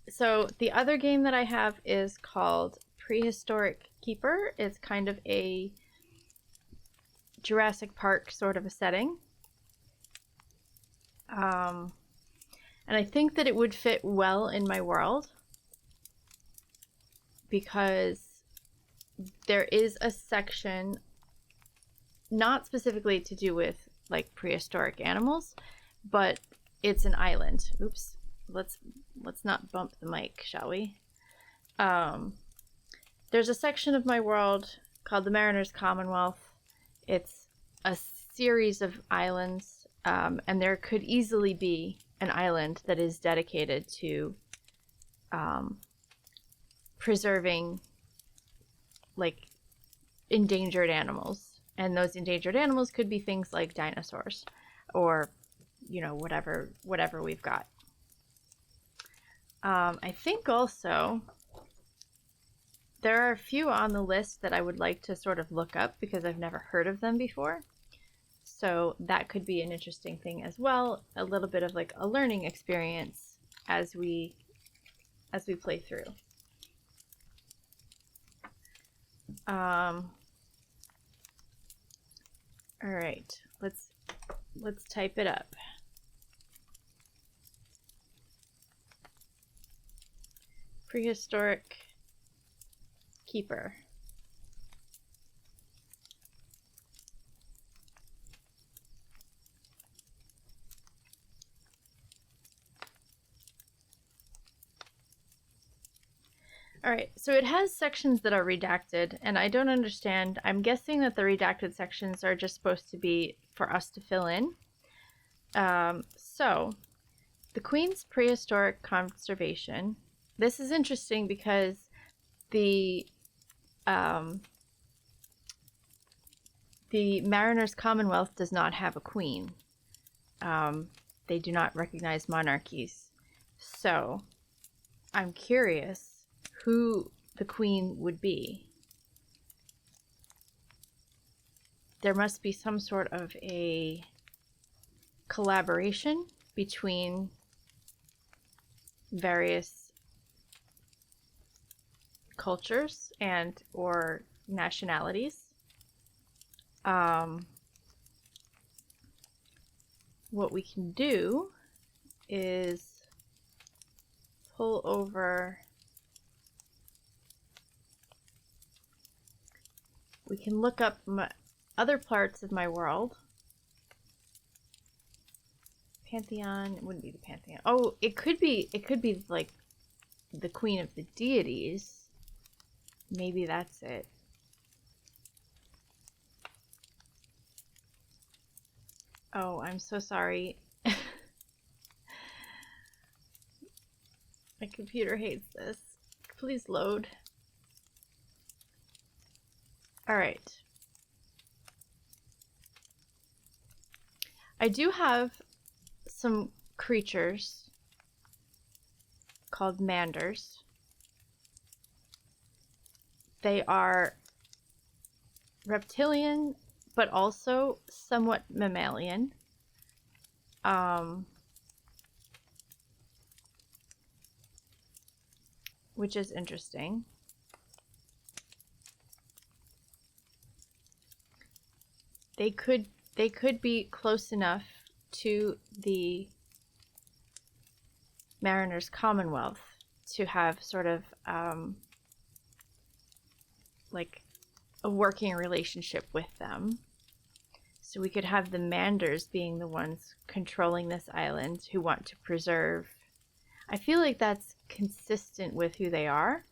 So the other game that I have is called Prehistoric Keeper. It's kind of a Jurassic Park sort of a setting. And I think that it would fit well in my world because there is a section not specifically to do with like prehistoric animals, but it's an island. Oops. Let's not bump the mic, shall we? There's a section of my world called the Mariners Commonwealth. It's a series of islands, and there could easily be an island that is dedicated to preserving like endangered animals. And those endangered animals could be things like dinosaurs or, you know, whatever we've got. I think also there are a few on the list that I would like to sort of look up because I've never heard of them before. So that could be an interesting thing as well. A little bit of like a learning experience as we play through. All right, let's type it up. Prehistoric Keeper. All right, so it has sections that are redacted, and I don't understand. I'm guessing that the redacted sections are just supposed to be for us to fill in. So, the Queen's Prehistoric Conservation. This is interesting because the Mariners Commonwealth does not have a queen. They do not recognize monarchies. So, I'm curious who the queen would be. There must be some sort of a collaboration between various cultures and or nationalities. What we can do is pull over. We can look up other parts of my world. Pantheon, it wouldn't be the Pantheon. Oh, it could be like the Queen of the Deities. Maybe that's it. Oh, I'm so sorry. My computer hates this. Please load. All right. I do have some creatures called manders. They are reptilian, but also somewhat mammalian. Which is interesting. They could be close enough to the Mariners Commonwealth to have sort of like a working relationship with them. So we could have the Manders being the ones controlling this island who want to preserve. I feel like that's consistent with who they are.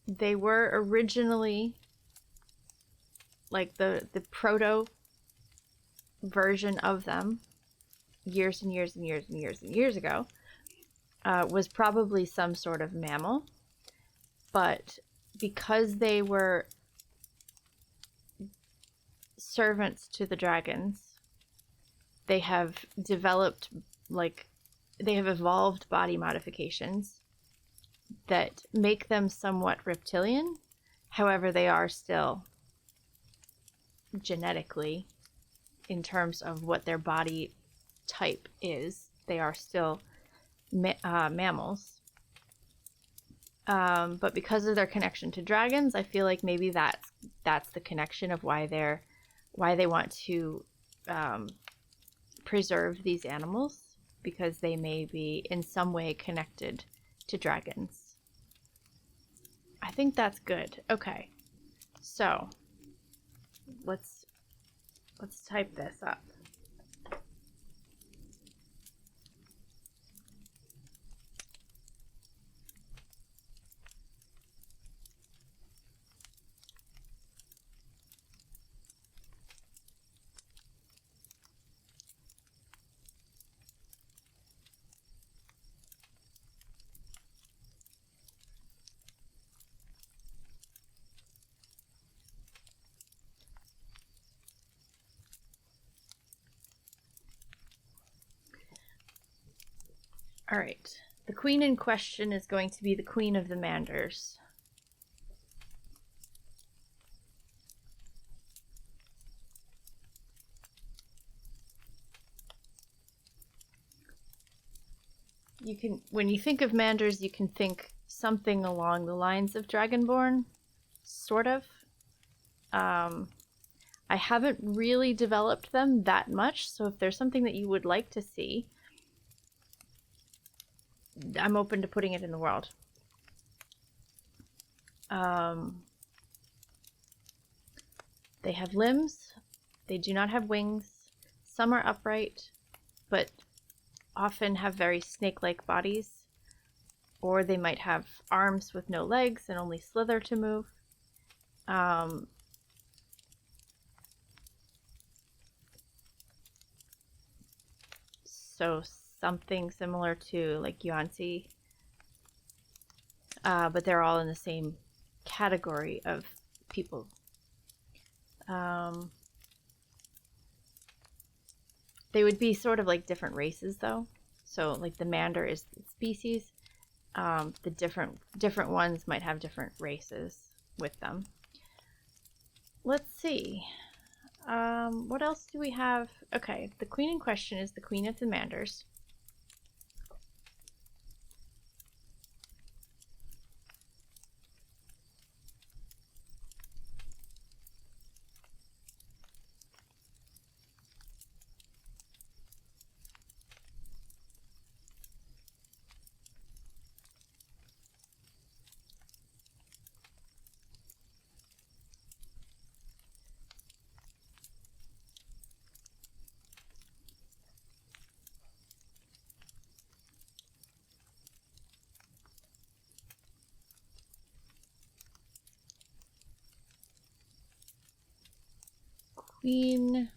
They were originally like the proto version of them years and years and years and years and years ago was probably some sort of mammal, but because they were servants to the dragons, they have developed they have evolved body modifications that make them somewhat reptilian. However, they are still genetically in terms of what their body type is. They are still mammals. But because of their connection to dragons, I feel like maybe that's the connection of why they want to preserve these animals, because they may be in some way connected to dragons. I think that's good. Okay, so let's type this up. All right. The queen in question is going to be the queen of the Manders. You can, when you think of Manders, you can think something along the lines of Dragonborn, sort of. I haven't really developed them that much, so if there's something that you would like to see, I'm open to putting it in the world. They have limbs. They do not have wings. Some are upright, but often have very snake-like bodies. Or they might have arms with no legs and only slither to move. So something similar to like Yuan-ti. But they're all in the same category of people. They would be sort of like different races, though. So like the Mander is the species. The different ones might have different races with them. Let's see. What else do we have? Okay, the queen in question is the queen of the Manders. Queen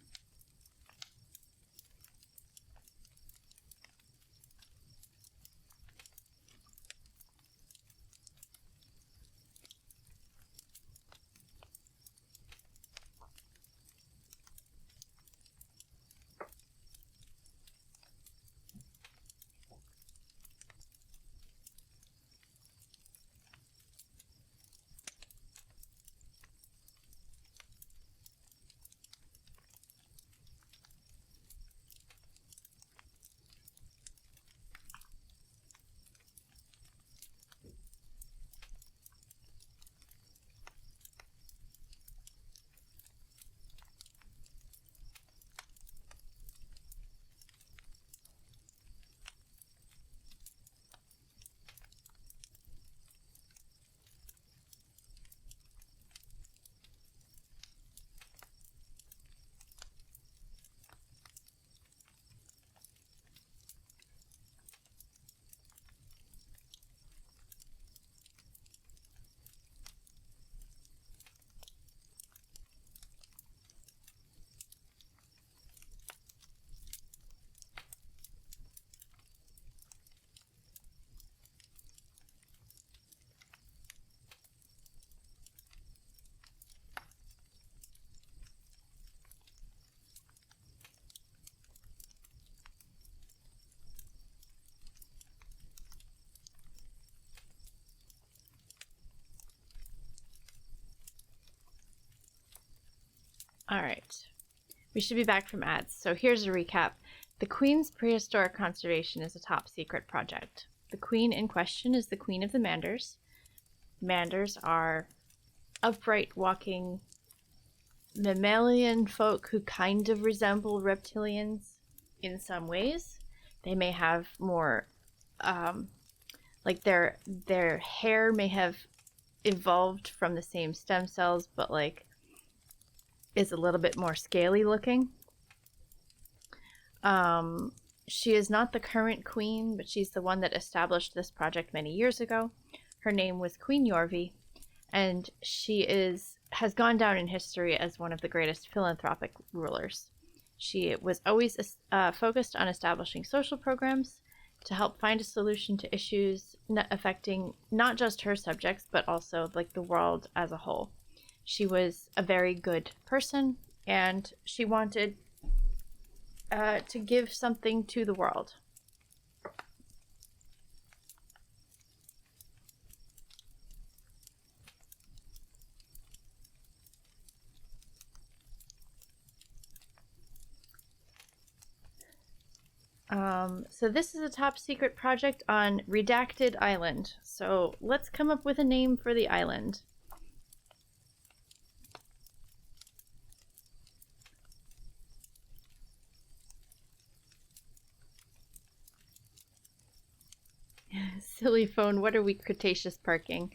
All right. We should be back from ads. So here's a recap. The Queen's Prehistoric Conservation is a top secret project. The Queen in question is the Queen of the Manders. Manders are upright walking mammalian folk who kind of resemble reptilians in some ways. They may have more, like their hair may have evolved from the same stem cells, but like is a little bit more scaly looking. She is not the current queen, but she's the one that established this project many years ago. Her name was Queen Yorvi, and she has gone down in history as one of the greatest philanthropic rulers. She was always focused on establishing social programs to help find a solution to issues affecting not just her subjects, but also like the world as a whole. She was a very good person, and she wanted to give something to the world. So this is a top secret project on Redacted Island. So let's come up with a name for the island. Silly phone, what are we Cretaceous parking?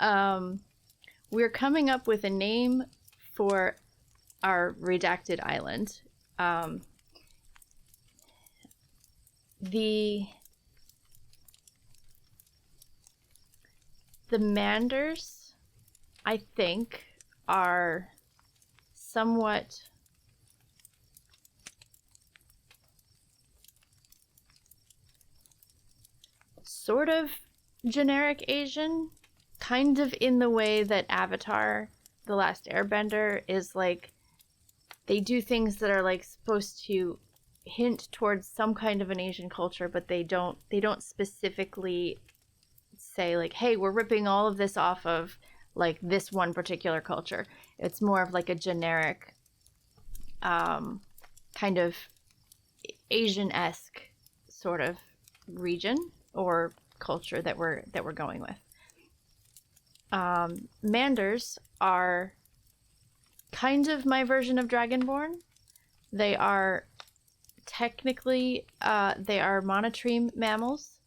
We're coming up with a name for our Redacted Island. The Manders, I think, are somewhat sort of generic Asian, kind of in the way that Avatar, The Last Airbender, is like, they do things that are like supposed to hint towards some kind of an Asian culture, but they don't specifically say like, hey, we're ripping all of this off of like this one particular culture. It's more of like a generic kind of Asian-esque sort of region or culture that we're going with. Manders are kind of my version of Dragonborn. They are technically they are monotreme mammals.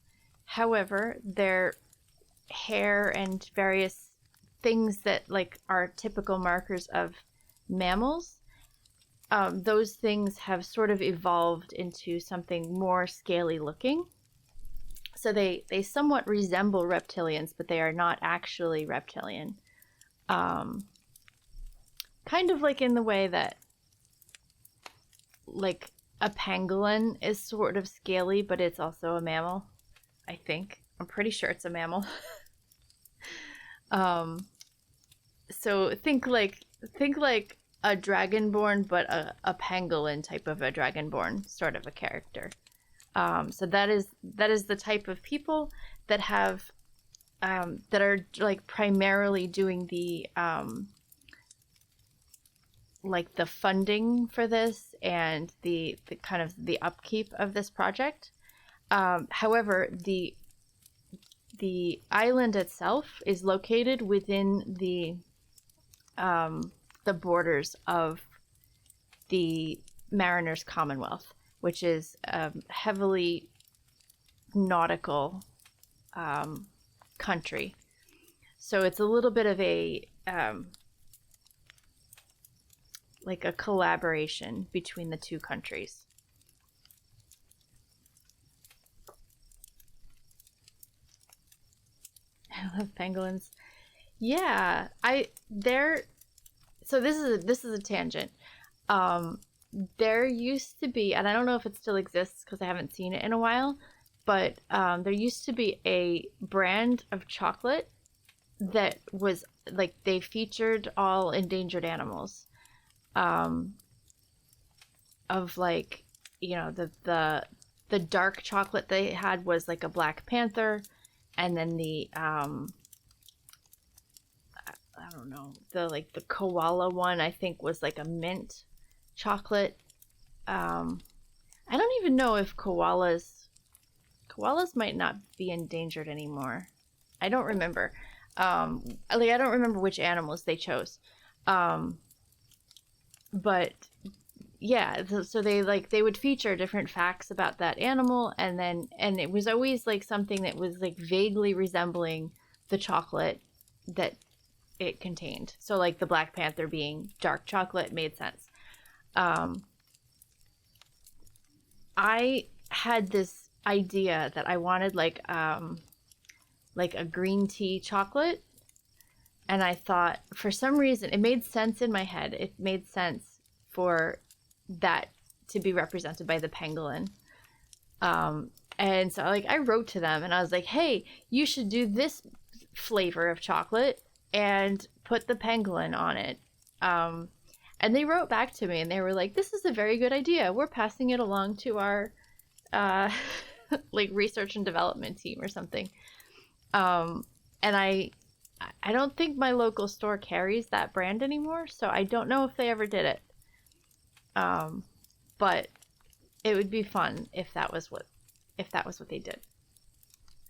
However, their hair and various things that like are typical markers of mammals, those things have sort of evolved into something more scaly looking. So they somewhat resemble reptilians, but they are not actually reptilian. Kind of like in the way that like a pangolin is sort of scaly, but it's also a mammal. I think. I'm pretty sure it's a mammal. So think like a dragonborn, but a pangolin type of a dragonborn sort of a character. So that is the type of people that have that are like primarily doing the like the funding for this and the kind of the upkeep of this project. However, the island itself is located within the borders of the Mariners Commonwealth, which is heavily nautical country. So it's a little bit of a like a collaboration between the two countries. I love pangolins. Yeah, so this is a tangent. There used to be, and I don't know if it still exists because I haven't seen it in a while, but there used to be a brand of chocolate that was like they featured all endangered animals. Of like, you know, the dark chocolate they had was like a black panther, and then the I don't know, the koala one I think was like a mint, chocolate. I don't even know if koalas might not be endangered anymore. I don't remember. Like I don't remember which animals they chose. But yeah, so they would feature different facts about that animal, and it was always like something that was like vaguely resembling the chocolate that it contained. So like the Black Panther being dark chocolate made sense. I had this idea that I wanted like a green tea chocolate, and I thought for some reason it made sense in my head. It made sense for that to be represented by the pangolin. And so like I wrote to them and I was like, hey, you should do this flavor of chocolate and put the pangolin on it. And they wrote back to me and they were like, this is a very good idea. We're passing it along to our like research and development team or something. And I don't think my local store carries that brand anymore, so I don't know if they ever did it. But it would be fun if that was what they did.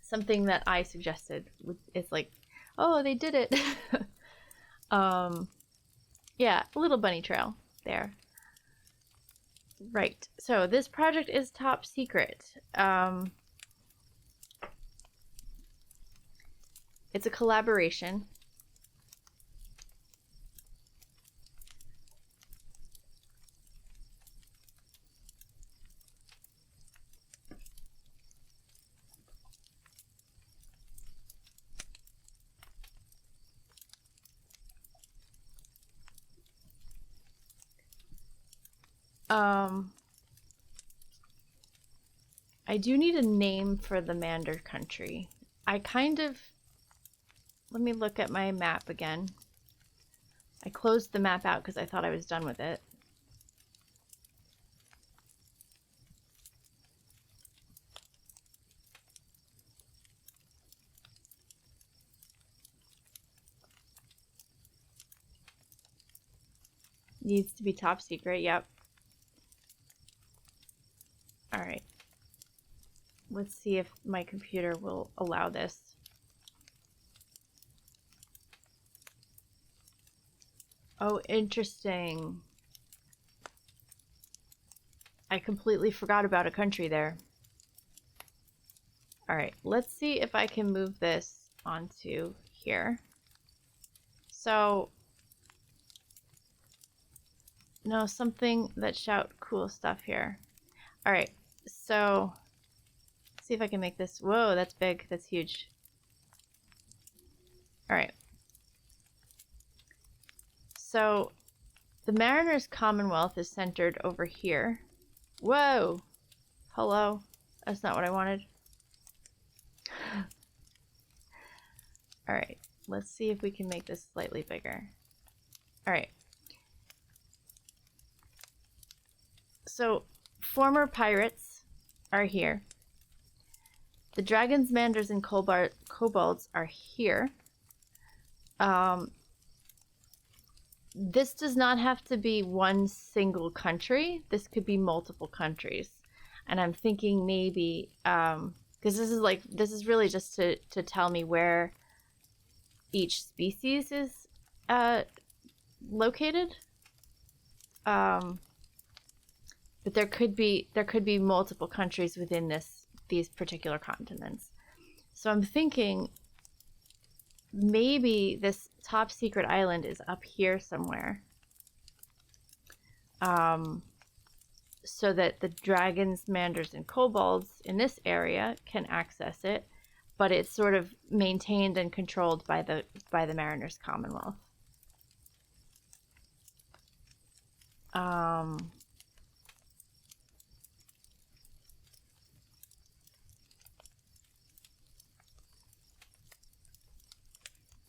Something that I suggested is like, oh, they did it. Yeah, a little bunny trail there. Right. So this project is top secret. It's a collaboration. I do need a name for the Mander country. Let me look at my map again. I closed the map out because I thought I was done with it. Needs to be top secret, yep. All right. Let's see if my computer will allow this. Oh, interesting. I completely forgot about a country there. All right, let's see if I can move this onto here. So, no, something that shout cool stuff here. All right, so let's see if I can make this. Whoa, that's big. That's huge. All right. So the Mariners Commonwealth is centered over here. Whoa. Hello. That's not what I wanted. All right. Let's see if we can make this slightly bigger. All right. So former pirates are here. The dragons, manders, and kobolds are here. This does not have to be one single country. This could be multiple countries. And I'm thinking maybe, because this is really just to tell me where each species is located. But there could be multiple countries within these particular continents. So I'm thinking maybe this top secret island is up here somewhere. So that the dragons, manders, and kobolds in this area can access it, but it's sort of maintained and controlled by the Mariners Commonwealth.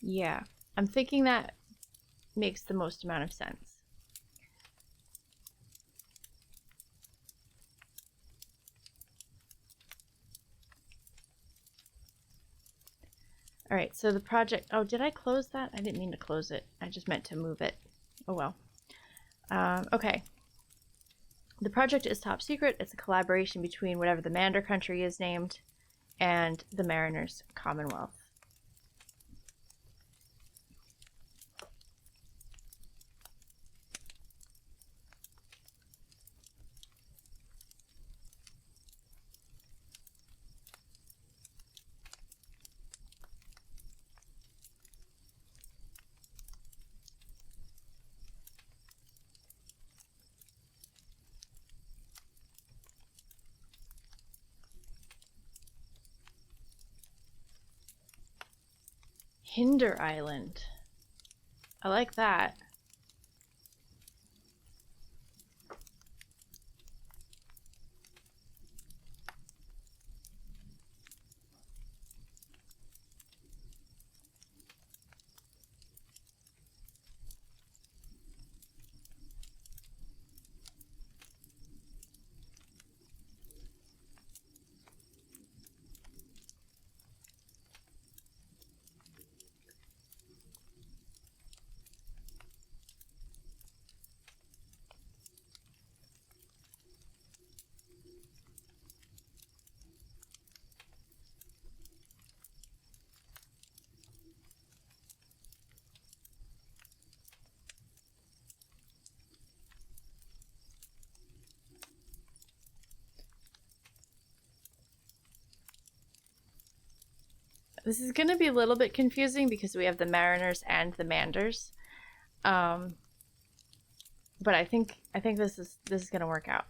Yeah, I'm thinking that makes the most amount of sense. All right, so the project, oh, did I close that? I didn't mean to close it. I just meant to move it. Oh, well. Okay. The project is top secret. It's a collaboration between whatever the Mander country is named and the Mariners Commonwealth. Hinder Island. I like that. This is going to be a little bit confusing because we have the Mariners and the Manders. But I think this is going to work out.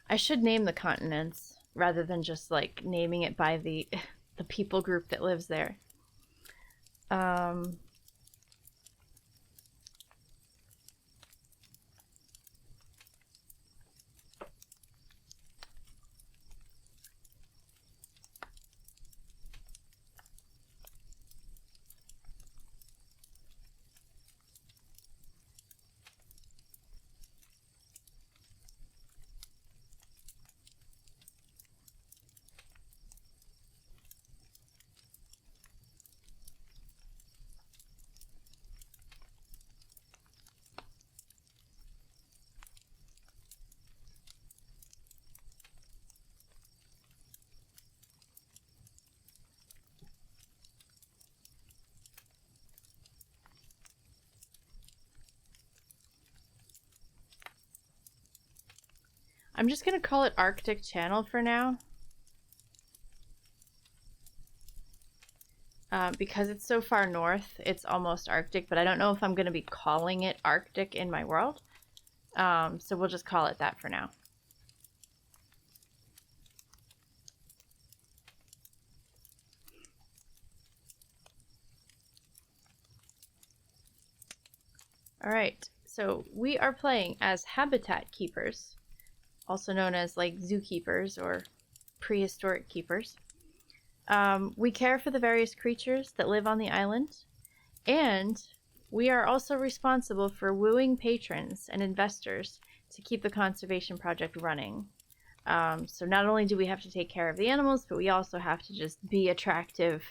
I should name the continents rather than just like naming it by the the people group that lives there. I'm just going to call it Arctic Channel for now. Because it's so far north, it's almost Arctic, but I don't know if I'm going to be calling it Arctic in my world. So we'll just call it that for now. All right, so we are playing as habitat keepers, also known as like zookeepers or prehistoric keepers. We care for the various creatures that live on the island, and we are also responsible for wooing patrons and investors to keep the conservation project running. So not only do we have to take care of the animals, but we also have to just be attractive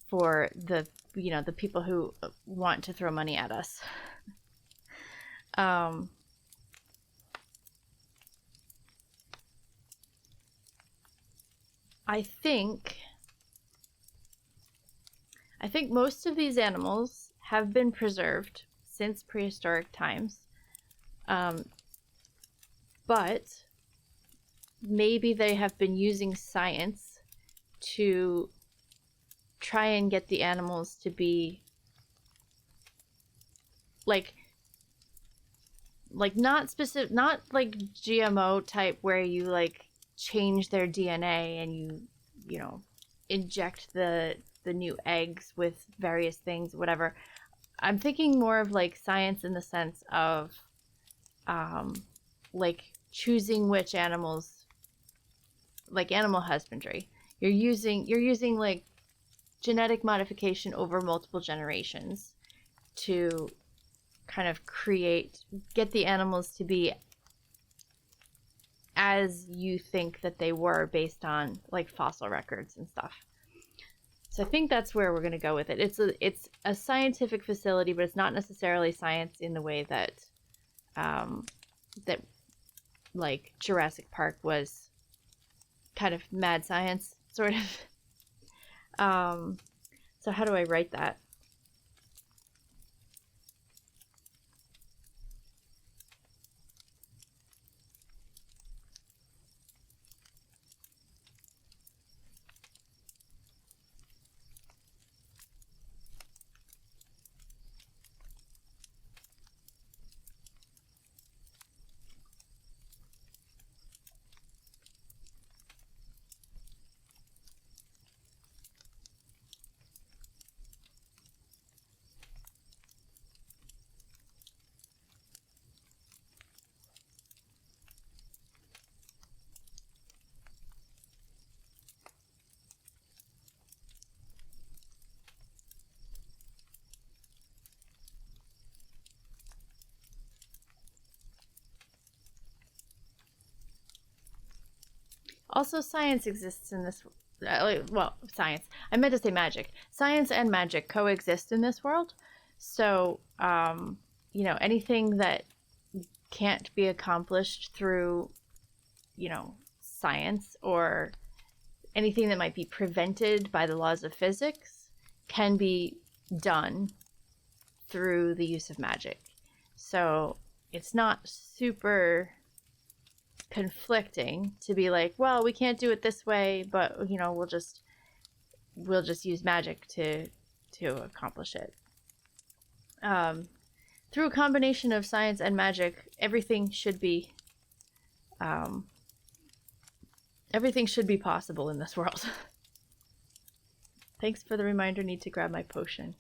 for the, you know, the people who want to throw money at us. I think most of these animals have been preserved since prehistoric times, but maybe they have been using science to try and get the animals to be like not specific, not like GMO type where you like change their DNA and you know, inject the new eggs with various things, whatever. I'm thinking more of like science in the sense of like choosing which animals, like animal husbandry. You're using like genetic modification over multiple generations to kind of get the animals to be as you think that they were based on like fossil records and stuff. So I think that's where we're going to go with it. It's a scientific facility, but it's not necessarily science in the way that that like Jurassic Park was kind of mad science, sort of. So how do I write that? Also, science exists in this. Well, science. I meant to say magic. Science and magic coexist in this world. So, anything that can't be accomplished through, science, or anything that might be prevented by the laws of physics can be done through the use of magic. So, it's not super conflicting to be like, well, we can't do it this way, but we'll just use magic to accomplish it. Through a combination of science and magic, everything should be possible in this world. Thanks for the reminder. Need to grab my potion.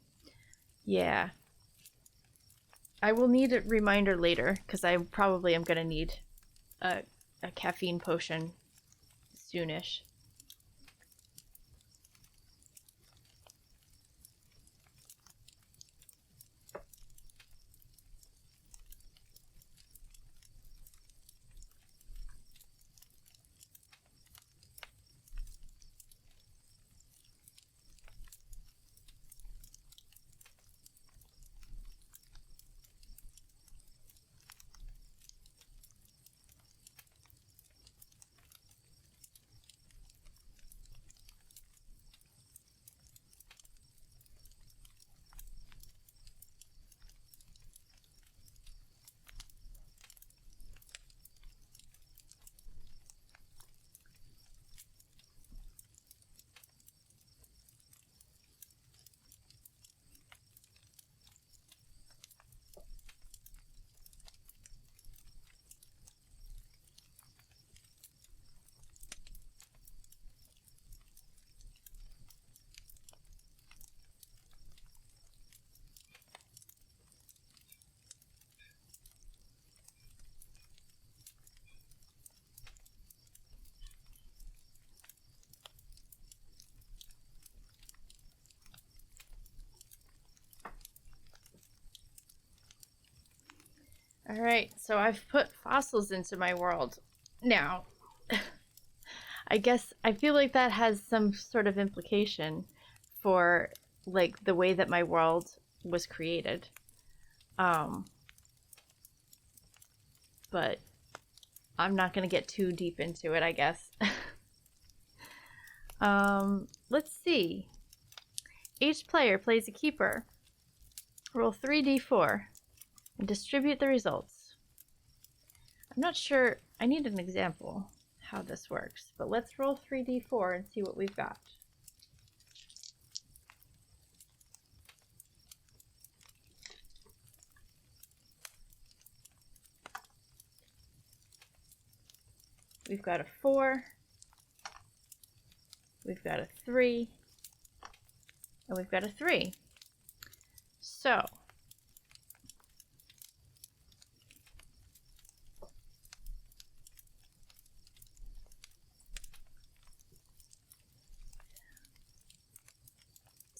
Yeah, I will need a reminder later because I probably am going to need a caffeine potion soonish. All right, so I've put fossils into my world. Now, I guess I feel like that has some sort of implication for like the way that my world was created. But I'm not going to get too deep into it, I guess. Let's see. Each player plays a keeper. Roll 3d4 and distribute the results. I'm not sure. I need an example how this works, but let's roll 3d4 and see what we've got. We've got a 4, we've got a 3, and we've got a 3.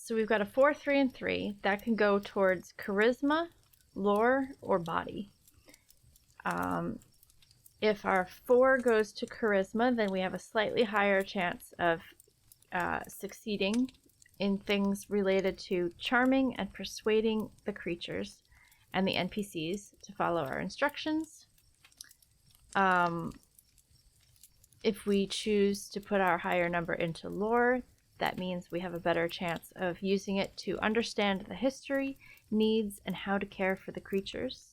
So we've got a 4, 3, and 3. That can go towards charisma, lore, or body. If our 4 goes to charisma, then we have a slightly higher chance of succeeding in things related to charming and persuading the creatures and the NPCs to follow our instructions. If we choose to put our higher number into lore, that means we have a better chance of using it to understand the history, needs, and how to care for the creatures.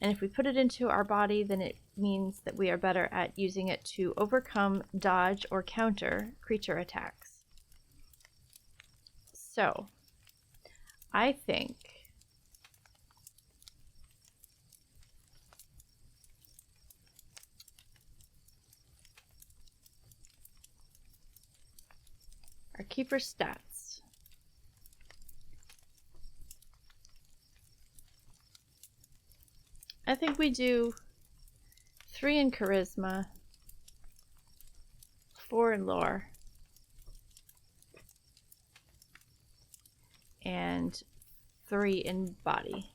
And if we put it into our body, then it means that we are better at using it to overcome, dodge, or counter creature attacks. So, I think our keeper stats. I think we do 3 in charisma, 4 in lore, and 3 in body.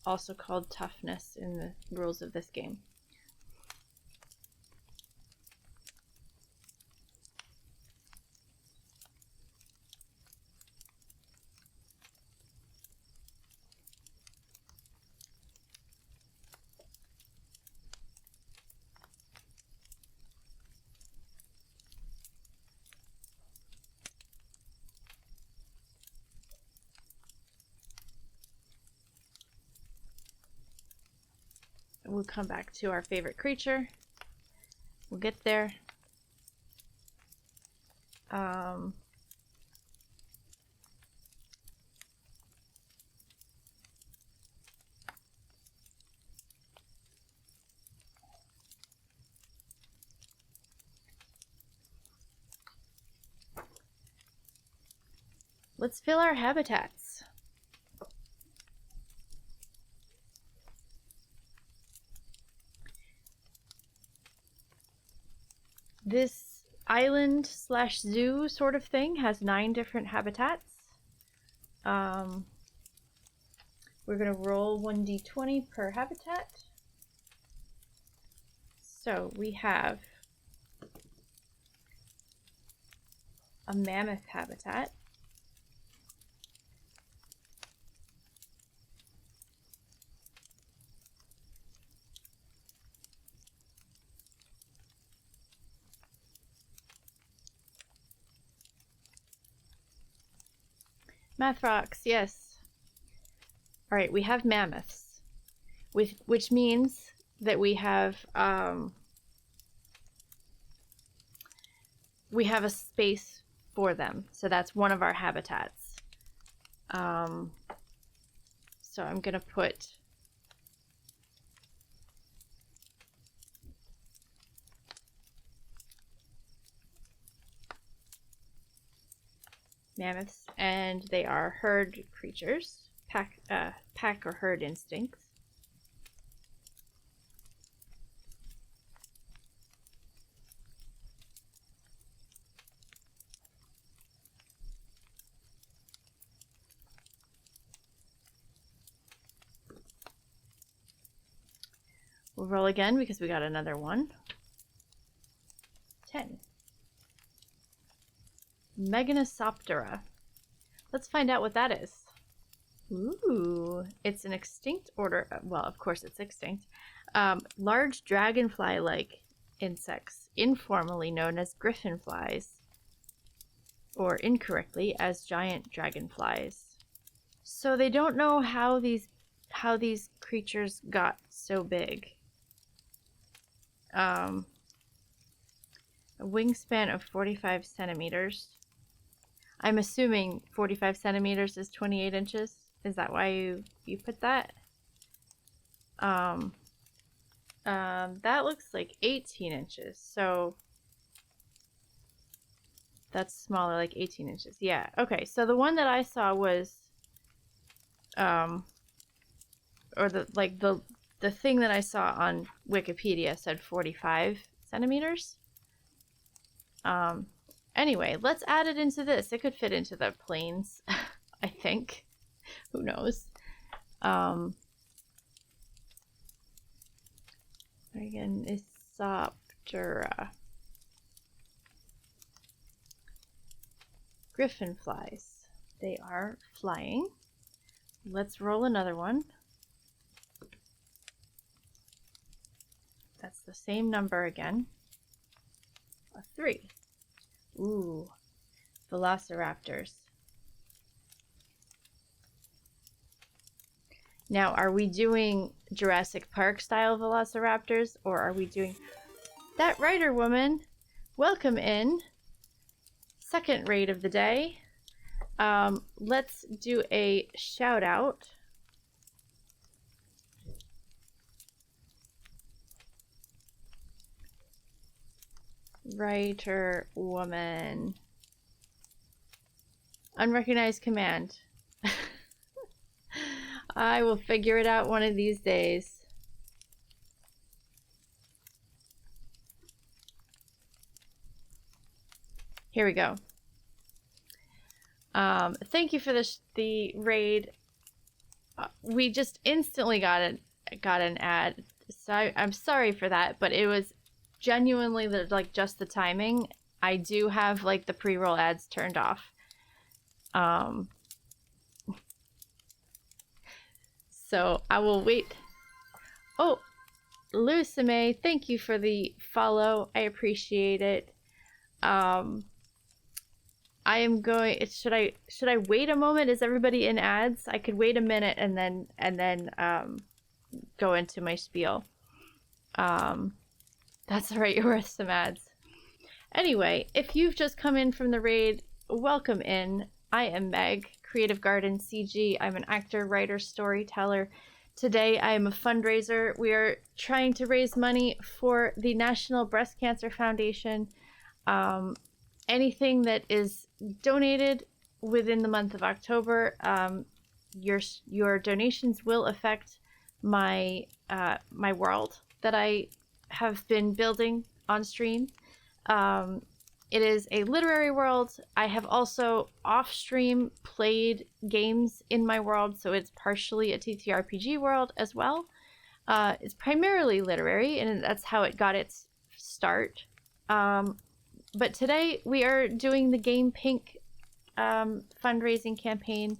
Also called toughness in the rules of this game. We'll come back to our favorite creature. We'll get there. Let's fill our habitats. This island slash zoo sort of thing has 9 different habitats. We're going to roll 1d20 per habitat. So we have a mammoth habitat. Math rocks, yes. All right, we have mammoths, which means that we have a space for them. So that's one of our habitats. So I'm gonna put mammoths, and they are herd creatures, pack or herd instincts. We'll roll again because we got another one. 10. Meganosoptera. Let's find out what that is. Ooh, it's an extinct order. Well, of course it's extinct. Large dragonfly-like insects, informally known as griffinflies, or incorrectly as giant dragonflies. So they don't know how these creatures got so big. A wingspan of 45 centimeters. I'm assuming 45 centimeters is 28 inches. Is that why you put that? That looks like 18 inches. So that's smaller, like 18 inches. Yeah. Okay. So the one that I saw was, or the thing that I saw on Wikipedia said 45 centimeters. Anyway, let's add it into this. It could fit into the planes, I think. Who knows? Again, Isoptera. griffin flies. They are flying. Let's roll another one. That's the same number again. A 3. Ooh, velociraptors. Now, are we doing Jurassic Park style velociraptors, or are we doing... That writer woman, welcome in. Second raid of the day. Let's do a shout out. Writer woman. Unrecognized command. I will figure it out one of these days. Here we go. Thank you for the raid. We just instantly got an ad. So I'm sorry for that, but it was genuinely like just the timing. I do have like the pre-roll ads turned off. So I will wait. Oh, Lucime, thank you for the follow. I appreciate it. I am going. Should I wait a moment? Is everybody in ads? I could wait a minute and then go into my spiel. That's right. You're worth some ads. Anyway, if you've just come in from the raid, welcome in. I am Meg, Creative Garden CG. I'm an actor, writer, storyteller. Today I am a fundraiser. We are trying to raise money for the National Breast Cancer Foundation. Anything that is donated within the month of October, your donations will affect my my world that I have been building on stream. It is a literary world. I have also off-stream played games in my world, so it's partially a TTRPG world as well. It's primarily literary, and that's how it got its start. But today we are doing the Game Pink fundraising campaign.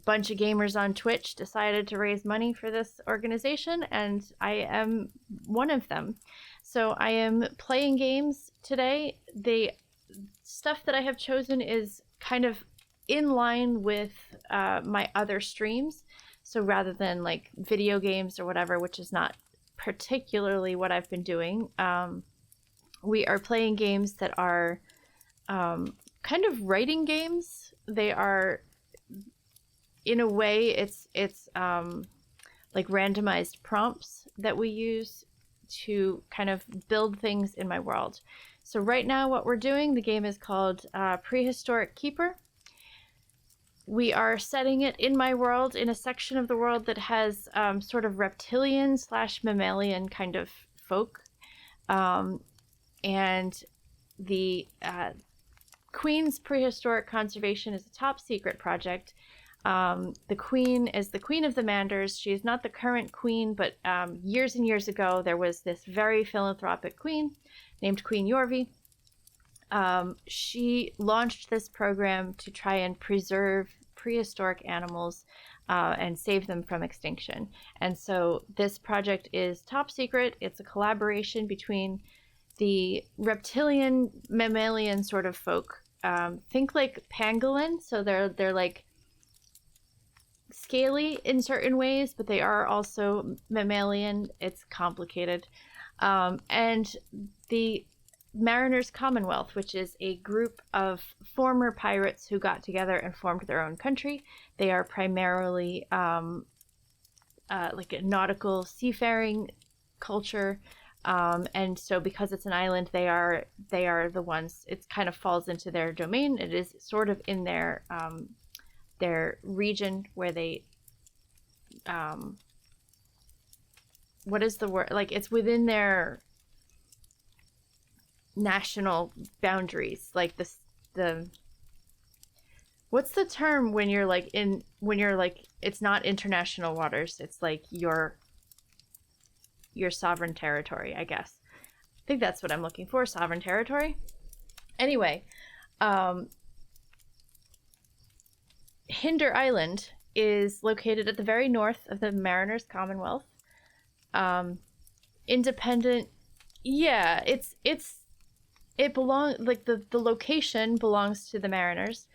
Bunch of gamers on Twitch decided to raise money for this organization, and I am one of them. So I am playing games today. The stuff that I have chosen is kind of in line with my other streams. So rather than like video games or whatever, which is not particularly what I've been doing, we are playing games that are kind of writing games. They are, in a way, it's like randomized prompts that we use to kind of build things in my world. So right now what we're doing, the game is called Prehistoric Keeper. We are setting it in my world, in a section of the world that has sort of reptilian / mammalian kind of folk. And the Queen's Prehistoric Conservation is a top secret project. The Queen is the Queen of the Manders. She is not the current Queen, but years and years ago, there was this very philanthropic Queen named Queen Yorvi. She launched this program to try and preserve prehistoric animals and save them from extinction. And so this project is top secret. It's a collaboration between the reptilian mammalian sort of folk. Think like pangolin. So they're like scaly in certain ways, but they are also mammalian. It's complicated. And the Mariners Commonwealth, which is a group of former pirates who got together and formed their own country. They are primarily like a nautical seafaring culture. And so because it's an island, they are the ones, it kind of falls into their domain. It is sort of in their region where they, what is the word? Like it's within their national boundaries. Like the what's the term when you're like it's not international waters, it's like your sovereign territory, I guess. I think that's what I'm looking for, sovereign territory. Anyway, Um, Hinder Island is located at the very north of the Mariners Commonwealth. Independent, yeah, it belongs, like the location belongs to the Mariners,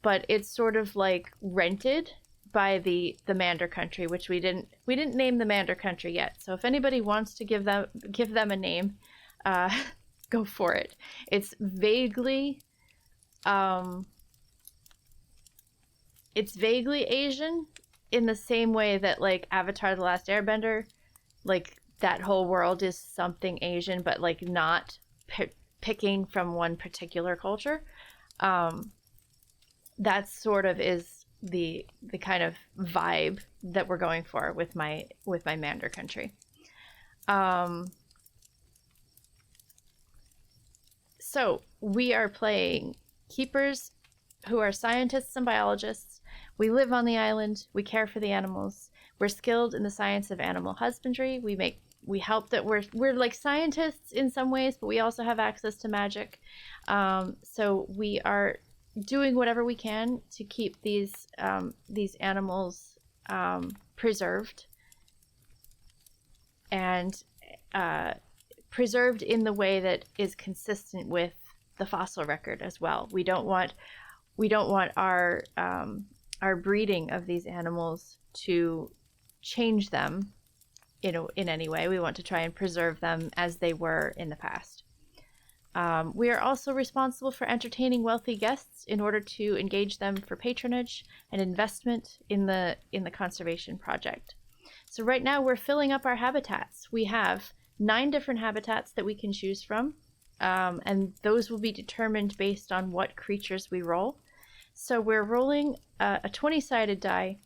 but it's sort of like rented by the Mander country, which we didn't name the Mander country yet. So if anybody wants to give them a name, go for it. It's vaguely Asian, in the same way that like Avatar: The Last Airbender, like that whole world is something Asian, but like not picking from one particular culture. That sort of is the kind of vibe that we're going for with my Mander country. So we are playing keepers who are scientists and biologists. We live on the island. We care for the animals. We're skilled in the science of animal husbandry. We help that we're like scientists in some ways, but we also have access to magic. So we are doing whatever we can to keep these animals preserved, and preserved in the way that is consistent with the fossil record as well. We don't want our breeding of these animals to change them in any way. We want to try and preserve them as they were in the past. We are also responsible for entertaining wealthy guests in order to engage them for patronage and investment in the conservation project. So right now we're filling up our habitats. We have 9 different habitats that we can choose from, and those will be determined based on what creatures we roll. So we're rolling a 20-sided die,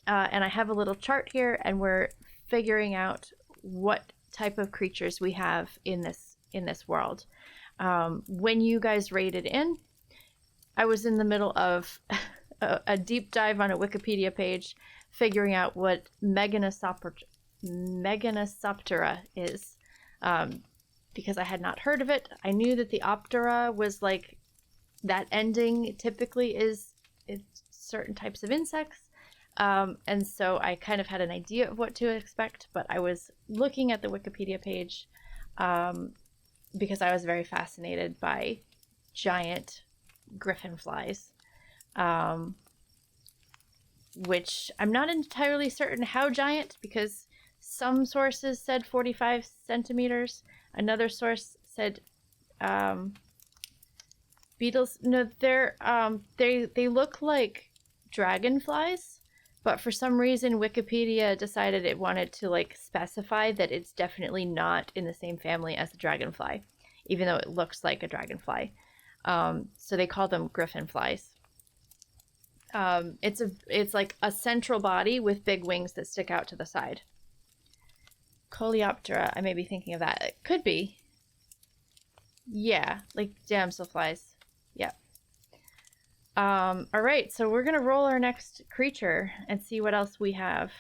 and I have a little chart here, and we're figuring out what type of creatures we have in this world. When you guys raided in, I was in the middle of a deep dive on a Wikipedia page, figuring out what Meganosoptera is, because I had not heard of it. I knew that the Optera was like that ending typically is certain types of insects. And so I kind of had an idea of what to expect, but I was looking at the Wikipedia page because I was very fascinated by giant griffin flies, which I'm not entirely certain how giant, because some sources said 45 centimeters. Another source said beetles. No, they look like dragonflies, but for some reason Wikipedia decided it wanted to like specify that it's definitely not in the same family as the dragonfly, even though it looks like a dragonfly. So they call them griffin flies. It's like a central body with big wings that stick out to the side. Coleoptera, I may be thinking of that. It could be. Yeah, like damselflies. Yep. All right, so we're gonna roll our next creature and see what else we have.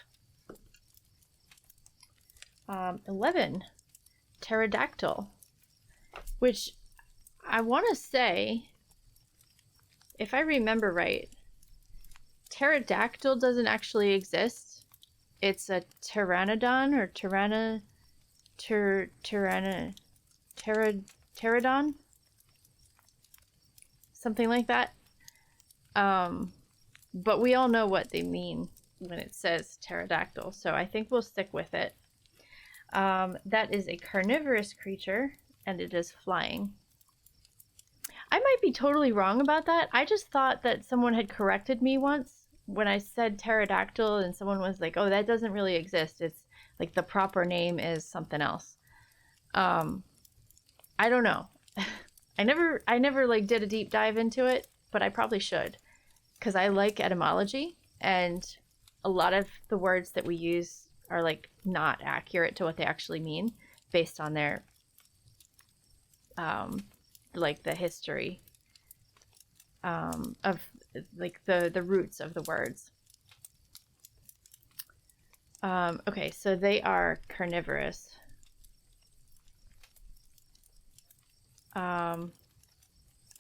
11, pterodactyl, which I want to say, if I remember right, pterodactyl doesn't actually exist. It's a pteranodon or pterodon, something like that. But we all know what they mean when it says pterodactyl, so I think we'll stick with it. That is a carnivorous creature, and it is flying. I might be totally wrong about that. I just thought that someone had corrected me once when I said pterodactyl, and someone was like, oh, that doesn't really exist. It's like the proper name is something else. I don't know. I never like did a deep dive into it, but I probably should, because I like etymology, and a lot of the words that we use are like not accurate to what they actually mean based on their like the history of like the roots of the words. Okay, so they are carnivorous.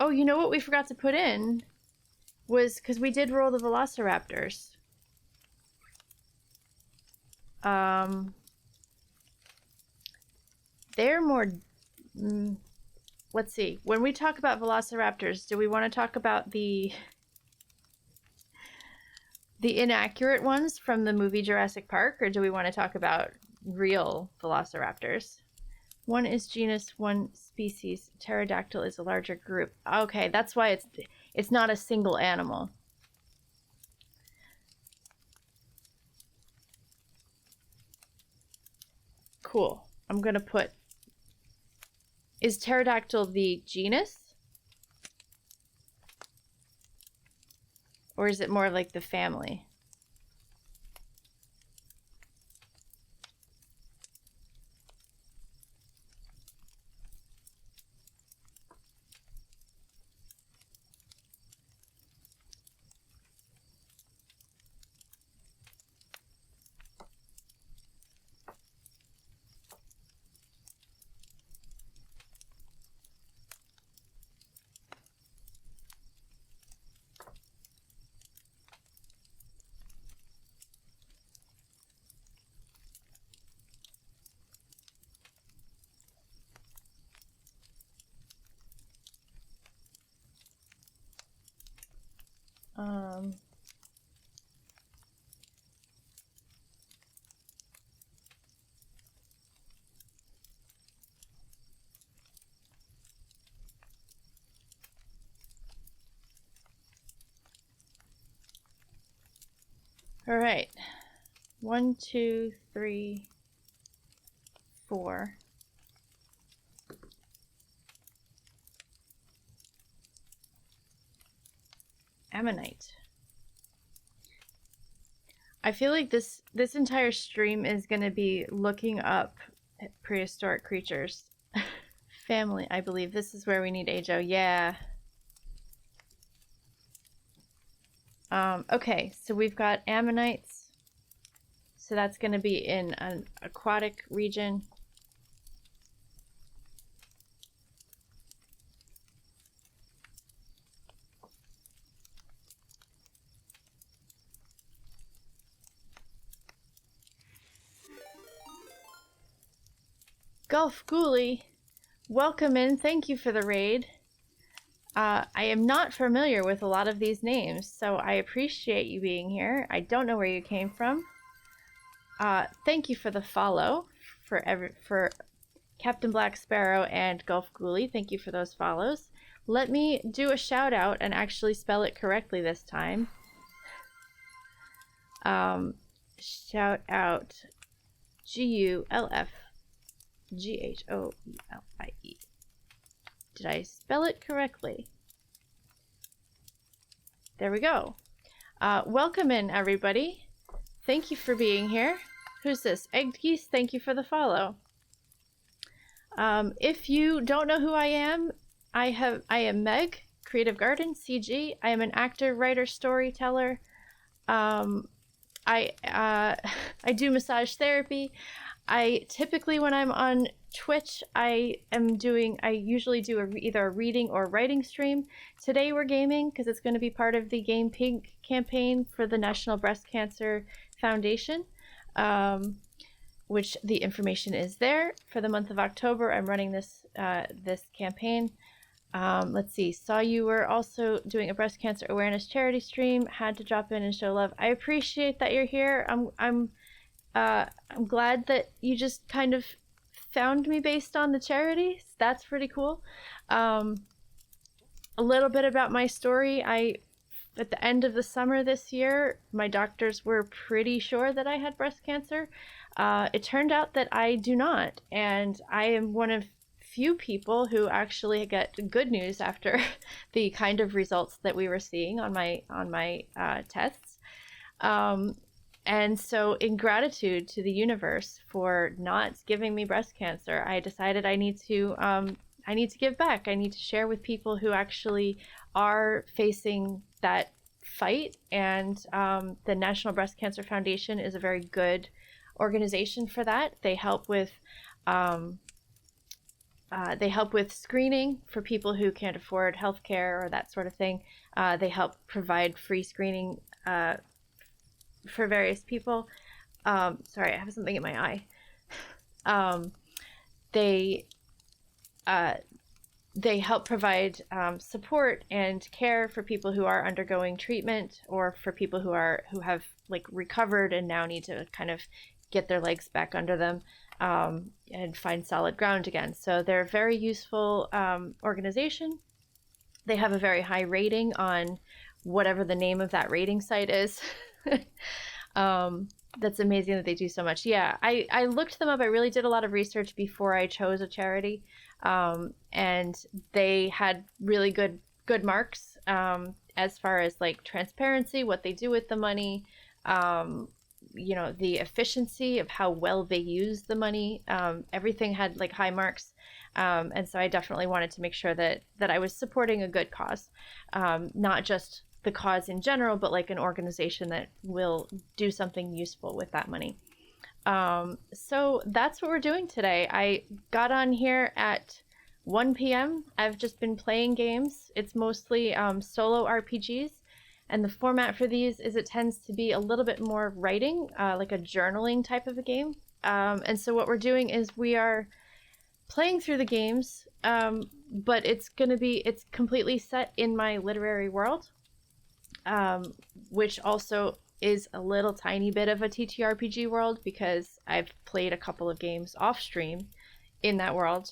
Oh, you know what we forgot to put in was, because we did roll the velociraptors. They're more... let's see. When we talk about velociraptors, do we want to talk about the inaccurate ones from the movie Jurassic Park, or do we want to talk about real velociraptors? One is genus, one species. Pterodactyl is a larger group. Okay, that's why it's not a single animal. Cool. I'm gonna put... Is pterodactyl the genus? Or is it more like the family? All right. 1, 2, 3, 4. Ammonite. I feel like this entire stream is going to be looking up prehistoric creatures. Family, I believe. This is where we need Ajo. Yeah. Okay, so we've got ammonites. So that's going to be in an aquatic region. Gulf Ghoulie, welcome in. Thank you for the raid. I am not familiar with a lot of these names, so I appreciate you being here. I don't know where you came from. Thank you for the follow for Captain Black Sparrow and Gulf Ghoulie. Thank you for those follows. Let me do a shout out and actually spell it correctly this time. Shout out GULFGHOELIE. Did I spell it correctly? There we go. Welcome in, everybody. Thank you for being here. Who's this? Egged Geese, thank you for the follow. If you don't know who I am, I am Meg, Creative Garden, CG. I am an actor, writer, storyteller. I do massage therapy. I typically, when I'm on Twitch, I usually do either a reading or writing stream. Today we're gaming because it's going to be part of the Game Pink campaign for the National Breast Cancer Foundation, which the information is there. For the month of October, I'm running this campaign. Let's see, saw you were also doing a breast cancer awareness charity stream. Had to drop in and show love. I appreciate that you're here. I'm glad that you just kind of found me based on the charities. That's pretty cool. A little bit about my story. At the end of the summer this year, my doctors were pretty sure that I had breast cancer. It turned out that I do not, and I am one of few people who actually get good news after the kind of results that we were seeing on my tests. And so in gratitude to the universe for not giving me breast cancer, I decided I need to give back. I need to share with people who actually are facing that fight. And the National Breast Cancer Foundation is a very good organization for that. They help with They help with screening for people who can't afford healthcare or that sort of thing. They help provide free screening for various people. Sorry, I have something in my eye. They they help provide support and care for people who are undergoing treatment, or for people who have like recovered and now need to kind of get their legs back under them and find solid ground again. So they're a very useful organization. They have a very high rating on whatever the name of that rating site is. That's amazing that they do so much. Yeah, I looked them up. I really did a lot of research before I chose a charity, and they had really good marks as far as like transparency, what they do with the money, you know, the efficiency of how well they use the money. Everything had like high marks, and so I definitely wanted to make sure that I was supporting a good cause, not just the cause in general, but like an organization that will do something useful with that money. So that's what we're doing today. I got on here at 1 p.m. I've just been playing games. It's mostly solo RPGs. And the format for these is it tends to be a little bit more writing, like a journaling type of a game. And so what we're doing is we are playing through the games, but it's completely set in my literary world. Which also is a little tiny bit of a TTRPG world, because I've played a couple of games off stream in that world.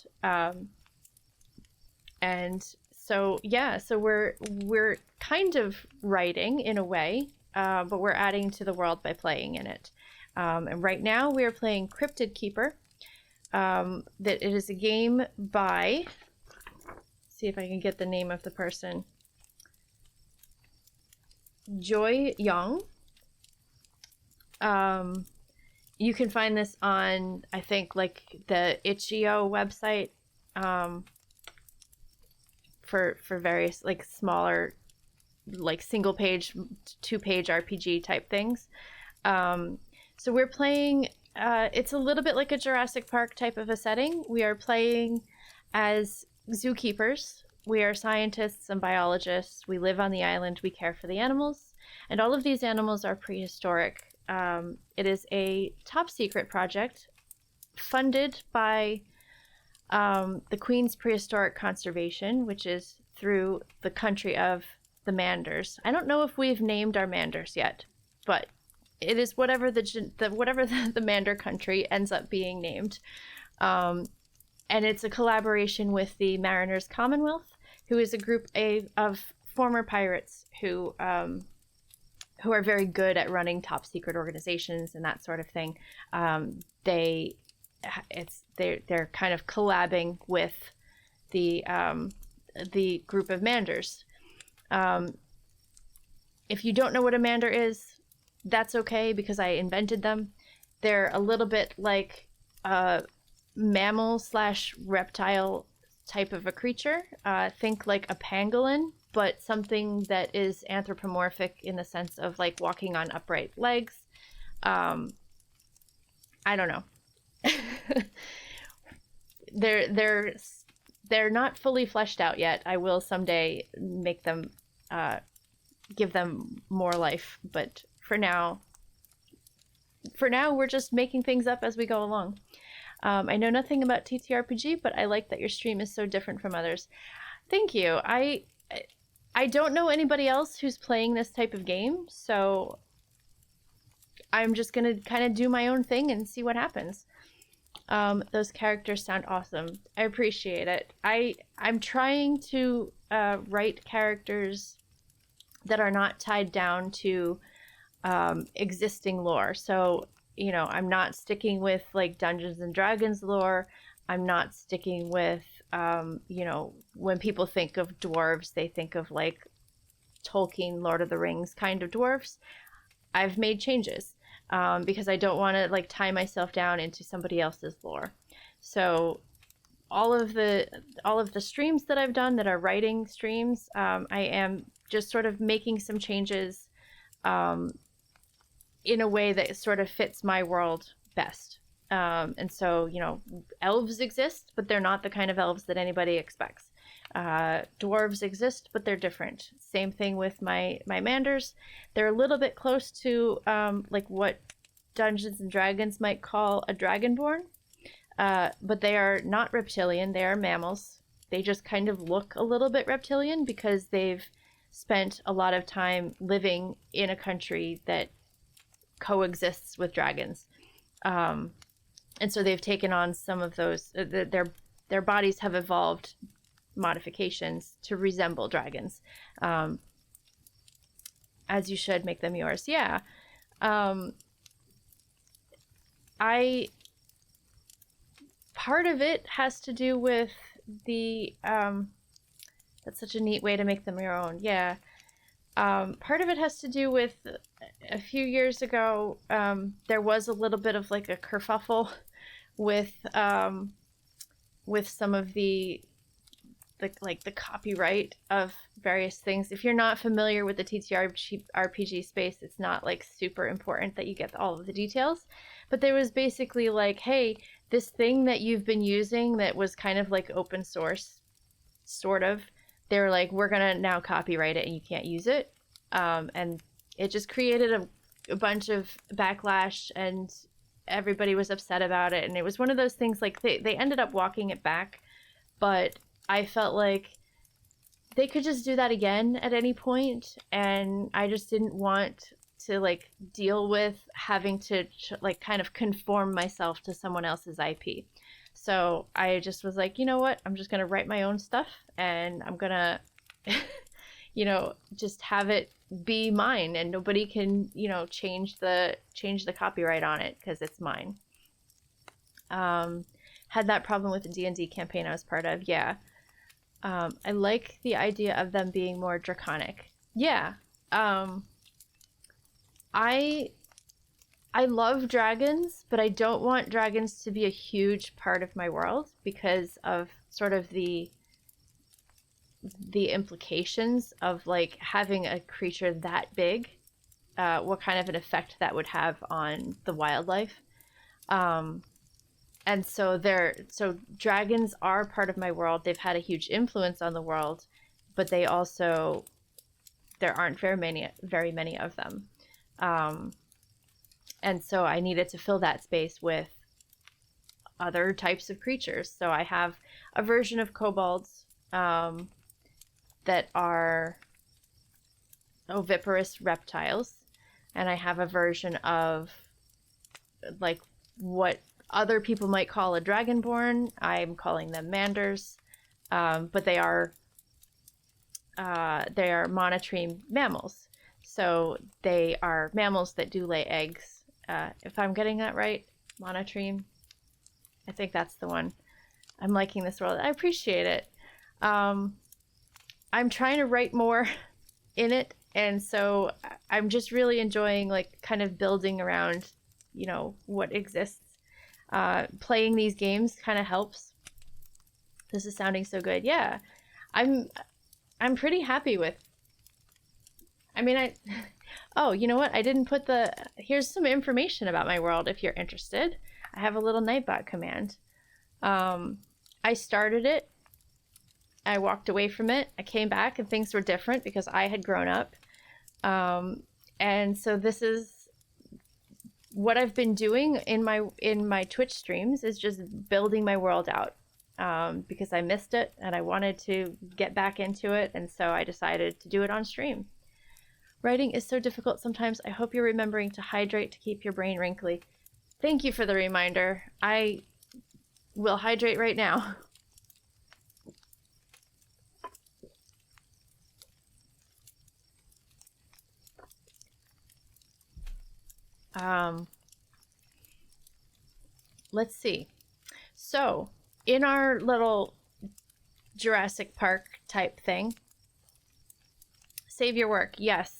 And so, yeah, so we're kind of writing in a way, but we're adding to the world by playing in it. And right now we are playing Cryptid Keeper. That it is a game by, see if I can get the name of the person. Joie Yong. You can find this on, I think, like the itch.io website, for various like smaller, like single page, 2-page RPG type things. So we're playing, it's a little bit like a Jurassic Park type of a setting. We are playing as zookeepers. We are scientists and biologists. We live on the island. We care for the animals. And all of these animals are prehistoric. It is a top secret project funded by the Queen's Prehistoric Conservation, which is through the country of the Manders. I don't know if we've named our Manders yet, but it is whatever the Mander country ends up being named. And it's a collaboration with the Mariners Commonwealth, who is a group of former pirates who are very good at running top secret organizations and that sort of thing. They're kind of collabing with the group of Manders. If you don't know what a Mander is, that's okay, because I invented them. They're a little bit like mammal / reptile type of a creature. Think like a pangolin, but something that is anthropomorphic in the sense of like walking on upright legs. I don't know. They're not fully fleshed out yet. I will someday make them, give them more life, but for now we're just making things up as we go along. I know nothing about TTRPG, but I like that your stream is so different from others. Thank you. I don't know anybody else who's playing this type of game, so I'm just gonna kind of do my own thing and see what happens. Those characters sound awesome. I appreciate it. I'm trying to write characters that are not tied down to existing lore. So, you know, I'm not sticking with like Dungeons and Dragons lore. I'm not sticking with, you know, when people think of dwarves, they think of like Tolkien, Lord of the Rings kind of dwarves. I've made changes because I don't want to like tie myself down into somebody else's lore. So all of the streams that I've done that are writing streams, I am just sort of making some changes in a way that sort of fits my world best. And so, you know, elves exist, but they're not the kind of elves that anybody expects. Dwarves exist, but they're different. Same thing with my manders. They're a little bit close to like what Dungeons and Dragons might call a dragonborn, but they are not reptilian. They are mammals. They just kind of look a little bit reptilian because they've spent a lot of time living in a country that coexists with dragons. And so they've taken on some of those, their bodies have evolved modifications to resemble dragons. As you should, make them yours. Yeah. Part of it has to do with the, that's such a neat way to make them your own. Yeah. Part of it has to do with a few years ago, there was a little bit of like a kerfuffle with some of the copyright of various things. If you're not familiar with the TTRPG space, it's not like super important that you get all of the details. But there was basically like, hey, this thing that you've been using that was kind of like open source, sort of, they were like, we're gonna now copyright it and you can't use it. And it just created a bunch of backlash, and everybody was upset about it. And it was one of those things, like they ended up walking it back, but I felt like they could just do that again at any point, and I just didn't want to like deal with having to like kind of conform myself to someone else's IP. So I just was like, you know what, I'm just gonna write my own stuff, and I'm gonna you know, just have it be mine, and nobody can, you know, change the copyright on it because it's mine. Had that problem with the D&D campaign I was part of. Yeah. I like the idea of them being more draconic. Yeah. I love dragons, but I don't want dragons to be a huge part of my world because of sort of the implications of like having a creature that big, what kind of an effect that would have on the wildlife. And so dragons are part of my world. They've had a huge influence on the world, but there aren't very many of them. And so I needed to fill that space with other types of creatures. So I have a version of kobolds that are oviparous reptiles, and I have a version of like what other people might call a dragonborn. I'm calling them manders, but they are monotreme mammals. So they are mammals that do lay eggs. If I'm getting that right, monotreme. I think that's the one. I'm liking this world. I appreciate it. I'm trying to write more in it, and so I'm just really enjoying like kind of building around, you know, what exists. Playing these games kind of helps. This is sounding so good. Yeah. I'm pretty happy with. I mean, oh, you know what? I didn't put here's some information about my world if you're interested. I have a little Nightbot command. I started it. I walked away from it. I came back and things were different because I had grown up. And so this is what I've been doing in my Twitch streams, is just building my world out. Because I missed it and I wanted to get back into it. And so I decided to do it on stream. Writing is so difficult sometimes. I hope you're remembering to hydrate to keep your brain wrinkly. Thank you for the reminder. I will hydrate right now. Let's see. So, in our little Jurassic Park type thing, save your work. Yes.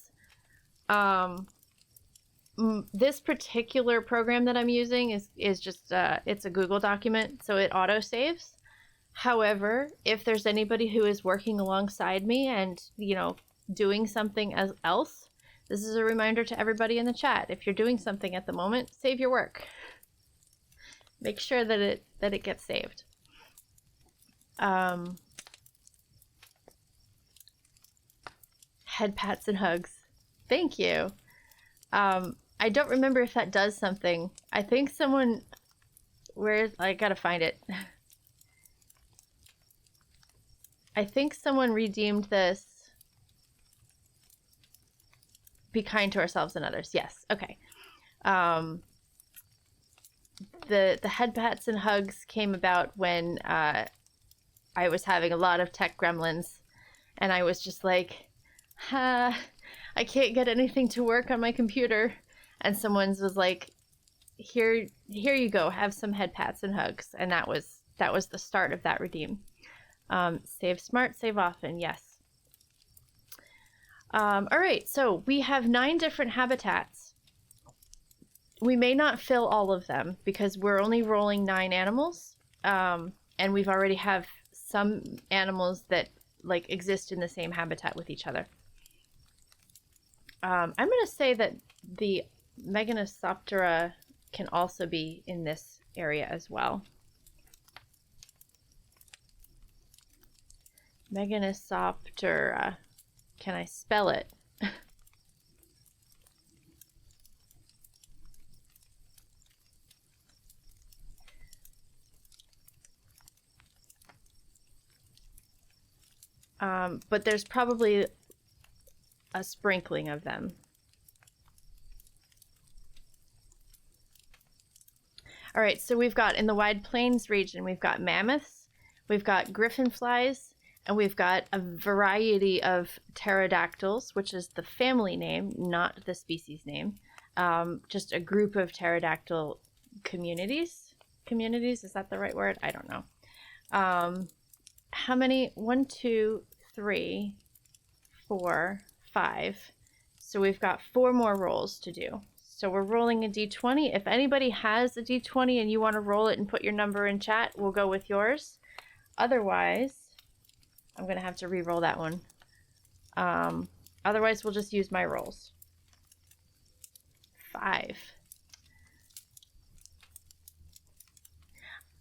This particular program that I'm using is just it's a Google document, so it auto saves. However, if there's anybody who is working alongside me and, you know, doing something else, this is a reminder to everybody in the chat. If you're doing something at the moment, save your work. Make sure that it gets saved. Head pats and hugs. Thank you. I don't remember if that does something. I think someone... I gotta find it. I think someone redeemed this. Be kind to ourselves and others. Yes. Okay. The head pats and hugs came about when I was having a lot of tech gremlins, and I was just like, I can't get anything to work on my computer. And someone's was like, here you go, have some head pats and hugs. And that was the start of that redeem. Save smart, save often. Yes. All right, so we have 9 different habitats. We may not fill all of them because we're only rolling 9 animals. And we've already have some animals that like exist in the same habitat with each other. I'm going to say that the Meganosoptera can also be in this area as well. Meganosoptera. Can I spell it? But there's probably a sprinkling of them. All right, so we've got in the Wide Plains region, we've got mammoths, we've got griffin flies, and we've got a variety of pterodactyls, which is the family name, not the species name. Just a group of pterodactyl communities. Communities, is that the right word? I don't know. How many? 1, 2, 3, 4, 5. So we've got 4 more rolls to do. So we're rolling a d20. If anybody has a d20 and you want to roll it and put your number in chat, we'll go with yours. Otherwise, I'm going to have to re-roll that one. Otherwise, we'll just use my rolls. 5.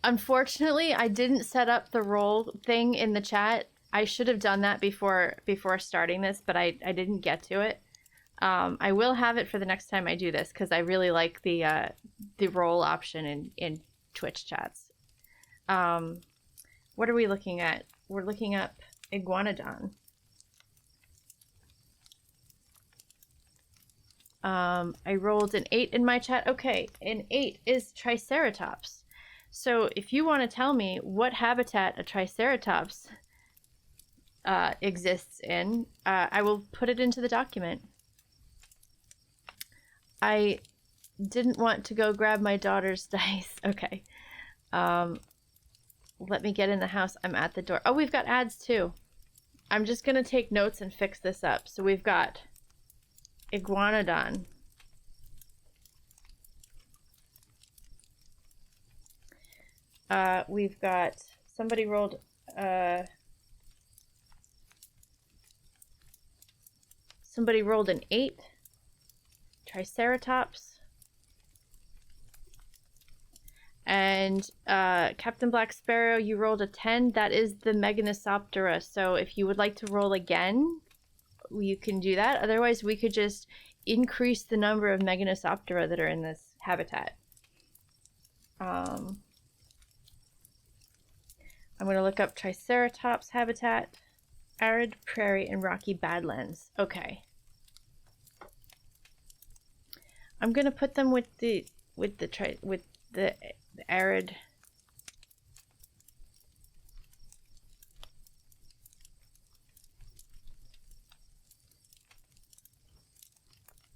Unfortunately, I didn't set up the roll thing in the chat. I should have done that before starting this, but I didn't get to it. I will have it for the next time I do this because I really like the roll option in Twitch chats. What are we looking at? We're looking up Iguanodon. I rolled an 8 in my chat. Okay, an 8 is Triceratops. So if you want to tell me what habitat a Triceratops exists in, I will put it into the document. I didn't want to go grab my daughter's dice. Okay. Let me get in the house. I'm at the door. Oh, we've got ads too. I'm just going to take notes and fix this up. So we've got Iguanodon. We've got somebody rolled an 8. Triceratops. And Captain Black Sparrow, you rolled a 10. That is the Meganosoptera. So if you would like to roll again, you can do that. Otherwise, we could just increase the number of Meganosoptera that are in this habitat. I'm going to look up Triceratops habitat, arid prairie and rocky badlands. Okay. I'm going to put them with the arid.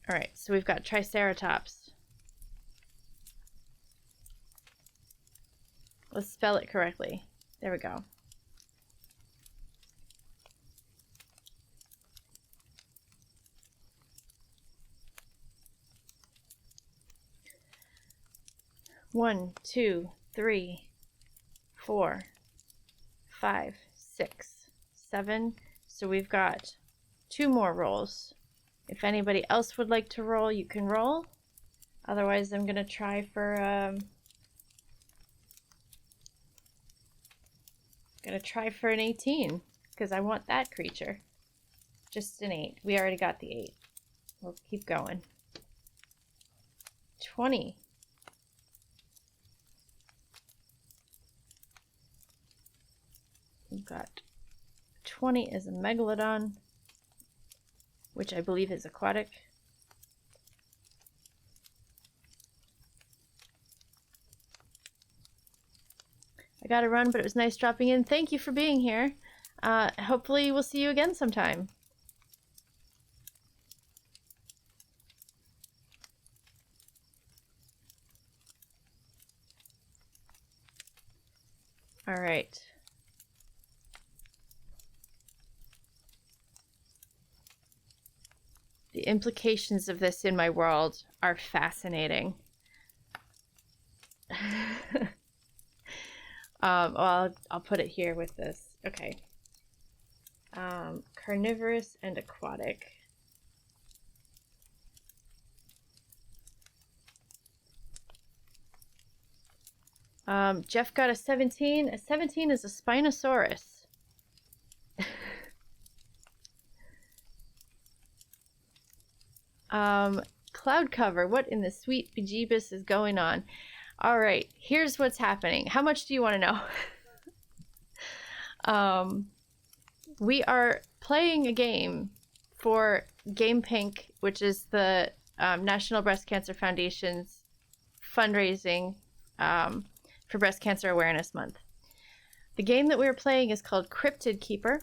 All right, so we've got Triceratops. Let's spell it correctly. There we go. One, 2, 3, 4, 5, 6, 7. So we've got 2 more rolls. If anybody else would like to roll, you can roll. Otherwise, I'm going to try for Gonna try for an 18 because I want that creature. Just an 8. We already got the 8. We'll keep going. 20. We've got 20 is a megalodon, which I believe is aquatic. I gotta run, but it was nice dropping in. Thank you for being here. Hopefully we'll see you again sometime. All right. The implications of this in my world are fascinating. Well, I'll put it here with this. Okay. Carnivorous and aquatic. Jeff got a 17. A 17 is a Spinosaurus. Cloud cover. What in the sweet bejeebus is going on? All right, here's what's happening. How much do you want to know? We are playing a game for Game Pink, which is the National Breast Cancer Foundation's fundraising for Breast Cancer Awareness Month. The game that we're playing is called Cryptid Keeper.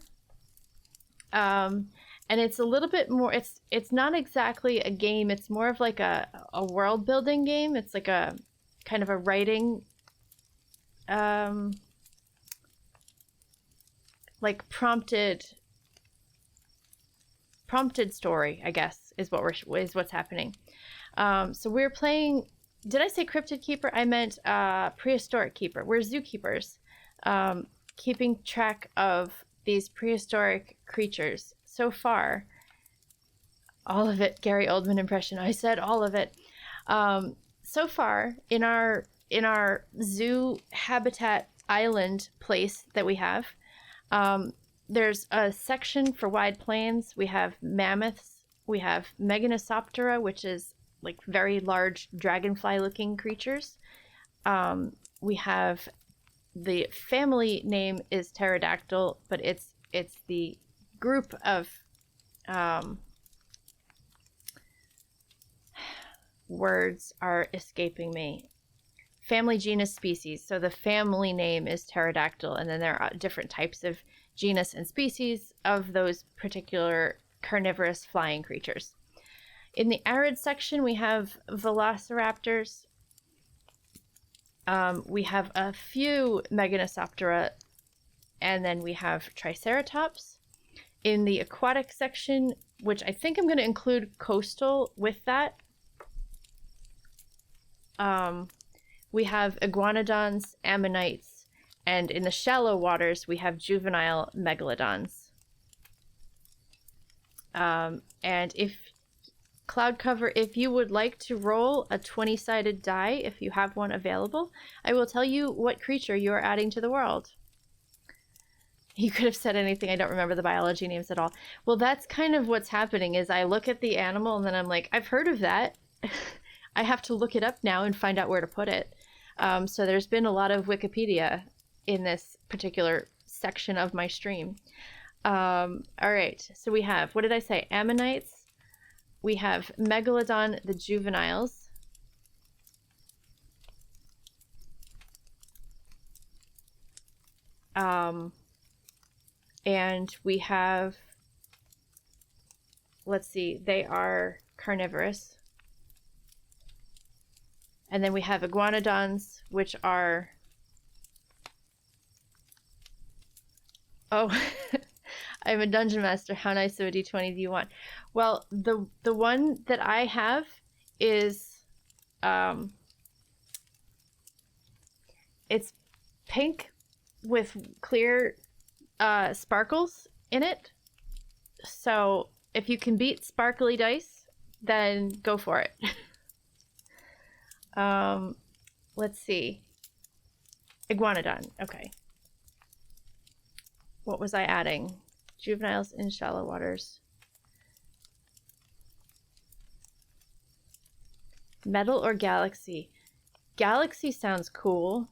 And it's a little bit more, it's not exactly a game, it's more of like a world building game. It's like a kind of a writing, like prompted story, I guess, is what's happening. So we're playing, did I say Cryptid Keeper? I meant Prehistoric Keeper. We're zookeepers, keeping track of these prehistoric creatures. So far, all of it, Gary Oldman impression, I said all of it. So far, in our zoo habitat island place that we have, there's a section for wide plains. We have mammoths. We have Meganosoptera, which is like very large dragonfly-looking creatures. We have, the family name is pterodactyl, but it's the group of words are escaping me. Family, genus, species. So the family name is pterodactyl, and then there are different types of genus and species of those particular carnivorous flying creatures. In the arid section, we have velociraptors. We have a few Meganosoptera, and then we have triceratops. In the aquatic section, which I think I'm going to include coastal with that, we have iguanodons, ammonites, and in the shallow waters, we have juvenile megalodons. And if cloud cover, if you would like to roll a 20-sided die, if you have one available, I will tell you what creature you are adding to the world. You could have said anything. I don't remember the biology names at all. Well, that's kind of what's happening, is I look at the animal and then I'm like, I've heard of that. I have to look it up now and find out where to put it. So there's been a lot of Wikipedia in this particular section of my stream. All right, so we have, what did I say? Ammonites. We have Megalodon, the juveniles. And we have, let's see, they are carnivorous. And then we have iguanodons, which are, oh, I'm a dungeon master. How nice of a d20 do you want? Well, the one that I have is, it's pink with clear sparkles in it. So if you can beat sparkly dice, then go for it. Let's see. Iguanodon. Okay. What was I adding? Juveniles in shallow waters. Metal or galaxy? Galaxy sounds cool.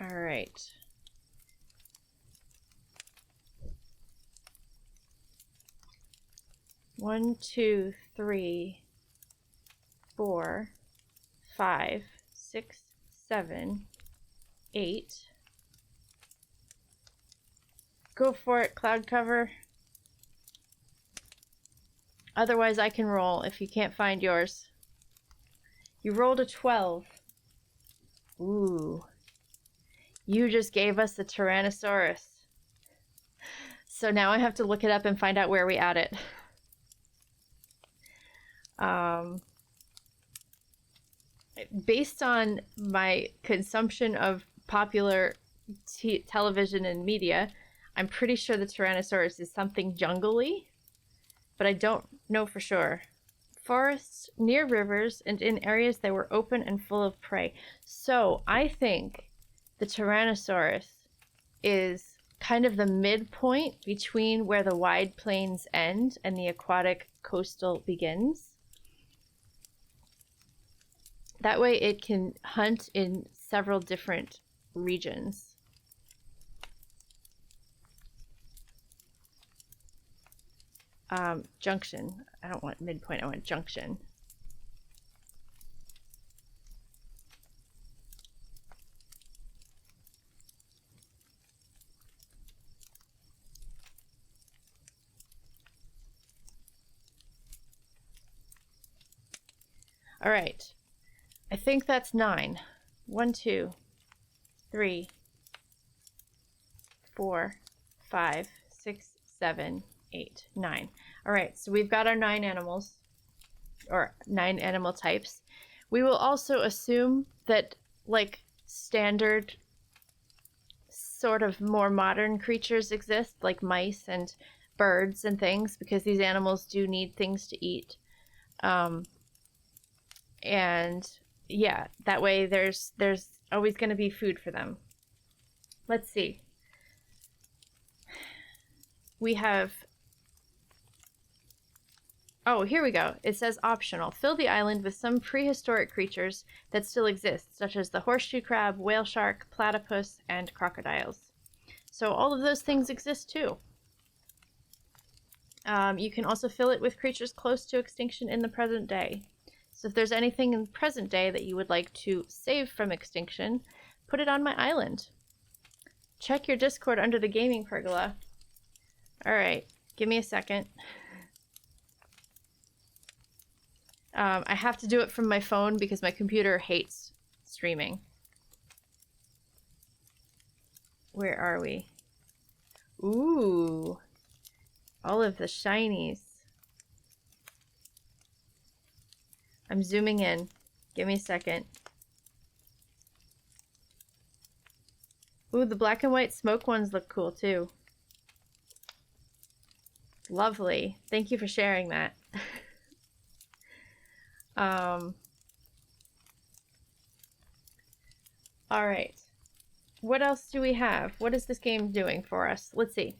All right. One, two, three, 4, 5, 6, 7, 8. Go for it, cloud cover. Otherwise, I can roll if you can't find yours. You rolled a 12. Ooh. You just gave us the Tyrannosaurus. So now I have to look it up and find out where we add it. Based on my consumption of popular television and media, I'm pretty sure the Tyrannosaurus is something jungly, but I don't know for sure. Forests near rivers and in areas that were open and full of prey. So I think the Tyrannosaurus is kind of the midpoint between where the wide plains end and the aquatic coastal begins. That way it can hunt in several different regions. Junction. I don't want midpoint, I want junction. All right. I think that's 9. 1, 2, 3, 4, 5, 6, 7, 8, 9. All right, so we've got our 9 animals, or 9 animal types. We will also assume that, like, standard sort of more modern creatures exist, like mice and birds and things, because these animals do need things to eat. And yeah, that way there's always going to be food for them. Let's see. We have, oh, here we go. It says optional. Fill the island with some prehistoric creatures that still exist, such as the horseshoe crab, whale shark, platypus, and crocodiles. So all of those things exist too. You can also fill it with creatures close to extinction in the present day. So if there's anything in the present day that you would like to save from extinction, put it on my island. Check your Discord under the gaming pergola. All right, give me a second. I have to do it from my phone because my computer hates streaming. Where are we? Ooh, all of the shinies. I'm zooming in. Give me a second. Ooh, the black and white smoke ones look cool too. Lovely. Thank you for sharing that. All right. What else do we have? What is this game doing for us? Let's see.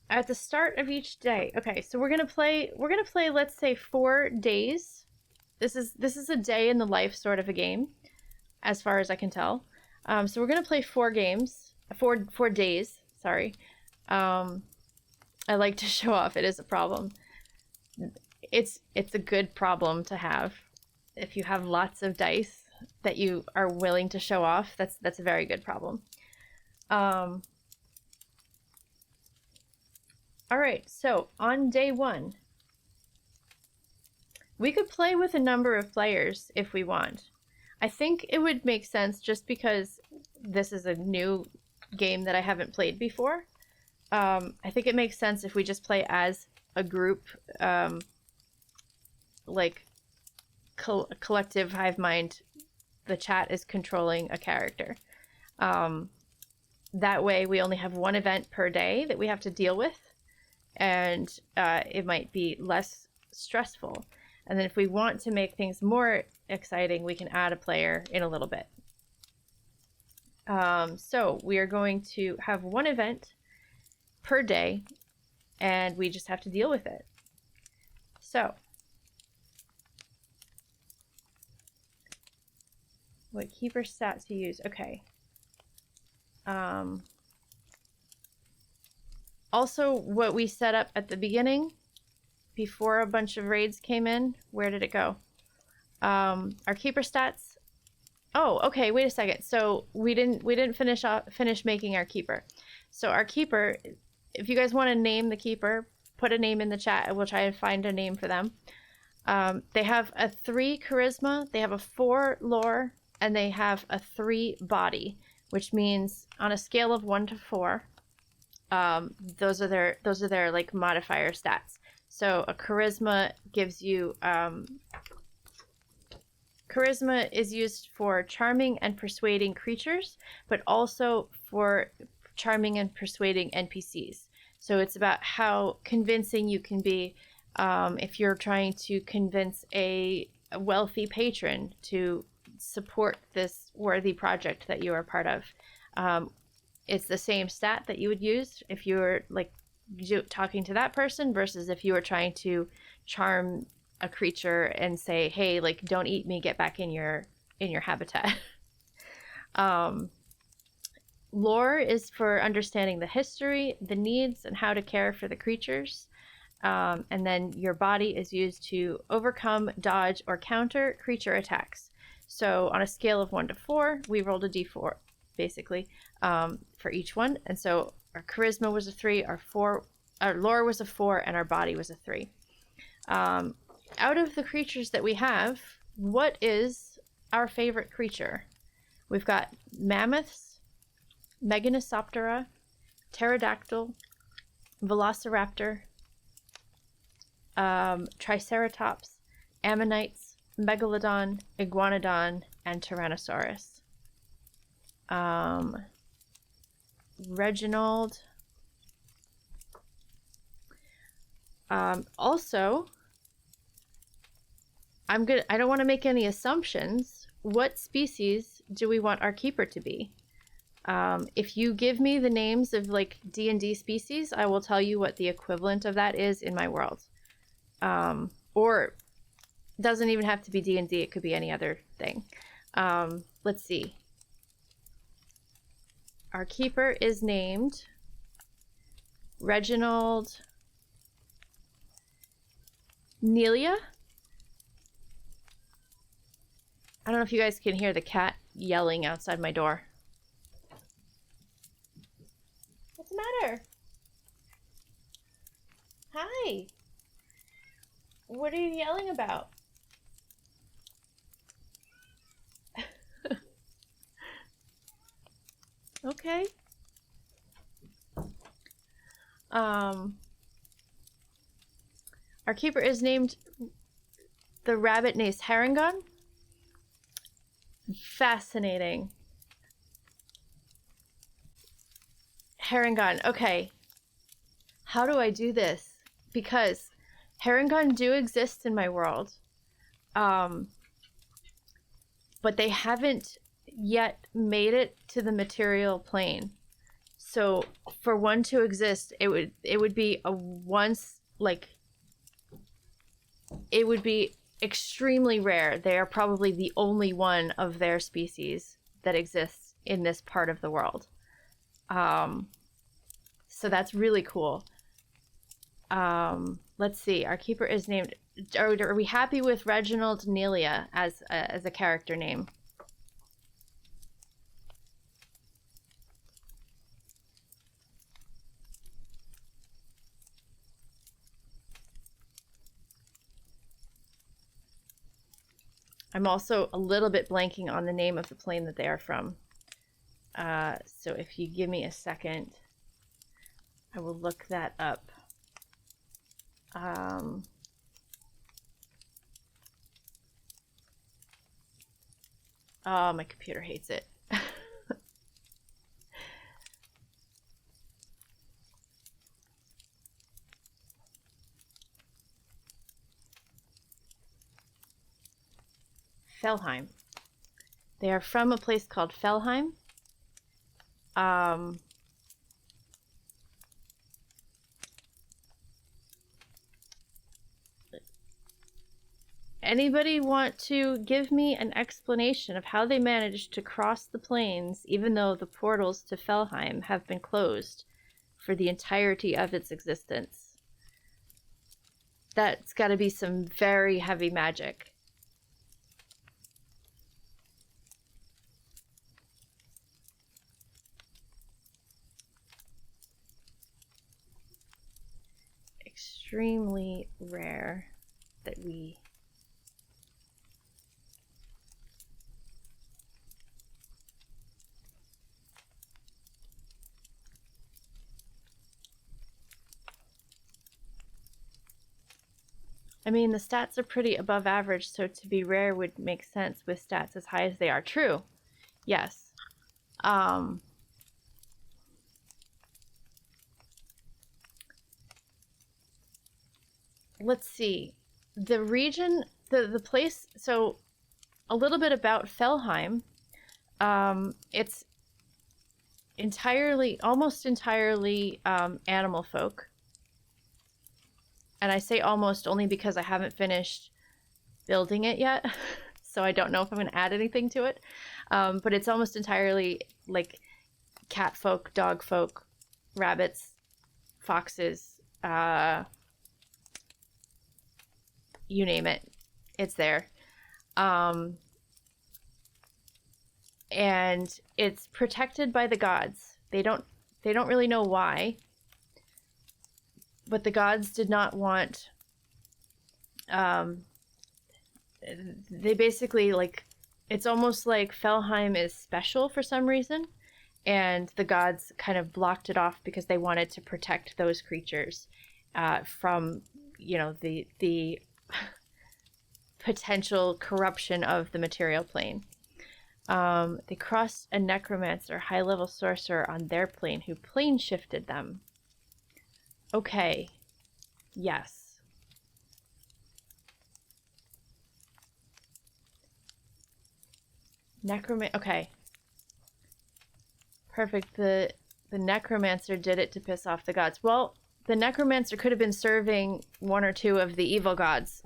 At the start of each day. Okay, so we're gonna play, let's say 4 days. This is a day in the life sort of a game, as far as I can tell. So we're gonna play 4 games, 4 days, sorry. I like to show off, it is a problem. It's a good problem to have. If you have lots of dice that you are willing to show off, that's a very good problem. All right, so on day 1, we could play with a number of players if we want. I think it would make sense just because this is a new game that I haven't played before. I think it makes sense if we just play as a group, like collective hive mind, the chat is controlling a character. That way we only have one event per day that we have to deal with, and it might be less stressful. And then if we want to make things more exciting, we can add a player in a little bit. So we are going to have one event per day, and we just have to deal with it. So what keeper stat to use? Okay. Also, what we set up at the beginning before a bunch of raids came in, where did it go? Our keeper stats. Oh, okay, wait a second. So we didn't finish making our keeper. So our keeper, if you guys want to name the keeper, put a name in the chat and we'll try to find a name for them. They have a 3 charisma, they have a 4 lore, and they have a 3 body, which means on a scale of 1 to 4, those are their like modifier stats. So a charisma gives you charisma is used for charming and persuading creatures, but also for charming and persuading NPCs. So it's about how convincing you can be if you're trying to convince a wealthy patron to support this worthy project that you are part of. It's the same stat that you would use if you were like talking to that person versus if you were trying to charm a creature and say, hey, like, don't eat me, get back in your habitat. Lore is for understanding the history, the needs, and how to care for the creatures. And then your body is used to overcome, dodge, or counter creature attacks. So on a scale of 1 to 4, we rolled a d4, basically, for each one. And so our charisma was a 3, our lore was a 4, and our body was a 3. Out of the creatures that we have, what is our favorite creature? We've got mammoths, Meganosoptera, pterodactyl, velociraptor, triceratops, ammonites, megalodon, iguanodon, and tyrannosaurus. Reginald. Also, I don't want to make any assumptions. What species do we want our keeper to be? If you give me the names of like D&D species, I will tell you what the equivalent of that is in my world. Or doesn't even have to be D&D, it could be any other thing. Let's see. Our keeper is named Reginald Nelia. I don't know if you guys can hear the cat yelling outside my door. What's the matter? Hi. What are you yelling about? Okay. Our keeper is named the rabbit named Harangon. Fascinating. Harangon. Okay. How do I do this? Because Harangon do exist in my world. But they haven't yet made it to the material plane. So for one to exist, it would be a once, like, it would be extremely rare. They are probably the only one of their species that exists in this part of the world. So that's really cool. Let's see. Our keeper is named. Are we happy with Reginald Nelia as a character name? I'm also a little bit blanking on the name of the plane that they are from. So if you give me a second, I will look that up. Oh, my computer hates it. Felheim. They are from a place called Felheim. Anybody want to give me an explanation of how they managed to cross the plains even though the portals to Felheim have been closed for the entirety of its existence? That's got to be some very heavy magic. Extremely rare that we... I mean, the stats are pretty above average, so to be rare would make sense with stats as high as they are. True. Yes. Let's see. The region, the place, so a little bit about Felheim. It's entirely, almost entirely animal folk. And I say almost only because I haven't finished building it yet. So I don't know if I'm going to add anything to it. But it's almost entirely like cat folk, dog folk, rabbits, foxes, you name it. It's there. And it's protected by the gods. They don't really know why. But the gods did not want, they basically, like, it's almost like Felheim is special for some reason, and the gods kind of blocked it off because they wanted to protect those creatures from, you know, the potential corruption of the material plane. They crossed a necromancer, high-level sorcerer on their plane who plane shifted them. Okay. Yes. Okay. Perfect. The necromancer did it to piss off the gods. Well, the necromancer could have been serving one or two of the evil gods,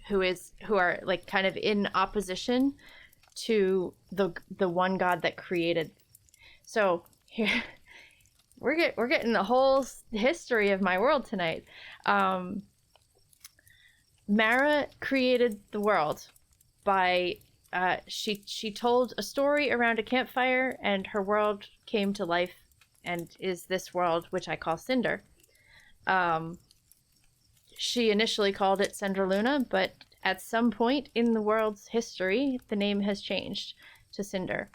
who are like kind of in opposition to the one god that created. So here we're getting the whole history of my world tonight. Mara created the world by she told a story around a campfire, and her world came to life and is this world, which I call Cinder. She initially called it Cinderluna, but at some point in the world's history, the name has changed to Cinder.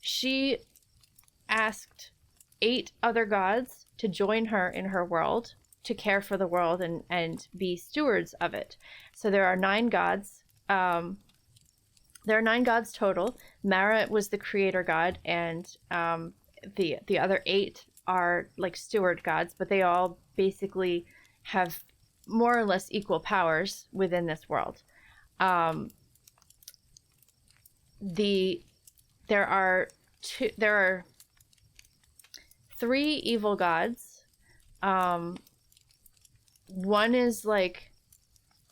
She asked 8 other gods to join her in her world to care for the world and be stewards of it. So there are 9 gods. There are 9 gods total. Mara was the creator god, and the other 8 are like steward gods, but they all basically have more or less equal powers within this world. There are 3 evil gods. One is like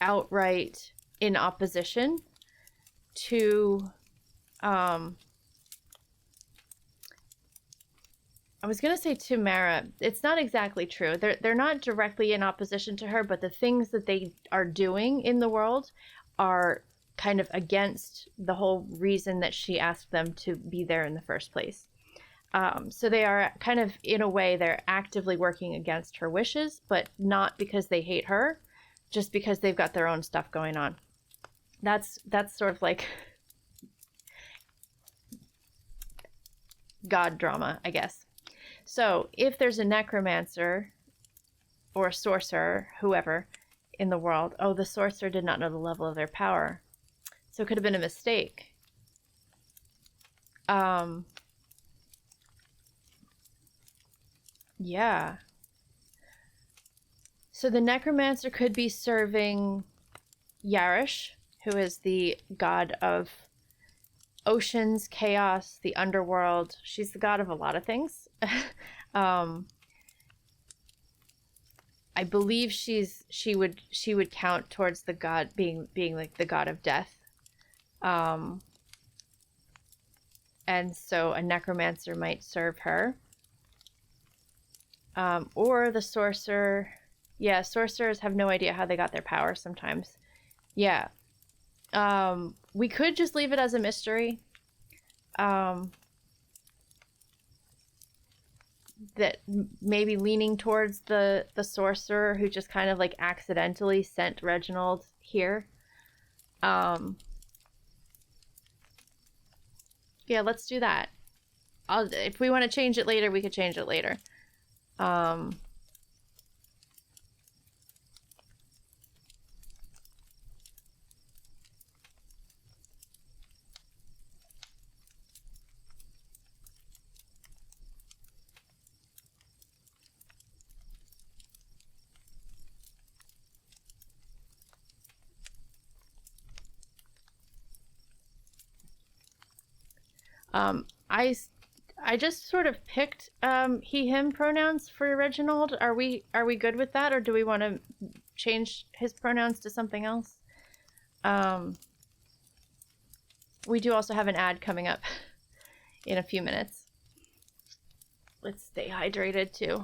outright in opposition to I was gonna say to Mara. It's not exactly true. They're not directly in opposition to her, but the things that they are doing in the world are kind of against the whole reason that she asked them to be there in the first place. So they are kind of, in a way, they're actively working against her wishes, but not because they hate her, just because they've got their own stuff going on. That's sort of like god drama, I guess. So if there's a necromancer or a sorcerer, whoever, in the world, oh, the sorcerer did not know the level of their power. So it could have been a mistake. Yeah. So the necromancer could be serving Yarish, who is the god of oceans, chaos, the underworld. She's the god of a lot of things. I believe she would count towards the god being like the god of death. And so a necromancer might serve her. Or the sorcerer. Yeah, sorcerers have no idea how they got their power sometimes. Yeah. We could just leave it as a mystery. That maybe leaning towards the sorcerer who just kind of like accidentally sent Reginald here. Yeah, let's do that. If we want to change it later, we could change it later. I just sort of picked he him pronouns for Reginald. Are we good with that, or do we want to change his pronouns to something else? We do also have an ad coming up in a few minutes. Let's stay hydrated too.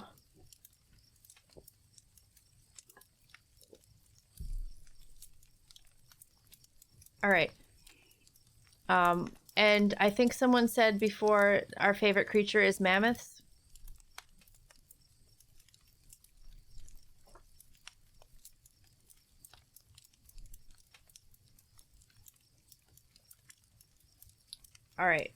All right. And I think someone said before our favorite creature is mammoths. All right.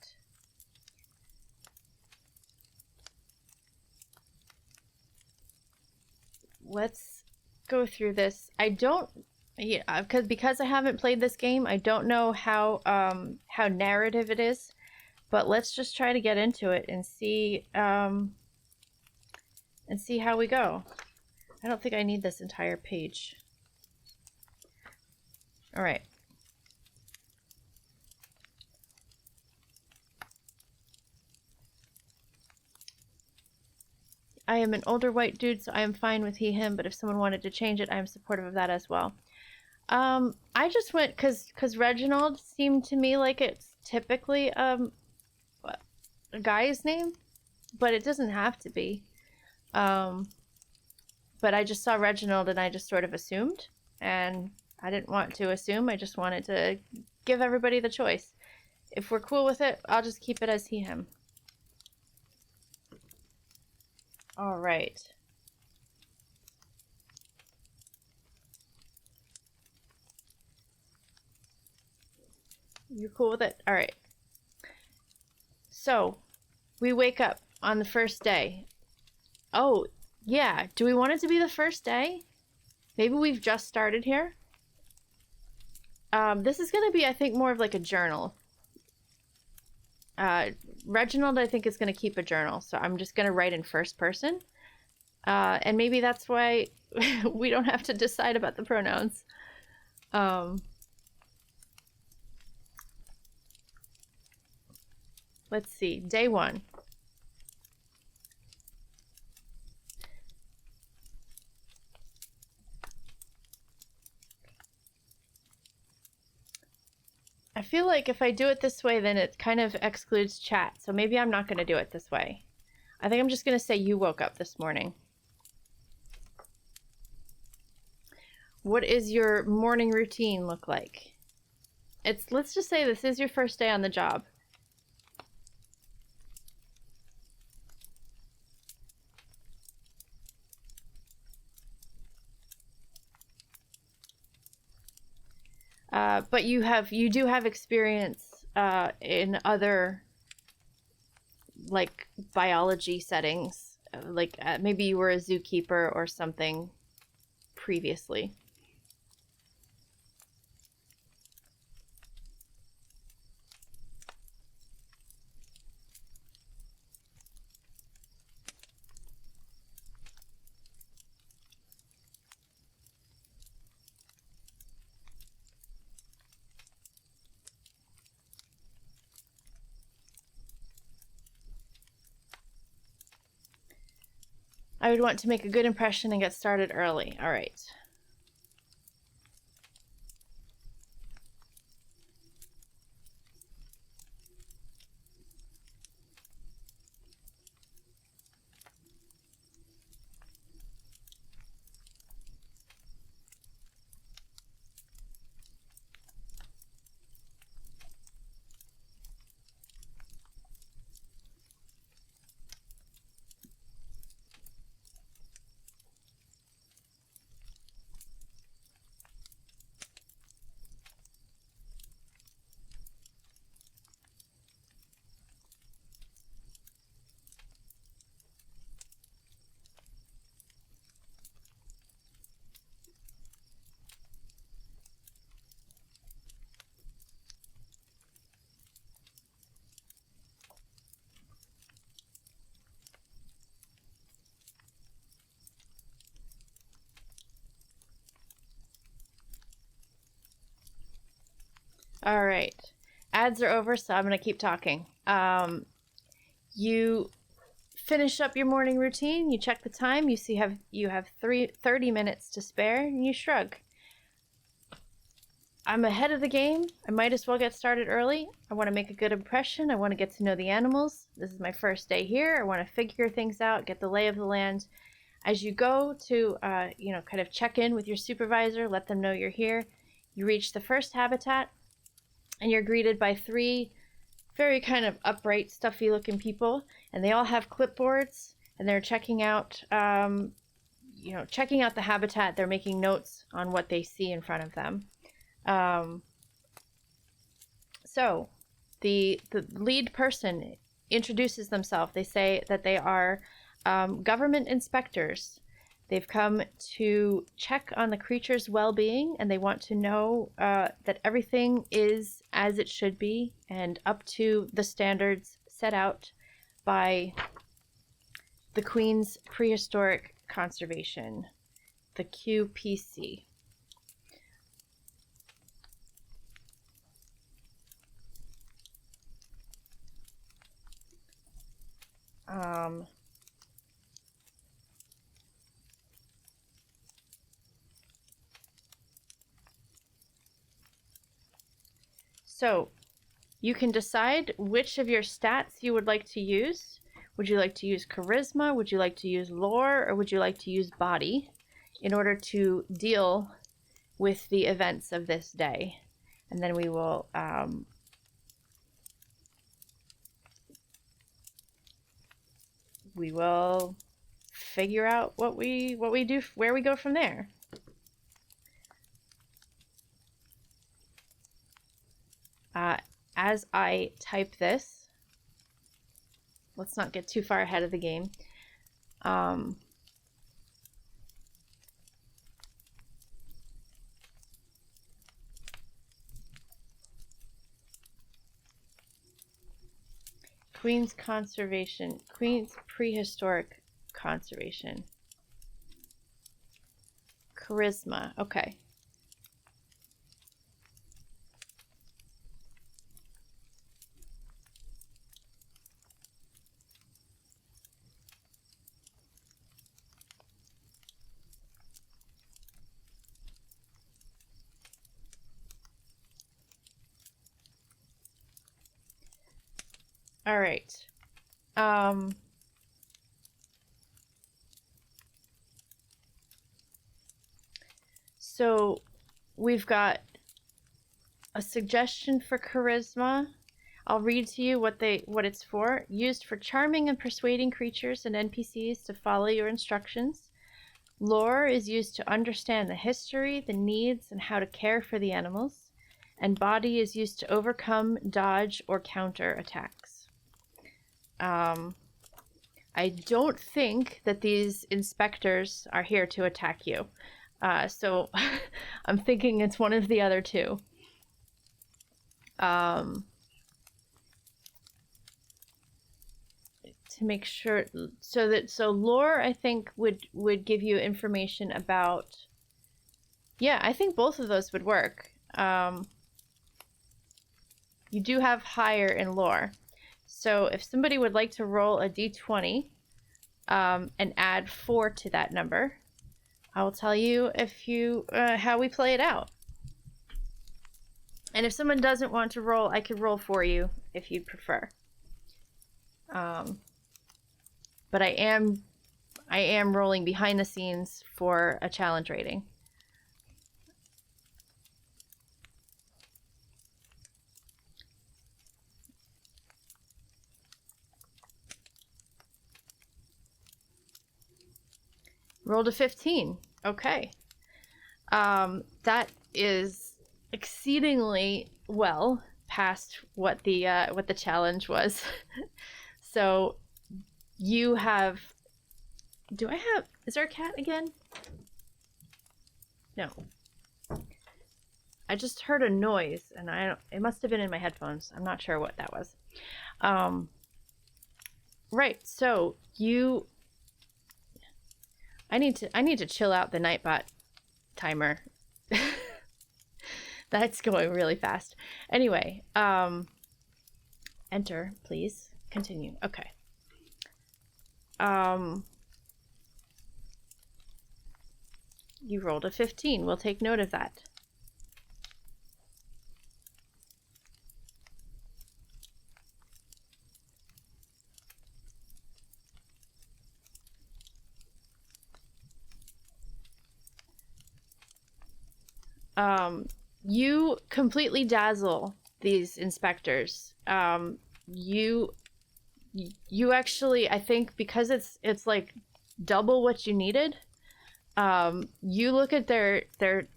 Let's go through this. I don't, yeah, because I haven't played this game, I don't know how narrative it is, but let's just try to get into it and see how we go. I don't think I need this entire page. All right. I am an older white dude, so I am fine with he, him, but if someone wanted to change it, I am supportive of that as well. I just went because Reginald seemed to me like it's typically a guy's name, but it doesn't have to be. But I just saw Reginald and I just sort of assumed, and I didn't want to assume. I just wanted to give everybody the choice. If we're cool with it, I'll just keep it as he, him. All right. You're cool with it? All right. So, we wake up on the first day. Oh, yeah. Do we want it to be the first day? Maybe we've just started here. This is going to be, I think, more of like a journal. Reginald, I think, is going to keep a journal, so I'm just going to write in first person. And maybe that's why we don't have to decide about the pronouns. Let's see. Day 1. I feel like if I do it this way, then it kind of excludes chat. So maybe I'm not going to do it this way. I think I'm just going to say you woke up this morning. What is your morning routine look like? Let's just say this is your first day on the job. But you do have experience in other like biology settings, like maybe you were a zookeeper or something previously. I would want to make a good impression and get started early. All right. All right. Ads are over, so I'm going to keep talking. You finish up your morning routine, you check the time, you see you have 30 minutes to spare, and you shrug. I'm ahead of the game. I might as well get started early. I want to make a good impression. I want to get to know the animals. This is my first day here. I want to figure things out, get the lay of the land. As you go to, kind of check in with your supervisor, let them know you're here. You reach the first habitat, and you're greeted by 3 very kind of upright, stuffy looking people, and they all have clipboards, and they're checking out the habitat. They're making notes on what they see in front of them. So the lead person introduces themselves. They say that they are government inspectors. They've come to check on the creature's well-being, and they want to know that everything is as it should be and up to the standards set out by the Queen's Prehistoric Conservation, the QPC. So you can decide which of your stats you would like to use. Would you like to use charisma? Would you like to use lore? Or would you like to use body in order to deal with the events of this day? And then we will figure out what we do, where we go from there. As I type this, let's not get too far ahead of the game. Queen's Prehistoric Conservation. Charisma, okay. All right. So we've got a suggestion for charisma. I'll read to you what it's for. Used for charming and persuading creatures and NPCs to follow your instructions. Lore is used to understand the history, the needs, and how to care for the animals. And body is used to overcome, dodge, or counter attacks. I don't think that these inspectors are here to attack you. So I'm thinking it's one of the other two. To make sure, so lore, I think would give you information about. Yeah, I think both of those would work. You do have higher in lore. So if somebody would like to roll a d20, and add 4 to that number. I will tell you if you how we play it out. And if someone doesn't want to roll, I could roll for you if you'd prefer. But I am rolling behind the scenes for a challenge rating. Rolled a 15. Okay. That is exceedingly well past what the challenge was. So you have, is there a cat again? No. I just heard a noise and it must have been in my headphones. I'm not sure what that was. Right. So I need to chill out the Nightbot timer. That's going really fast. Anyway, enter, please. Continue. Okay. You rolled a 15. We'll take note of that. You completely dazzle these inspectors. You actually, I think because it's like double what you needed, you look at their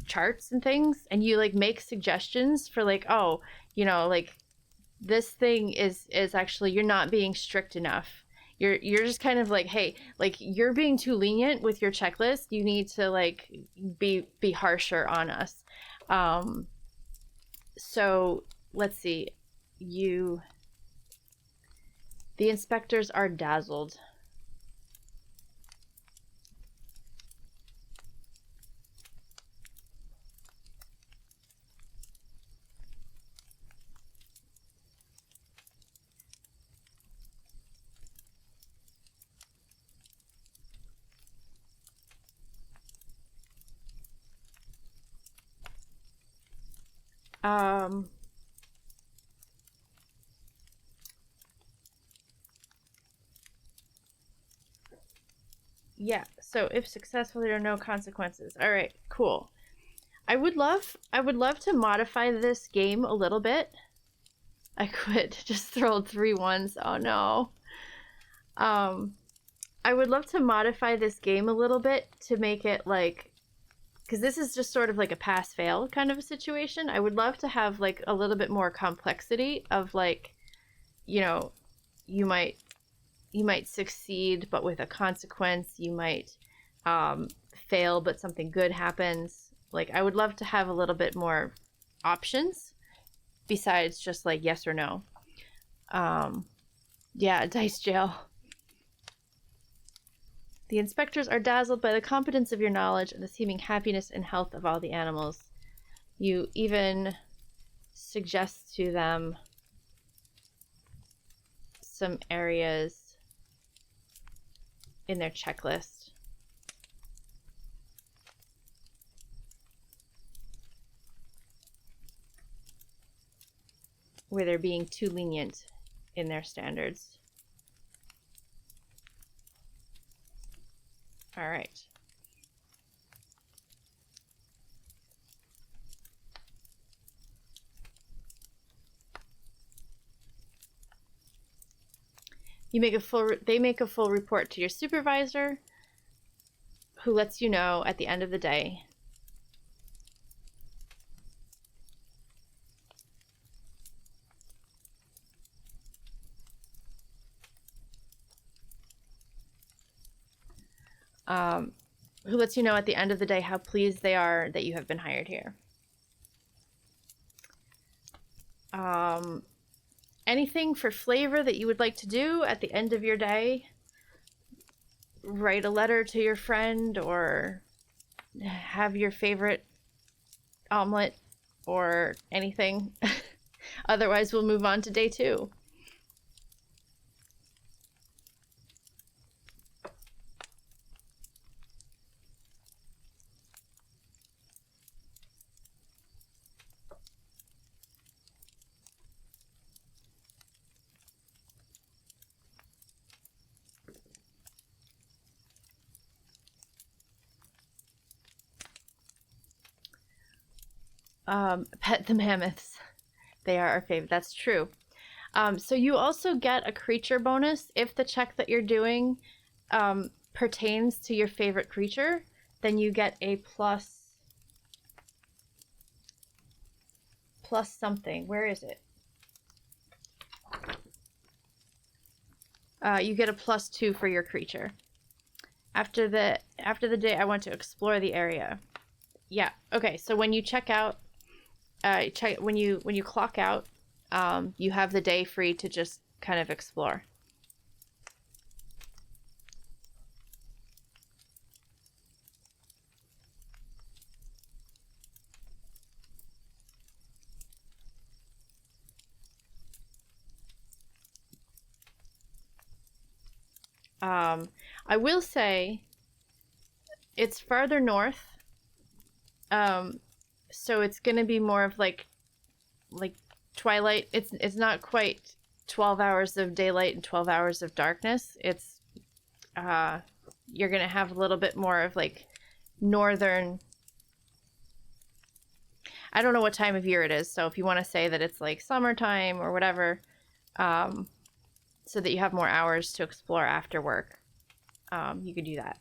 charts and things and you like make suggestions for like, oh, you know, like this thing is actually, you're not being strict enough. You're just kind of like, hey, like you're being too lenient with your checklist. You need to like be harsher on us. So let's see. The inspectors are dazzled. Yeah, so if successful, there are no consequences. All right, cool. I would love to modify this game a little bit. I could just throw 3 ones. Oh no. I would love to modify this game a little bit to make it like, because this is just sort of like a pass-fail kind of a situation. I would love to have like a little bit more complexity of like, you know, you might succeed but with a consequence. You might fail but something good happens. Like I would love to have a little bit more options besides just like yes or no. Yeah, dice jail. The inspectors are dazzled by the competence of your knowledge and the seeming happiness and health of all the animals. You even suggest to them some areas in their checklist where they're being too lenient in their standards. All right. They make a full report to your supervisor, who lets you know at the end of the day. Who lets you know at the end of the day how pleased they are that you have been hired here. Anything for flavor that you would like to do at the end of your day? Write a letter to your friend or have your favorite omelet or anything. Otherwise, we'll move on to day 2. Pet the mammoths. They are our favorite. That's true. So you also get a creature bonus if the check that you're doing pertains to your favorite creature. Then you get a plus something. Where is it? You get a +2 for your creature. After the day, I want to explore the area. Yeah. Okay. So when you check out, when you clock out, you have the day free to just kind of explore. I will say it's farther north, so it's gonna be more of like twilight. It's not quite 12 hours of daylight and 12 hours of darkness. It's you're gonna have a little bit more of like northern. I don't know what time of year it is, so if you want to say that it's like summertime or whatever, so that you have more hours to explore after work, you could do that.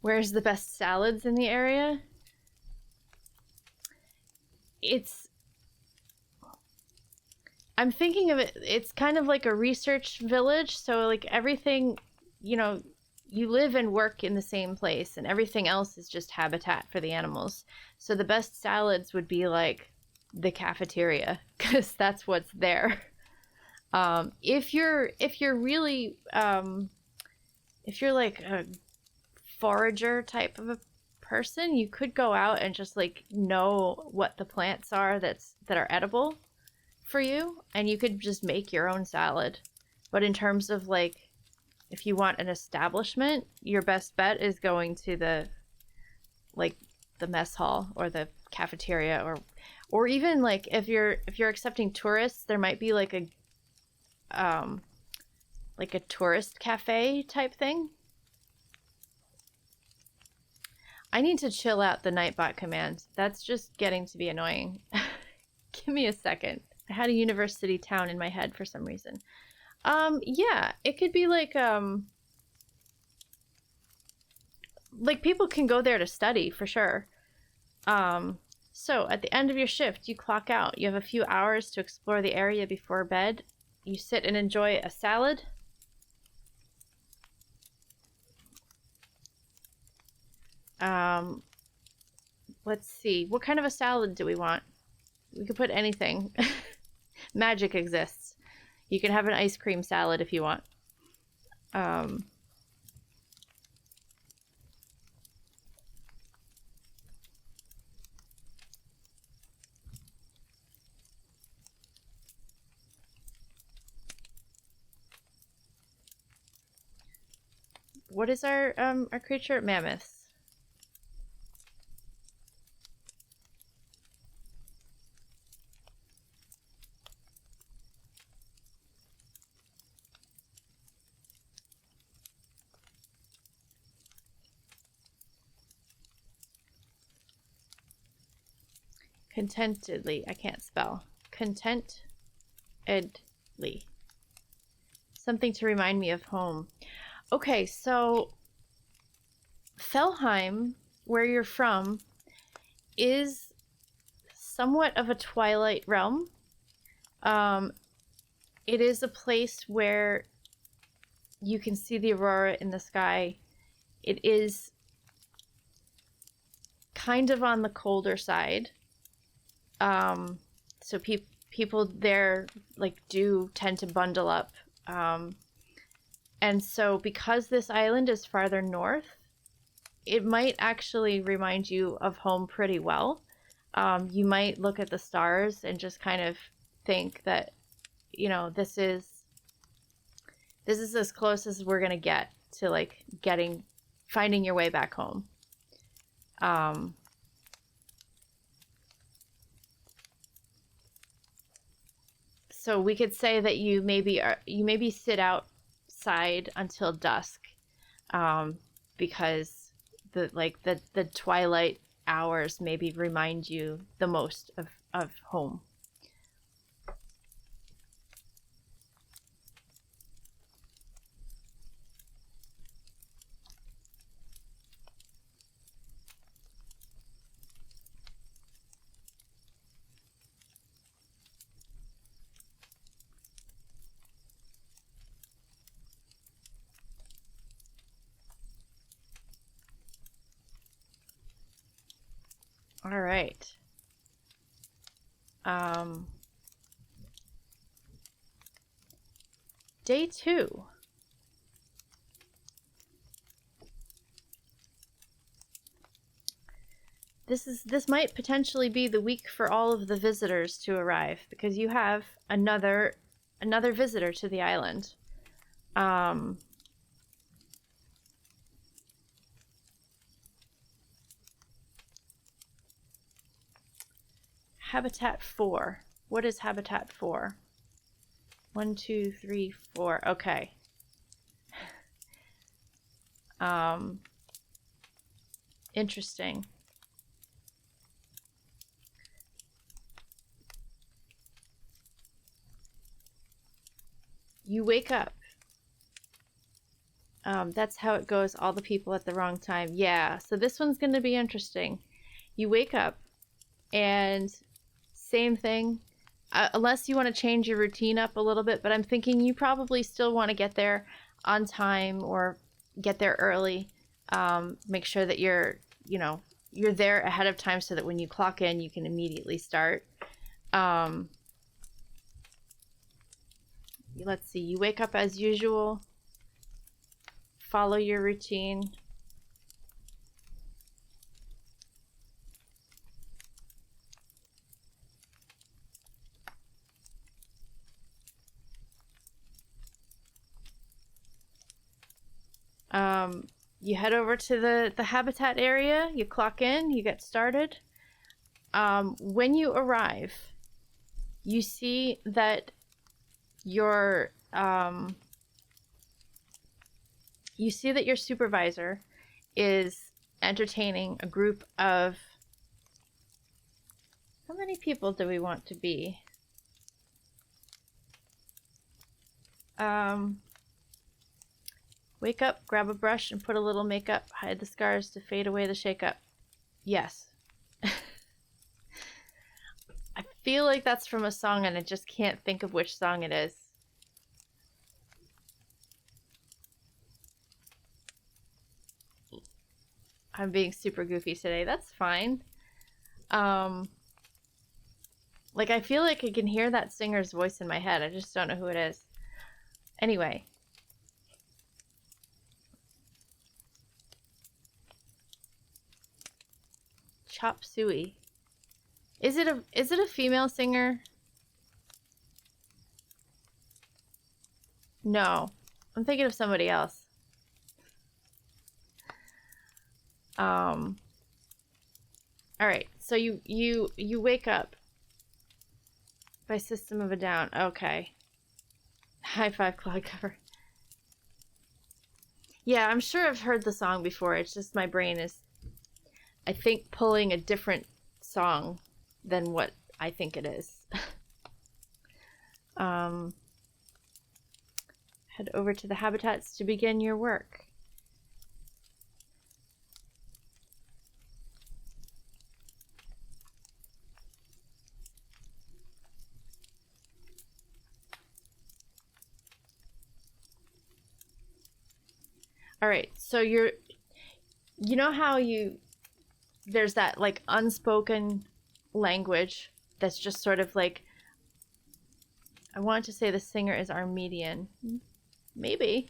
Where's the best salads in the area? I'm thinking of it's kind of like a research village, so like everything, you live and work in the same place, and everything else is just habitat for the animals. So the best salads would be like the cafeteria, because that's what's there. If you're really if you're like a forager type of a person, you could go out and just like know what the plants are that are edible for you, and you could just make your own salad. But in terms of like, if you want an establishment, your best bet is going to the mess hall or the cafeteria, or even like if you're accepting tourists, there might be like a tourist cafe type thing. I need to chill out the Nightbot command. That's just getting to be annoying. Give me a second. I had a university town in my head for some reason. Yeah, it could be like people can go there to study for sure. So at the end of your shift, you clock out. You have a few hours to explore the area before bed. You sit and enjoy a salad. Let's see. What kind of a salad do we want? We could put anything. Magic exists. You can have an ice cream salad if you want. What is our creature? Mammoths. Contentedly. I can't spell. Contentedly. Something to remind me of home. Okay, so Felheim, where you're from, is somewhat of a twilight realm. It is a place where you can see the aurora in the sky. It is kind of on the colder side. So people there like do tend to bundle up. And so because this island is farther north, it might actually remind you of home pretty well. You might look at the stars and just kind of think that, this is as close as we're gonna get to like finding your way back home. So we could say that you maybe sit outside until dusk, because the twilight hours maybe remind you the most of home. All right. Day 2. This might potentially be the week for all of the visitors to arrive, because you have another visitor to the island. Habitat 4. What is Habitat 4? 1, 2, 3, 4. Okay. Interesting. You wake up. That's how it goes. All the people at the wrong time. Yeah, so this one's going to be interesting. You wake up, and same thing. Unless you want to change your routine up a little bit, but I'm thinking you probably still want to get there on time or get there early. Make sure that you're there ahead of time so that when you clock in, you can immediately start. Let's see. You wake up as usual. Follow your routine. You head over to the habitat area, you clock in, you get started. When you arrive, you see that your supervisor is entertaining a group of, how many people do we want to be? Wake up, grab a brush, and put a little makeup. Hide the scars to fade away the shake-up. Yes. I feel like that's from a song, and I just can't think of which song it is. I'm being super goofy today. That's fine. Like, I feel like I can hear that singer's voice in my head. I just don't know who it is. Anyway. Chop Suey. Is it a female singer? No. I'm thinking of somebody else. All right. So you wake up by System of a Down. Okay. High Five Cloud Cover. Yeah, I'm sure I've heard the song before. It's just my brain is, I think, pulling a different song than what I think it is. Head over to the habitats to begin your work. All right, so you know how there's that like unspoken language that's just sort of like, I want to say the singer is Armenian. Maybe.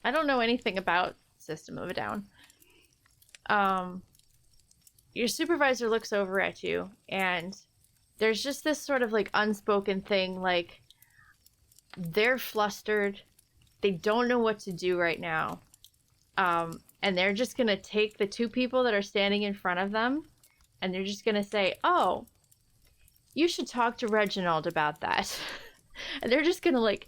I don't know anything about System of a Down. Your supervisor looks over at you, and there's just this sort of like unspoken thing, like they're flustered. They don't know what to do right now. And they're just going to take the two people that are standing in front of them, and they're just going to say, oh, you should talk to Reginald about that. And they're just gonna like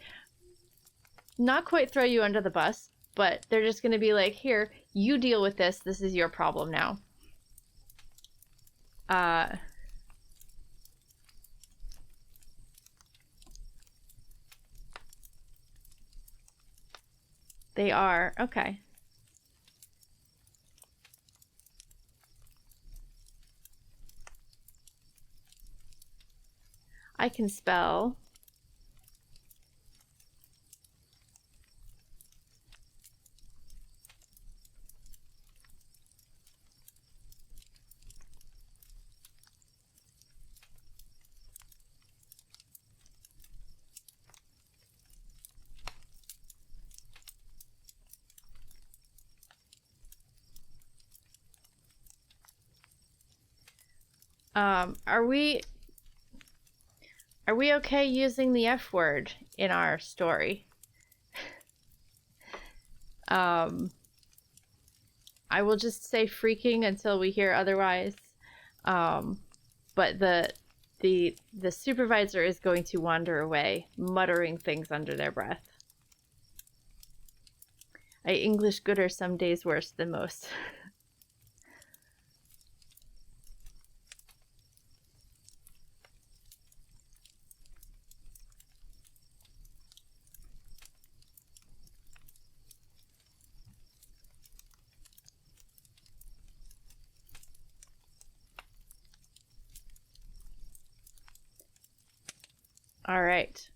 not quite throw you under the bus, but they're just gonna be like, here, you deal with this. This is your problem now. They are. Okay. I can spell. Are we okay using the F word in our story? I will just say freaking until we hear otherwise. But the supervisor is going to wander away, muttering things under their breath. I English gooder some days worse than most. All right.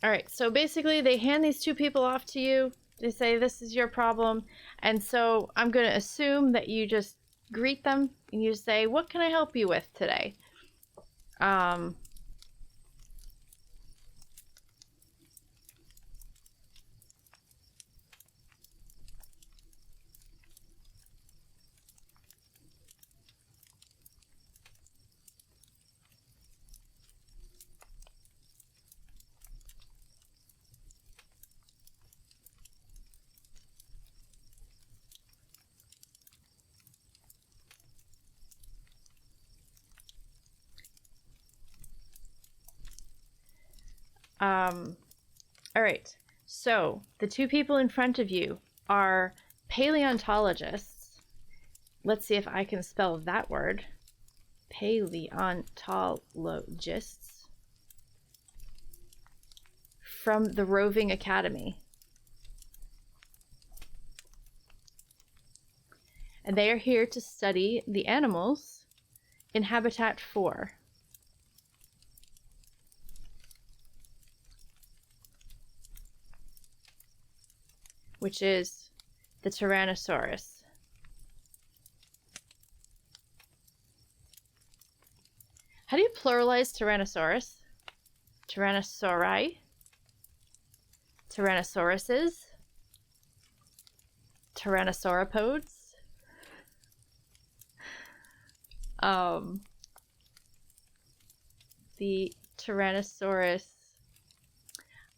All right, so basically they hand these two people off to you. They say, this is your problem. And so I'm going to assume that you just greet them and you say, what can I help you with today? All right, so the two people in front of you are paleontologists. Let's see if I can spell that word. Paleontologists from the Roving Academy. And they are here to study the animals in Habitat 4. Which is the Tyrannosaurus. How do you pluralize Tyrannosaurus? Tyrannosauri? Tyrannosauruses? Tyrannosauropods? The Tyrannosaurus.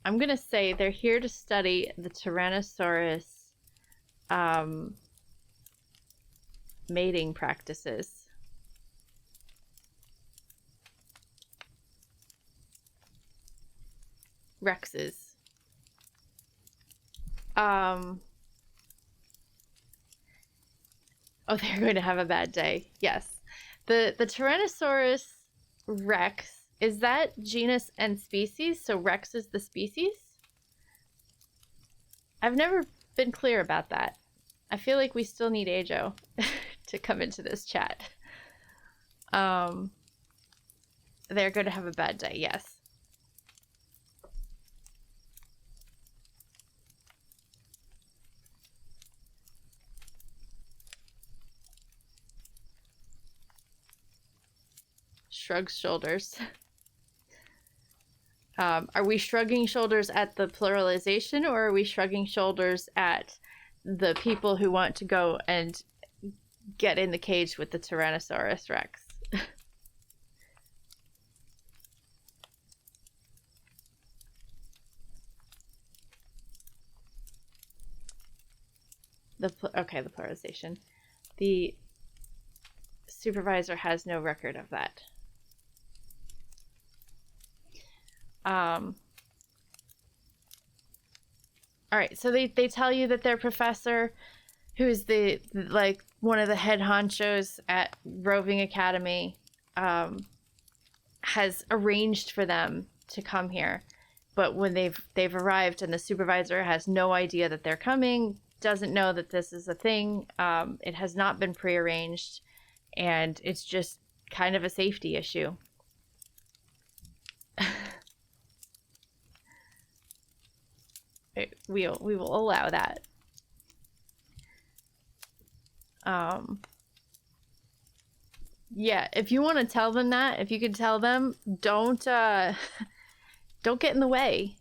I'm gonna say they're here to study the Tyrannosaurus mating practices. Rexes. Oh, they're going to have a bad day. Yes. The Tyrannosaurus Rex, is that genus and species? So Rex is the species? I've never been clear about that. I feel like we still need Ajo to come into this chat. They're going to have a bad day, yes. Shrugs shoulders. Are we shrugging shoulders at the pluralization, or are we shrugging shoulders at the people who want to go and get in the cage with the Tyrannosaurus Rex? Okay, the pluralization. The supervisor has no record of that. All right, so they tell you that their professor, who's the like one of the head honchos at Roving Academy, has arranged for them to come here. But when they've arrived and the supervisor has no idea that they're coming, doesn't know that this is a thing, it has not been prearranged, and it's just kind of a safety issue. We will allow that. Yeah, if you want to tell them that, if you can tell them, don't get in the way.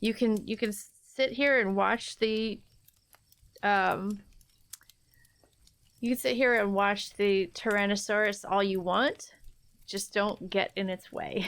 You can sit here and watch the you can sit here and watch the Tyrannosaurus all you want, just don't get in its way.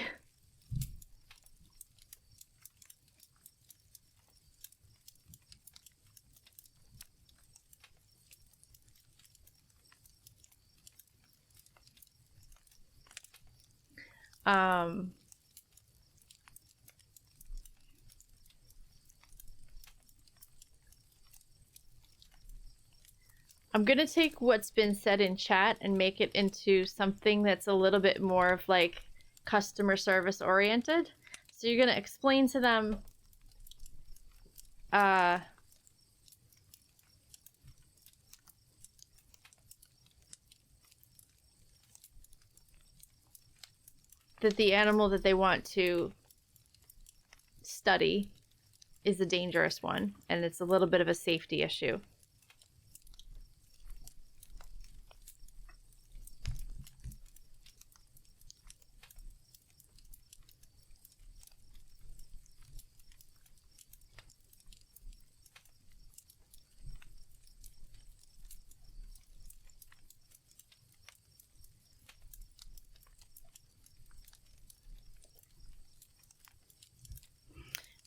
I'm gonna take what's been said in chat and make it into something that's a little bit more of like customer service oriented. So you're gonna explain to them that the animal that they want to study is a dangerous one, and it's a little bit of a safety issue.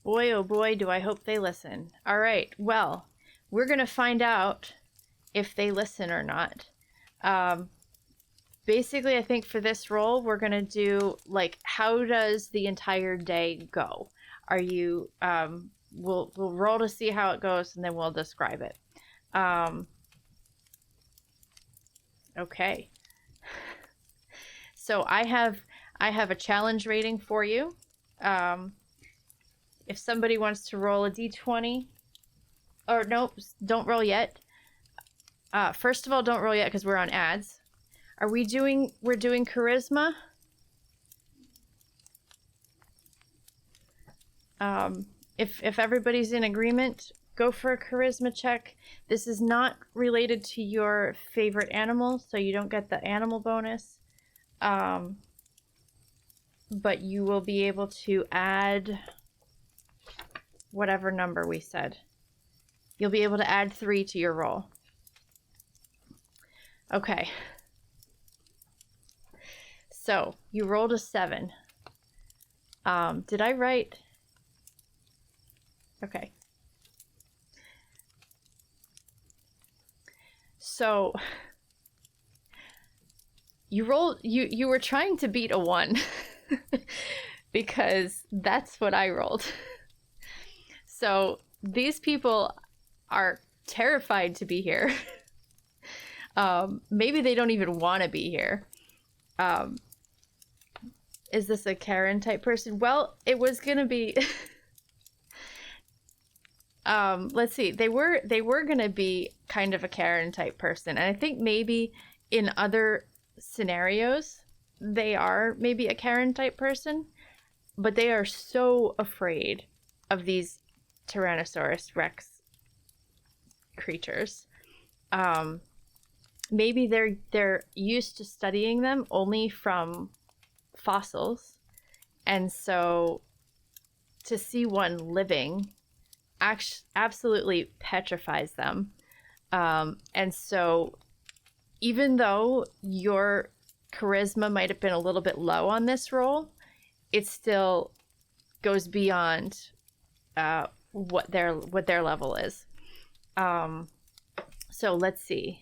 Boy, oh boy, do I hope they listen. All right, well, we're going to find out if they listen or not. Basically, I think for this role, we're going to do, like, how does the entire day go? Are you, we'll roll to see how it goes, and then we'll describe it. Okay. So I have a challenge rating for you. If somebody wants to roll a d20, or nope, don't roll yet. First of all, don't roll yet because we're on ads. We're doing charisma. If everybody's in agreement, go for a charisma check. This is not related to your favorite animal, so you don't get the animal bonus. But you will be able to add whatever number we said. You'll be able to add 3 to your roll. Okay. So, you rolled a 7. Did I write? Okay. So, you were trying to beat a 1 because that's what I rolled. So these people are terrified to be here. Maybe they don't even want to be here. Is this a Karen type person? Well, it was gonna be. Let's see. They were gonna be kind of a Karen type person, and I think maybe in other scenarios they are maybe a Karen type person, but they are so afraid of these Tyrannosaurus Rex creatures. Maybe they're used to studying them only from fossils, and so to see one living absolutely petrifies them. And so even though your charisma might have been a little bit low on this roll, it still goes beyond what their level is. So let's see.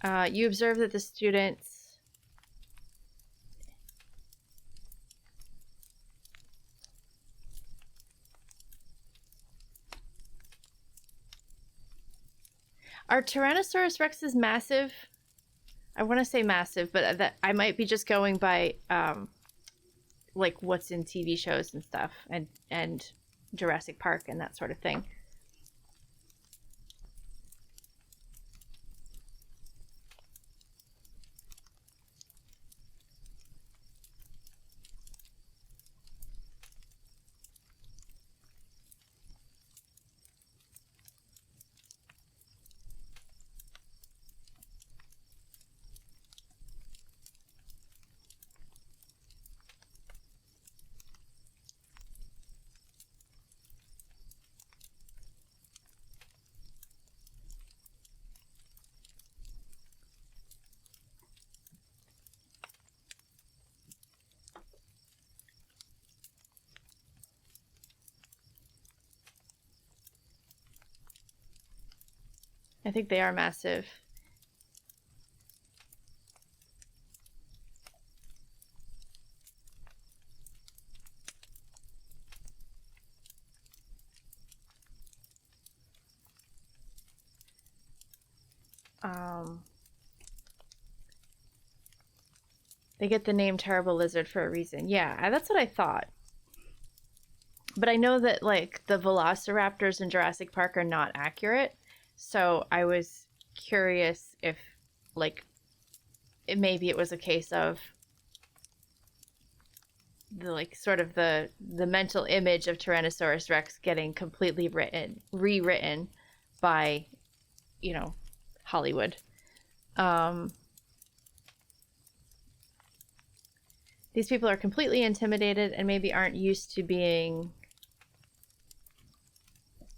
You observe that the students are Tyrannosaurus Rexes massive? I want to say massive, but that I might be just going by like what's in TV shows and stuff, and Jurassic Park and that sort of thing. I think they are massive. They get the name Terrible Lizard for a reason. Yeah, that's what I thought. But I know that like the velociraptors in Jurassic Park are not accurate. So I was curious if like maybe it was a case of the like sort of the mental image of Tyrannosaurus Rex getting completely rewritten by, you know, Hollywood. These people are completely intimidated and maybe aren't used to being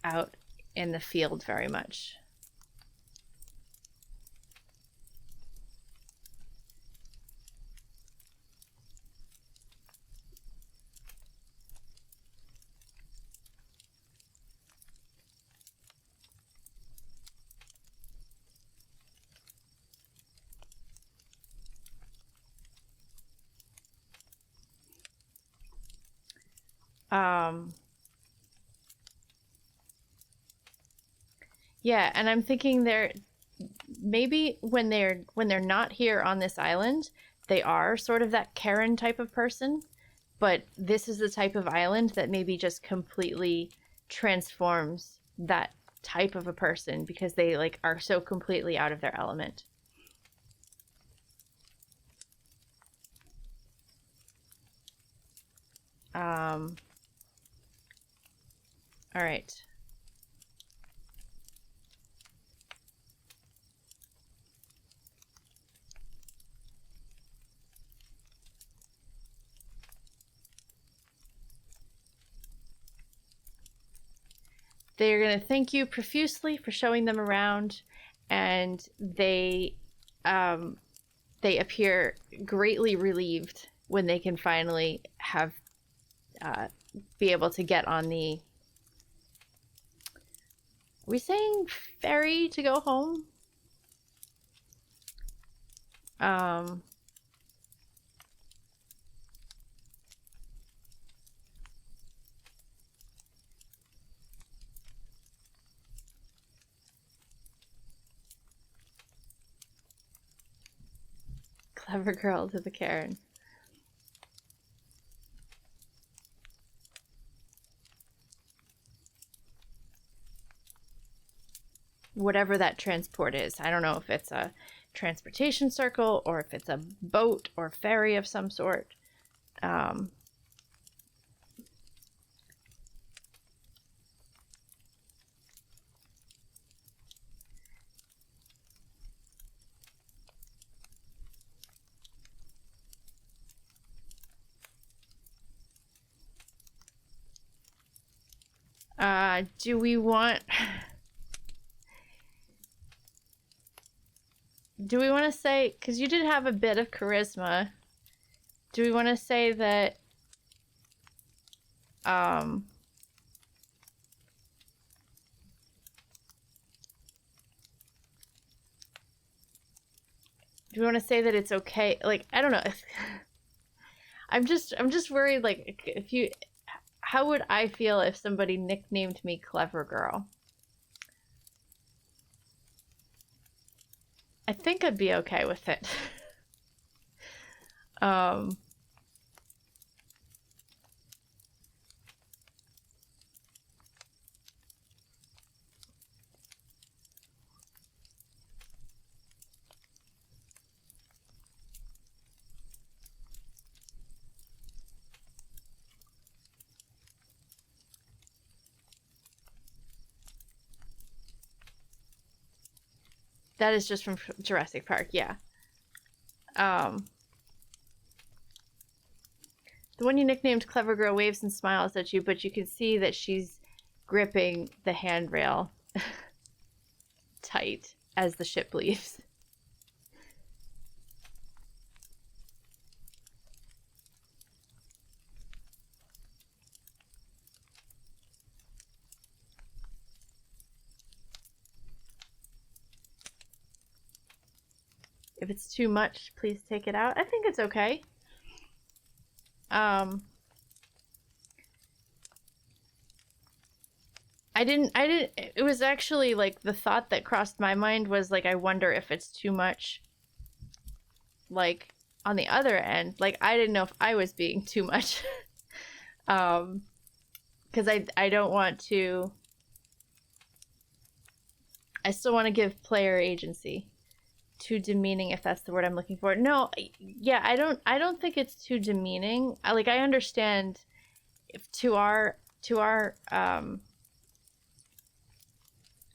out in the field very much. Yeah, and I'm thinking they're maybe when they're not here on this island, they are sort of that Karen type of person, but this is the type of island that maybe just completely transforms that type of a person because they like are so completely out of their element. All right. They're going to thank you profusely for showing them around, and they appear greatly relieved when they can finally have be able to get on the. Are we saying ferry to go home? Clever girl to the Karen. Whatever that transport is. I don't know if it's a transportation circle or if it's a boat or ferry of some sort. Do we want to say, because you did have a bit of charisma, do we want to say that do we want to say that it's okay? Like, I don't know. I'm just worried, like, if you, how would I feel if somebody nicknamed me Clever Girl? I think I'd be okay with it. That is just from Jurassic Park, yeah. The one you nicknamed Clever Girl waves and smiles at you, but you can see that she's gripping the handrail tight as the ship leaves. If it's too much, please take it out. I think it's okay. It was actually like the thought that crossed my mind was like, I wonder if it's too much. Like on the other end, like I didn't know if I was being too much. Because I don't want to, I still want to give player agency. Too demeaning, if that's the word I'm looking for. No, yeah, I don't think it's too demeaning. I understand if to our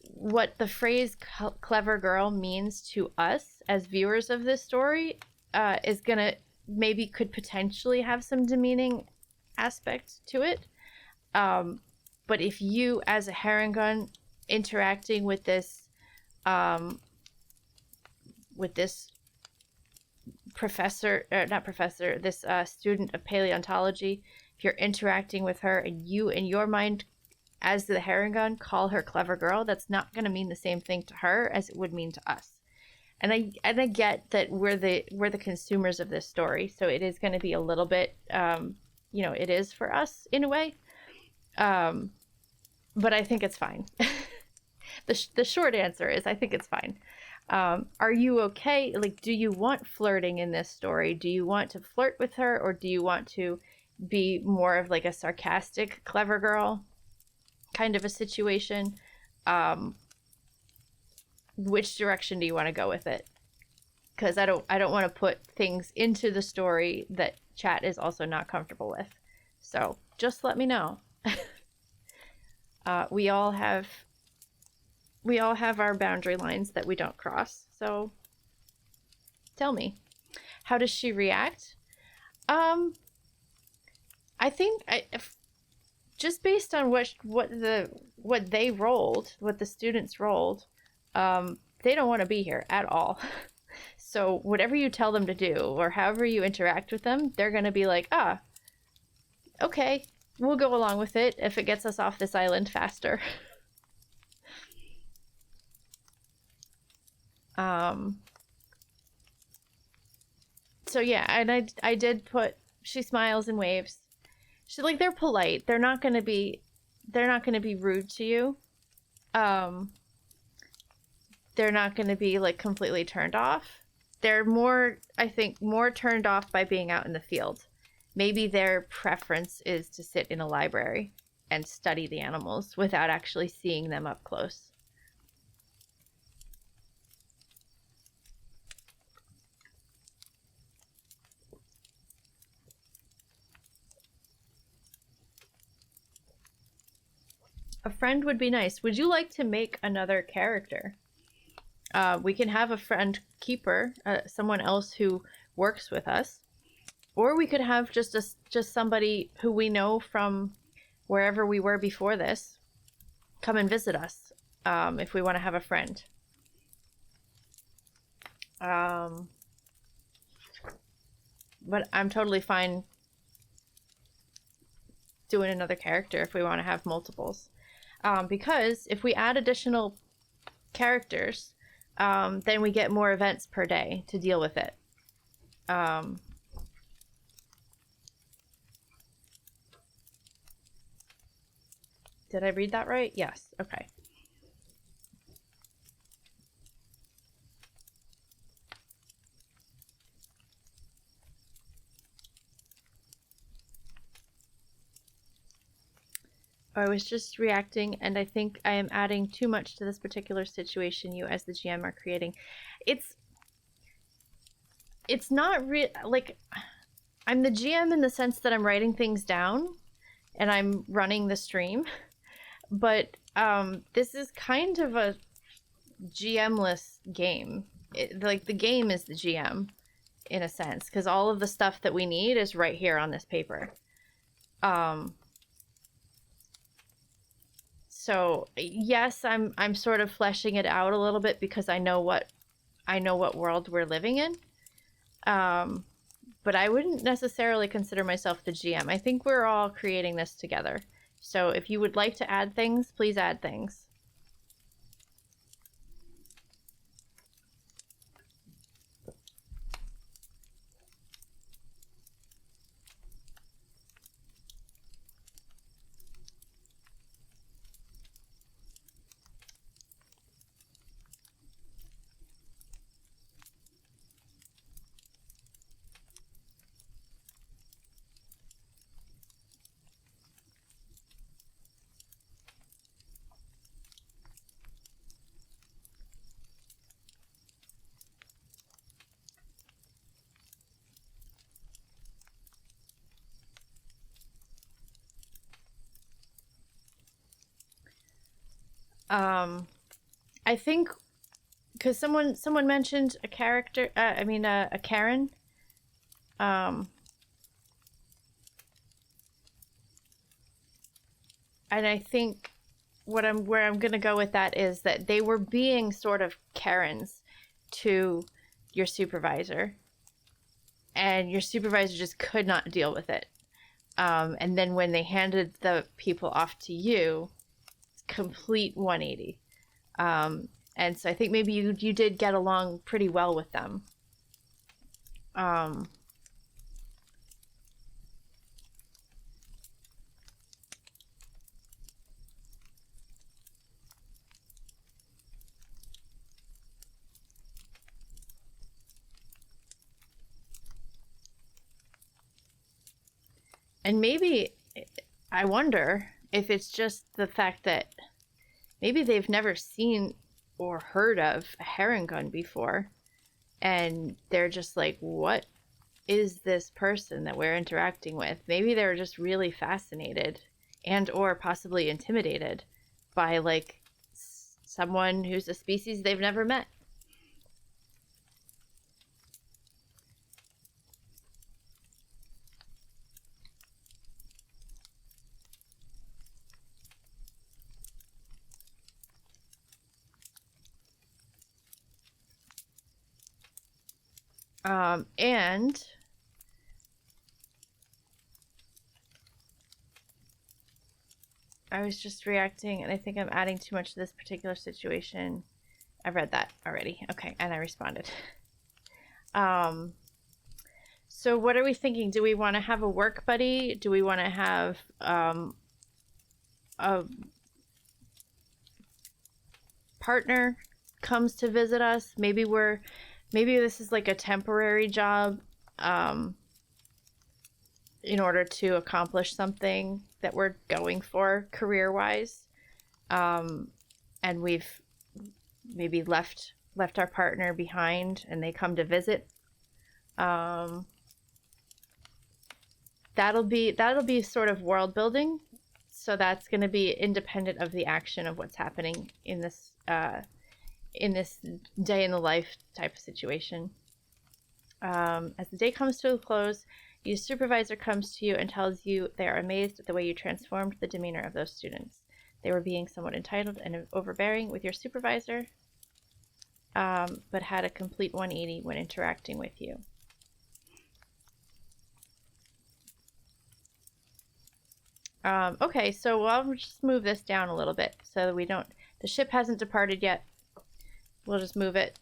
what the phrase clever girl means to us as viewers of this story is gonna could potentially have some demeaning aspect to it. But if you as a Harengon interacting with this professor, not professor, this student of paleontology, if you're interacting with her and you, in your mind, as the Harengon, call her clever girl, that's not going to mean the same thing to her as it would mean to us. And I get that we're the consumers of this story, so it is going to be a little bit, it is for us in a way. But I think it's fine. The short answer is I think it's fine. Are you okay? Like, do you want flirting in this story? Do you want to flirt with her, or do you want to be more of like a sarcastic clever girl kind of a situation? Which direction do you want to go with it? Because I don't want to put things into the story that chat is also not comfortable with. So just let me know. We all have our boundary lines that we don't cross. So tell me, how does she react? I think just based on what they rolled, what the students rolled, they don't want to be here at all. So whatever you tell them to do, or however you interact with them, they're going to be like, okay, we'll go along with it if it gets us off this island faster. So yeah, and I did put, she smiles and waves. She's like, they're polite. They're not going to be rude to you. They're not going to be like completely turned off. They're more, I think, more turned off by being out in the field. Maybe their preference is to sit in a library and study the animals without actually seeing them up close. A friend would be nice. Would you like to make another character? We can have a friend keeper, someone else who works with us, or we could have just somebody who we know from wherever we were before this come and visit us if we want to have a friend. But I'm totally fine doing another character if we want to have multiples. Because if we add additional characters, then we get more events per day to deal with it. Did I read that right? Yes. Okay. I was just reacting, and I think I am adding too much to this particular situation you as the GM are creating. It's not real, like, I'm the GM in the sense that I'm writing things down and I'm running the stream, but this is kind of a GM-less game. Like, the game is the GM in a sense, because all of the stuff that we need is right here on this paper. So yes, I'm sort of fleshing it out a little bit because I know what world we're living in. But I wouldn't necessarily consider myself the GM. I think we're all creating this together. So if you would like to add things, please add things. I think because someone mentioned a character, a Karen. And I think where I'm gonna go with that is that they were being sort of Karens to your supervisor, and your supervisor just could not deal with it. And then when they handed the people off to you, complete 180. And so I think maybe you did get along pretty well with them. And maybe, I wonder if it's just the fact that maybe they've never seen or heard of a heron gun before, and they're just like, what is this person that we're interacting with? Maybe they're just really fascinated and or possibly intimidated by, like, someone who's a species they've never met. And I was just reacting, and I think I'm adding too much to this particular situation. I read that already. Okay, and I responded. So what are we thinking? Do we want to have a work buddy? Do we want to have a partner comes to visit us? Maybe this is like a temporary job in order to accomplish something that we're going for career-wise. And we've maybe left our partner behind and they come to visit. That'll be sort of world building. So that's going to be independent of the action of what's happening in this day in the life type of situation. As the day comes to a close, your supervisor comes to you and tells you they are amazed at the way you transformed the demeanor of those students. They were being somewhat entitled and overbearing with your supervisor, but had a complete 180 when interacting with you. Okay, so I'll just move this down a little bit so that the ship hasn't departed yet. We'll just move it.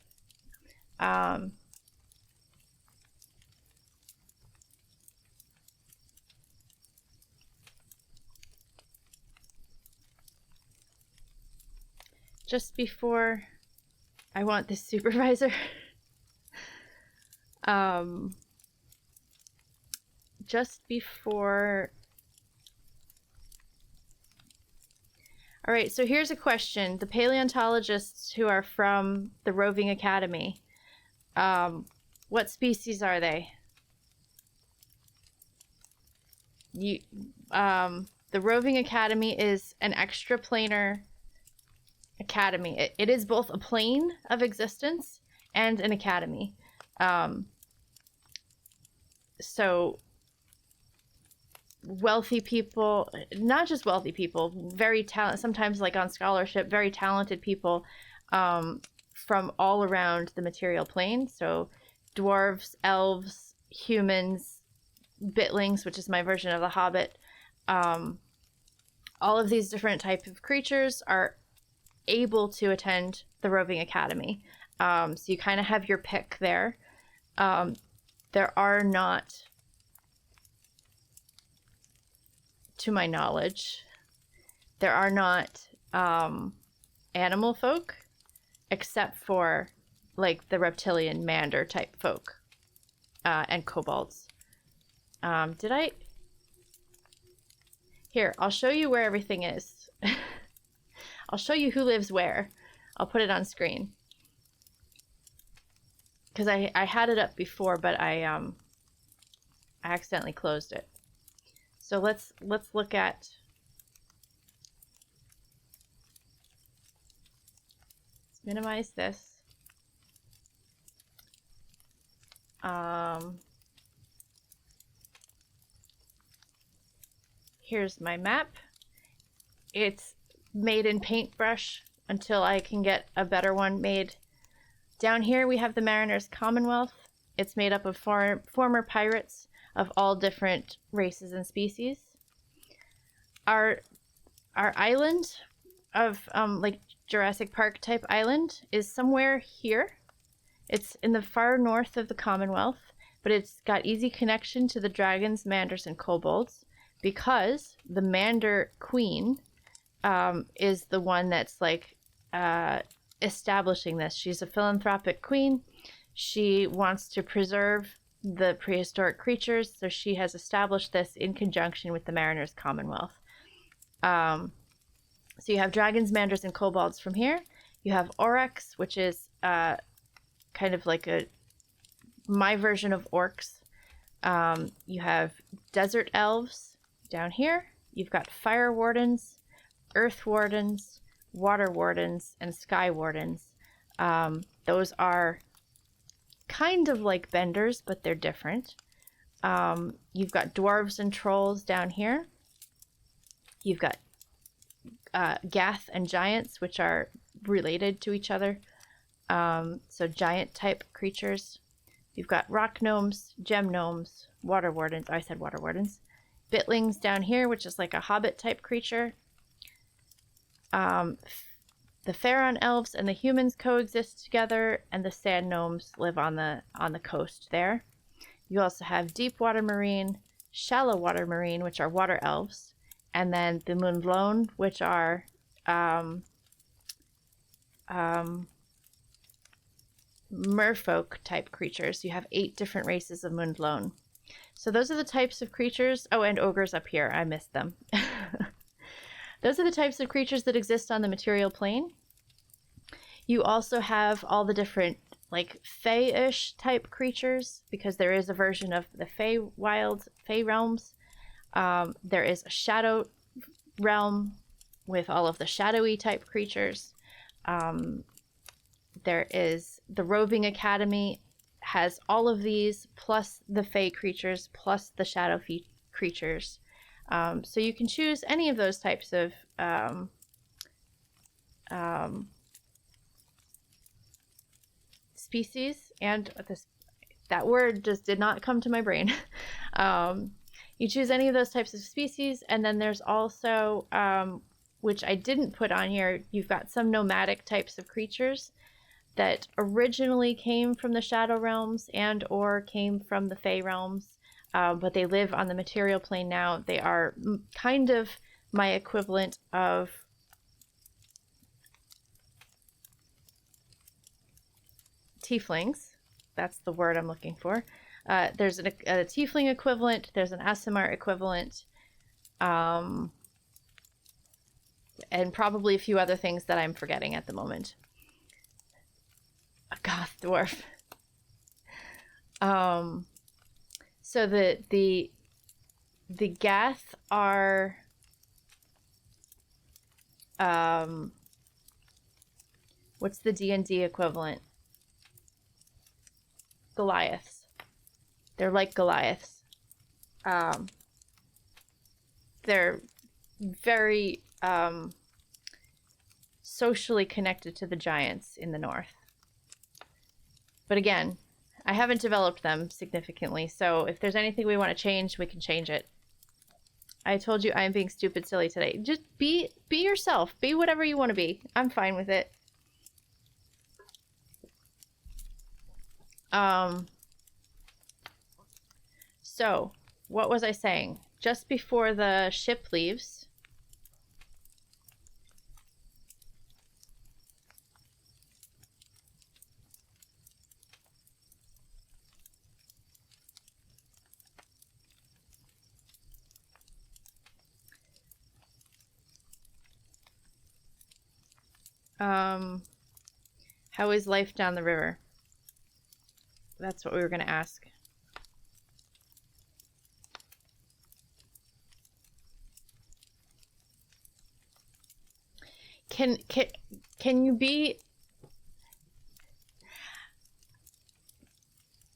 Just before I want this supervisor. Just before. All right, so here's a question. The paleontologists who are from the Roving Academy, what species are they? The Roving Academy is an extraplanar academy. It is both a plane of existence and an academy. So wealthy people, not just wealthy people, very talented, sometimes like on scholarship, very talented people from all around the material plane. So dwarves, elves, humans, bitlings, which is my version of the Hobbit. All of these different types of creatures are able to attend the Roving Academy. So you kind of have your pick there. There are not, to my knowledge, there are not animal folk, except for like the reptilian mander type folk and kobolds. Did I? Here, I'll show you where everything is. I'll show you who lives where. I'll put it on screen. Because I had it up before, but I accidentally closed it. So let's look at. Let's minimize this. Here's my map. It's made in paintbrush until I can get a better one made. Down here we have the Mariners' Commonwealth. It's made up of former pirates of all different races and species. Our island of like Jurassic Park type island is somewhere here. It's in the far north of the Commonwealth, but it's got easy connection to the dragons, manders, and kobolds because the Mander Queen is the one that's like establishing this. She's a philanthropic queen. She wants to preserve the prehistoric creatures, so she has established this in conjunction with the Mariners' Commonwealth. So you have dragons, manders, and kobolds from here. You have oryx, which is kind of like my version of orcs. You have desert elves down here. You've got fire wardens, earth wardens, water wardens, and sky wardens. Those are kind of like benders, but they're different. You've got dwarves and trolls down here. You've got Gath and giants, which are related to each other. So giant type creatures. You've got rock gnomes, gem gnomes, water wardens. I said water wardens. Bitlings down here, which is like a hobbit type creature. The Faron elves and the humans coexist together, and the sand gnomes live on the coast there. You also have deep water marine, shallow water marine, which are water elves, and then the Moonlone, which are merfolk type creatures. You have 8 different races of Moonlone. So those are the types of creatures. Oh, and ogres up here. I missed them. Those are the types of creatures that exist on the material plane. You also have all the different like Fey-ish type creatures, because there is a version of the Fey realms. There is a shadow realm with all of the shadowy type creatures. There is the Roving Academy has all of these, plus the Fey creatures, plus the shadow creatures. So you can choose any of those types of species, and that word just did not come to my brain. You choose any of those types of species, and then there's also, which I didn't put on here, you've got some nomadic types of creatures. that originally came from the Shadow Realms and or came from the Fey Realms, but they live on the material plane now. They are kind of my equivalent of tieflings. That's the word I'm looking for. There's a tiefling equivalent. There's an Aasimar equivalent. And probably a few other things that I'm forgetting at the moment. A goth dwarf. So the Gath are what's the D&D equivalent? Goliaths. They're like Goliaths. They're very socially connected to the giants in the north. But again, I haven't developed them significantly, so if there's anything we want to change, we can change it. I told you I'm being stupid silly today. Just be yourself. Be whatever you want to be. I'm fine with it. So, what was I saying? Just before the ship leaves, how is life down the river? That's what we were going to ask. Can you be...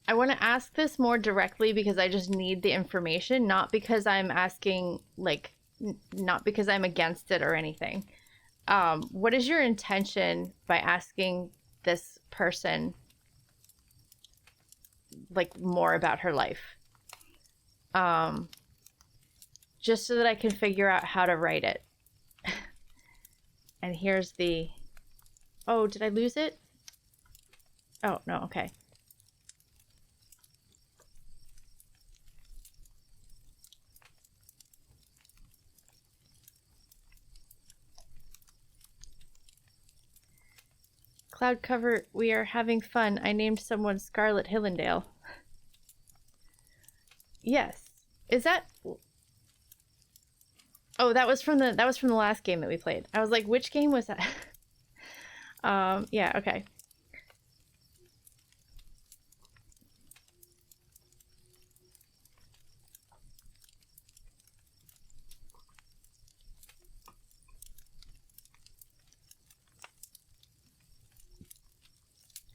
I want to ask this more directly because I just need the information, not because I'm asking, like, not because I'm against it or anything. What is your intention by asking this person, like, more about her life? Just so that I can figure out how to write it. And here's the... Oh, did I lose it? Oh, no, okay. Cloud cover, we are having fun. I named someone Scarlet Hillendale. Yes. Is that... Oh, that was from the last game that we played. I was like, which game was that? Yeah, okay.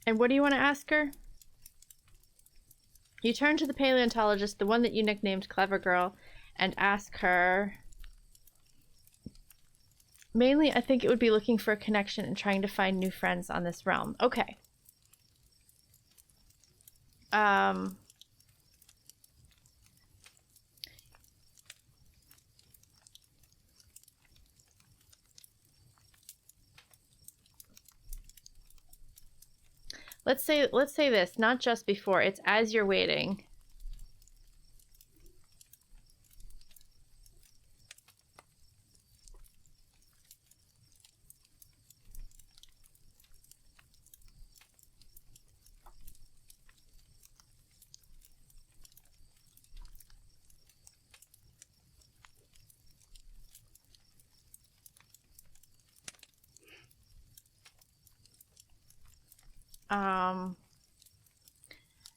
And what do you want to ask her? You turn to the paleontologist, the one that you nicknamed Clever Girl, and ask her... Mainly, I think it would be looking for a connection and trying to find new friends on this realm. Okay. Let's say this, not just before, it's as you're waiting.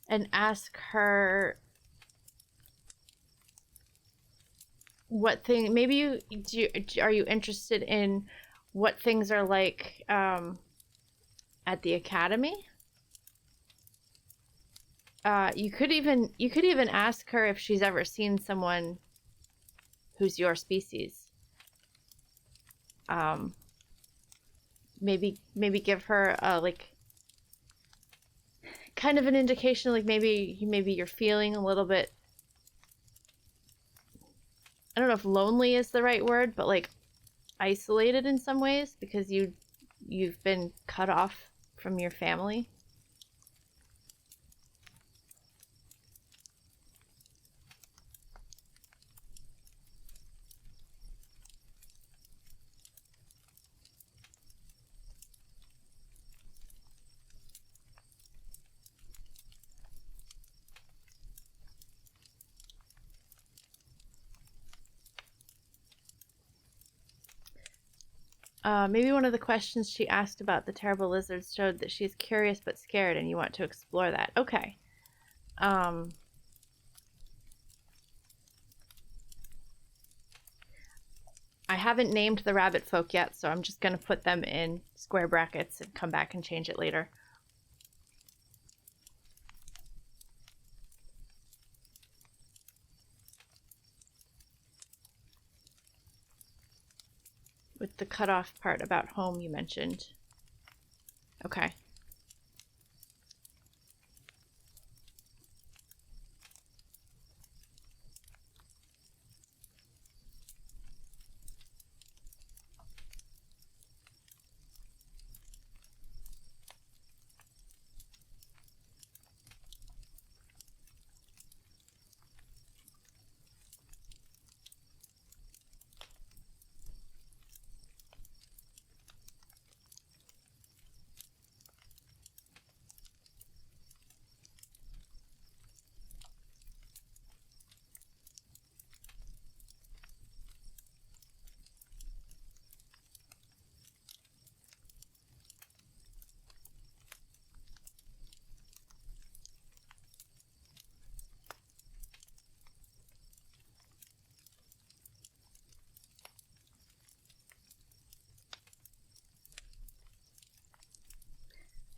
And ask her what thing, maybe are you interested in what things are like at the academy? You could even ask her if she's ever seen someone who's your species. Maybe give her like kind of an indication, like maybe you're feeling a little bit, I don't know if lonely is the right word, but like isolated in some ways because you've been cut off from your family. Maybe one of the questions she asked about the terrible lizards showed that she's curious but scared and you want to explore that. Okay. I haven't named the rabbit folk yet, so I'm just going to put them in square brackets and come back and change it later. With the cutoff part about home you mentioned. Okay.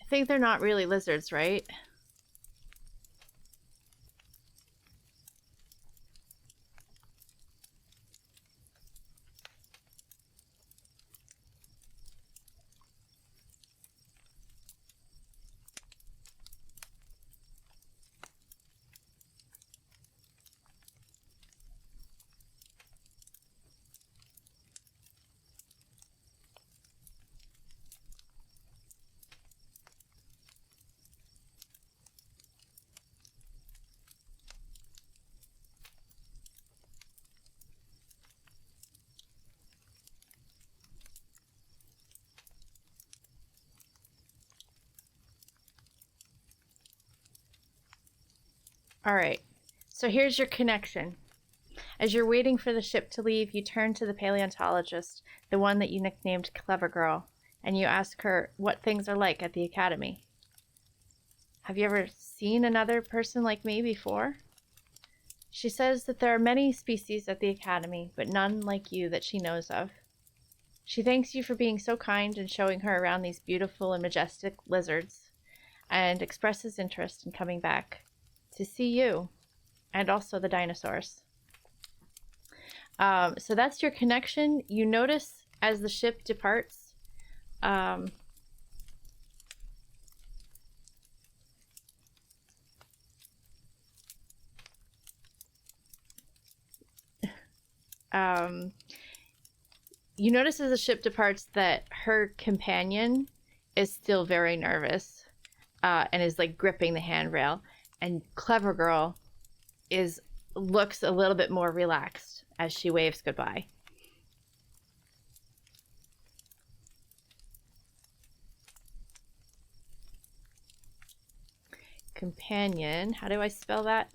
I think they're not really lizards, right? All right, so here's your connection. As you're waiting for the ship to leave, you turn to the paleontologist, the one that you nicknamed Clever Girl, and you ask her what things are like at the academy. Have you ever seen another person like me before? She says that there are many species at the academy, but none like you that she knows of. She thanks you for being so kind and showing her around these beautiful and majestic lizards, and expresses interest in coming back to see you and also the dinosaurs. So that's your connection. You notice as the ship departs, you notice as the ship departs that her companion is still very nervous and is like gripping the handrail, and Clever Girl looks a little bit more relaxed as she waves goodbye. Companion, how do I spell that?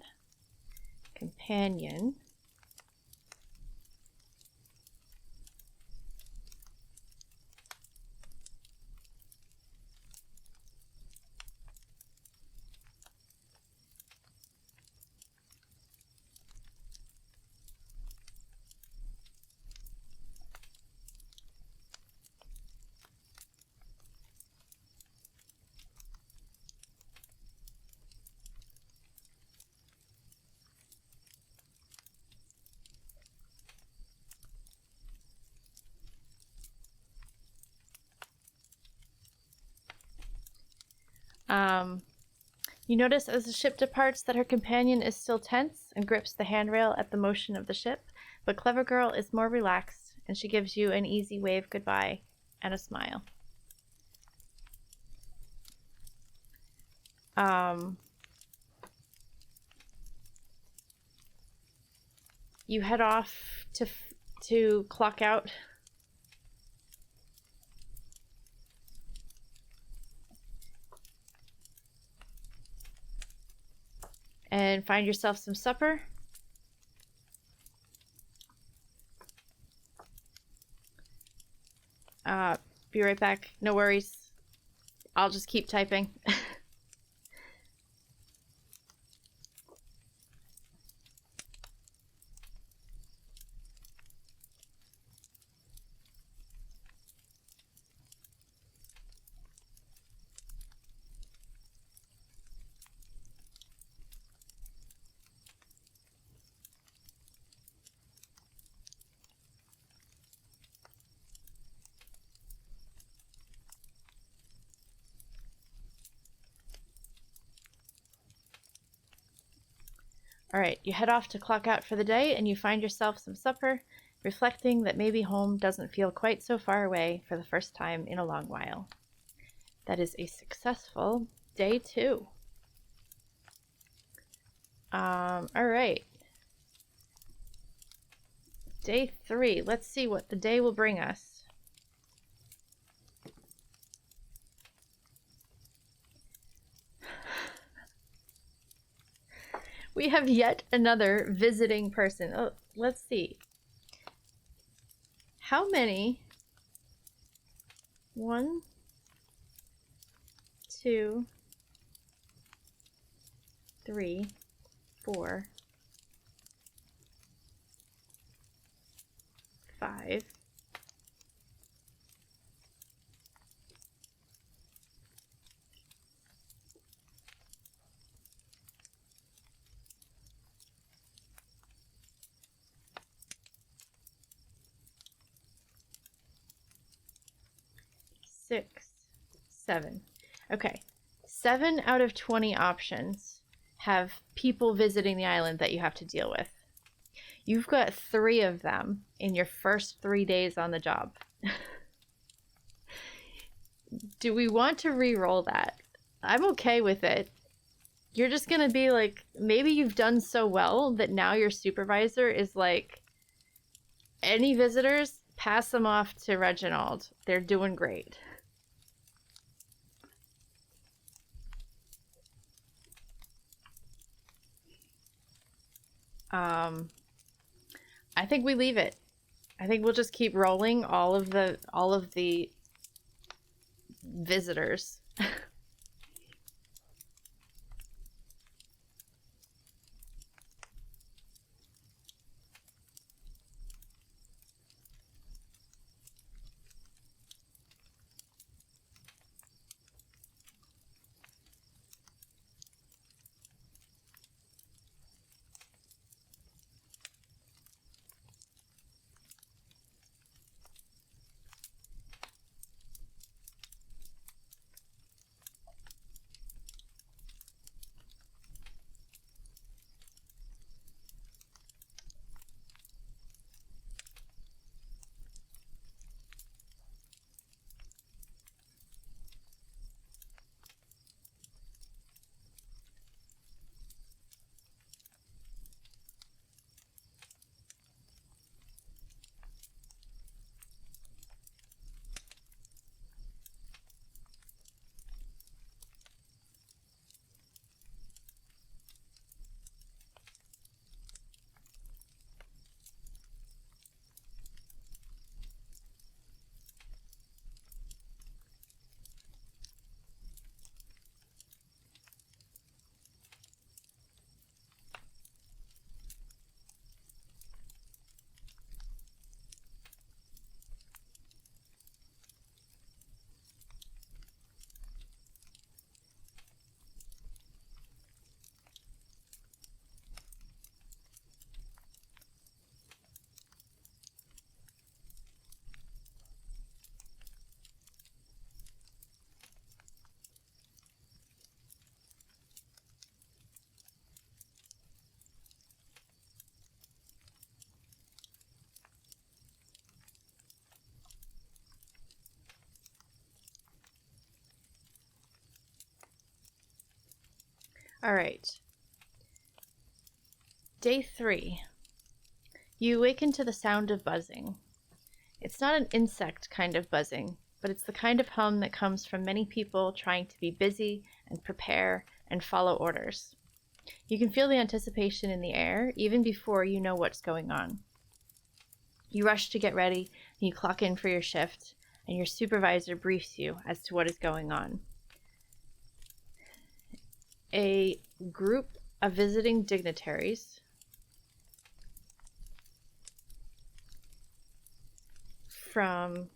Companion. You notice as the ship departs that her companion is still tense and grips the handrail at the motion of the ship, but Clever Girl is more relaxed, and she gives you an easy wave goodbye and a smile. You head off to clock out. And find yourself some supper. Be right back. No worries. I'll just keep typing. All right, you head off to clock out for the day and you find yourself some supper, reflecting that maybe home doesn't feel quite so far away for the first time in a long while. That is a successful day 2. All right. Day 3. Let's see what the day will bring us. We have yet another visiting person. Oh, let's see. How many? 1, 2, 3, 4, 5. 6, 7. Okay. 7 out of 20 options have people visiting the island that you have to deal with. You've got 3 of them in your first 3 days on the job. Do we want to re-roll that? I'm okay with it. You're just gonna be like, maybe you've done so well that now your supervisor is like, any visitors, pass them off to Reginald. They're doing great. I think we leave it. I think we'll just keep rolling all of the visitors. All right. Day 3. You awaken to the sound of buzzing. It's not an insect kind of buzzing, but it's the kind of hum that comes from many people trying to be busy and prepare and follow orders. You can feel the anticipation in the air even before you know what's going on. You rush to get ready, and you clock in for your shift, and your supervisor briefs you as to what is going on. A group of visiting dignitaries from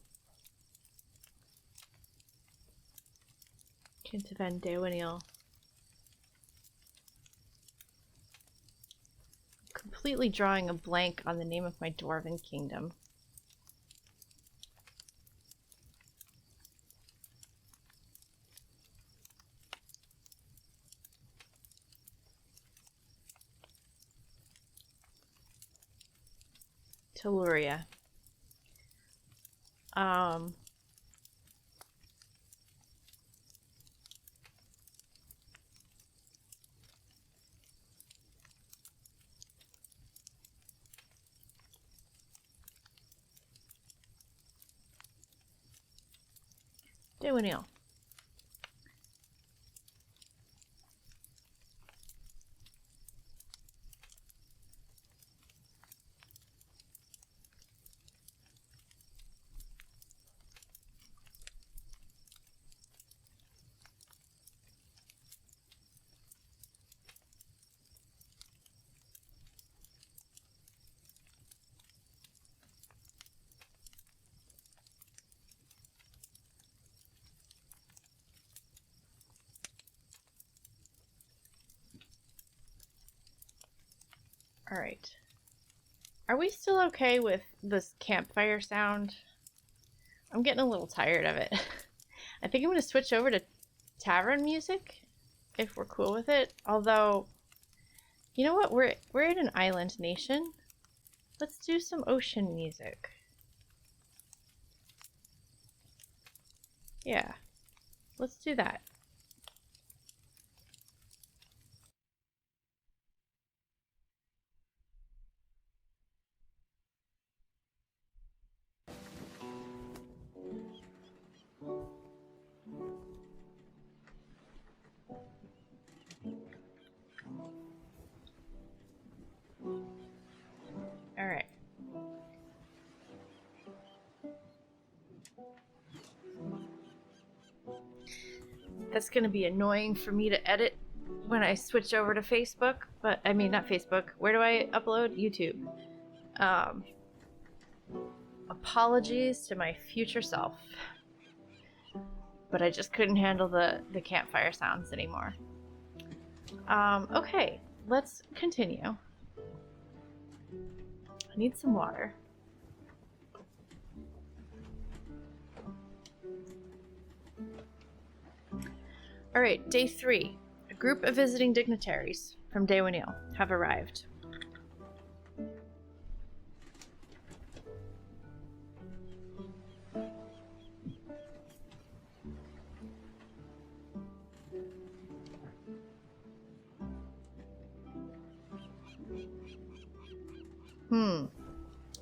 Kintaven Dewanil. Completely drawing a blank on the name of my dwarven kingdom. Telluria. Dewanil. All right. Are we still okay with this campfire sound? I'm getting a little tired of it. I think I'm going to switch over to tavern music if we're cool with it. Although, you know what? We're in an island nation. Let's do some ocean music. Yeah. Let's do that. All right. That's going to be annoying for me to edit when I switch over to Facebook, but I mean, not Facebook. Where do I upload? YouTube. Apologies to my future self, but I just couldn't handle the campfire sounds anymore. Okay, let's continue. I need some water. All right, day 3. A group of visiting dignitaries from Dewanil have arrived.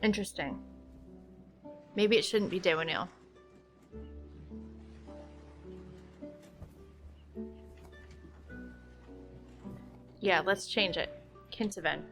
Interesting. Maybe it shouldn't be Dewanil. Yeah, let's change it. Kintaven.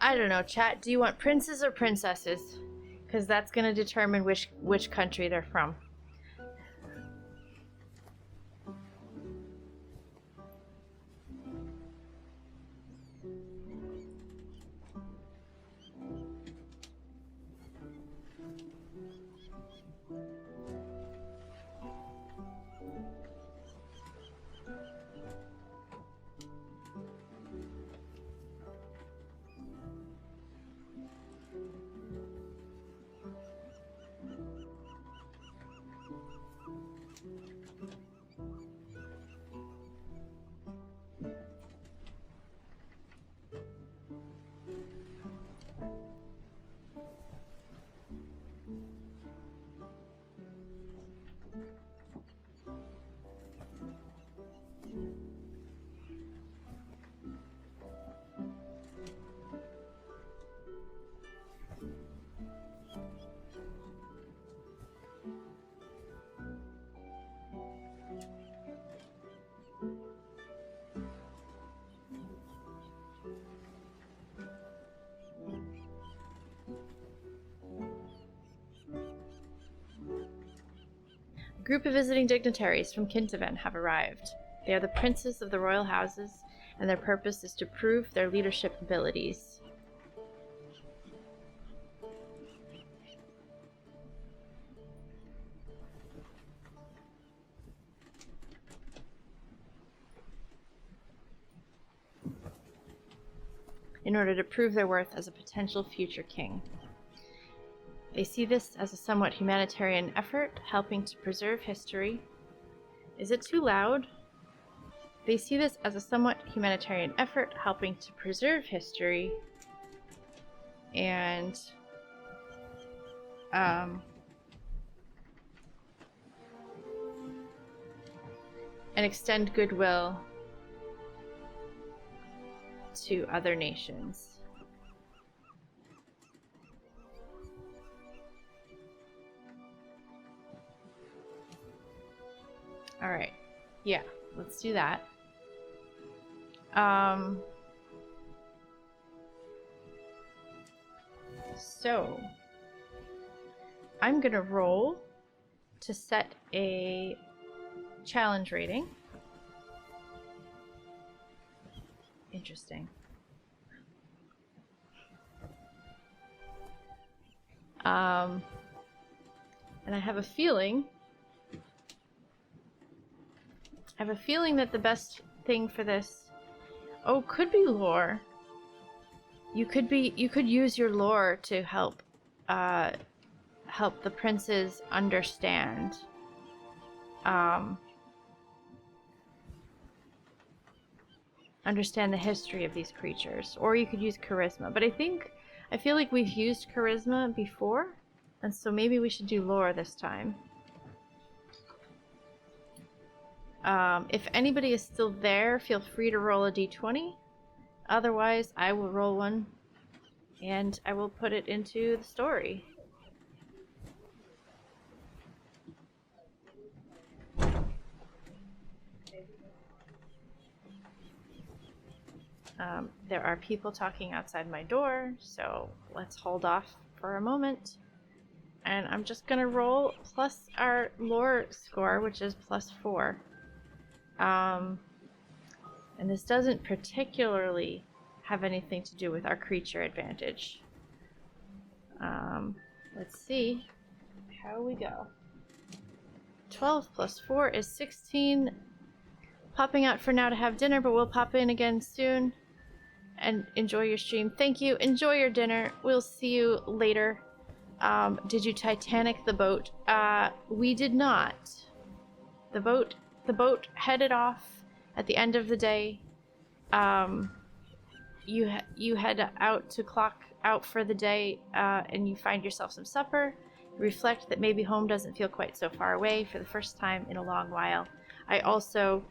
I don't know, chat. Do you want princes or princesses? Because that's going to determine which country they're from. Group of visiting dignitaries from Kintaven have arrived. They are the princes of the royal houses, and their purpose is to prove their leadership abilities. In order to prove their worth as a potential future king. They see this as a somewhat humanitarian effort, helping to preserve history. Is it too loud? They see this as a somewhat humanitarian effort, helping to preserve history and extend goodwill to other nations. All right. Yeah, let's do that. So I'm gonna roll to set a challenge rating. Interesting. And I have a feeling that the best thing for this, could be lore. You could use your lore to help the princes understand the history of these creatures, or you could use charisma. But I feel like we've used charisma before, and so maybe we should do lore this time. If anybody is still there, feel free to roll a d20. Otherwise, I will roll one, and I will put it into the story. There are people talking outside my door, so let's hold off for a moment. And I'm just gonna roll plus our lore score, which is +4. And this doesn't particularly have anything to do with our creature advantage. Let's see how we go. 12 + 4 is 16. Popping out for now to have dinner, but we'll pop in again soon. And enjoy your stream. Thank you. Enjoy your dinner. We'll see you later. Did you Titanic the boat? We did not. The boat headed off at the end of the day. You head out to clock out for the day, and you find yourself some supper. Reflect that maybe home doesn't feel quite so far away for the first time in a long while. I also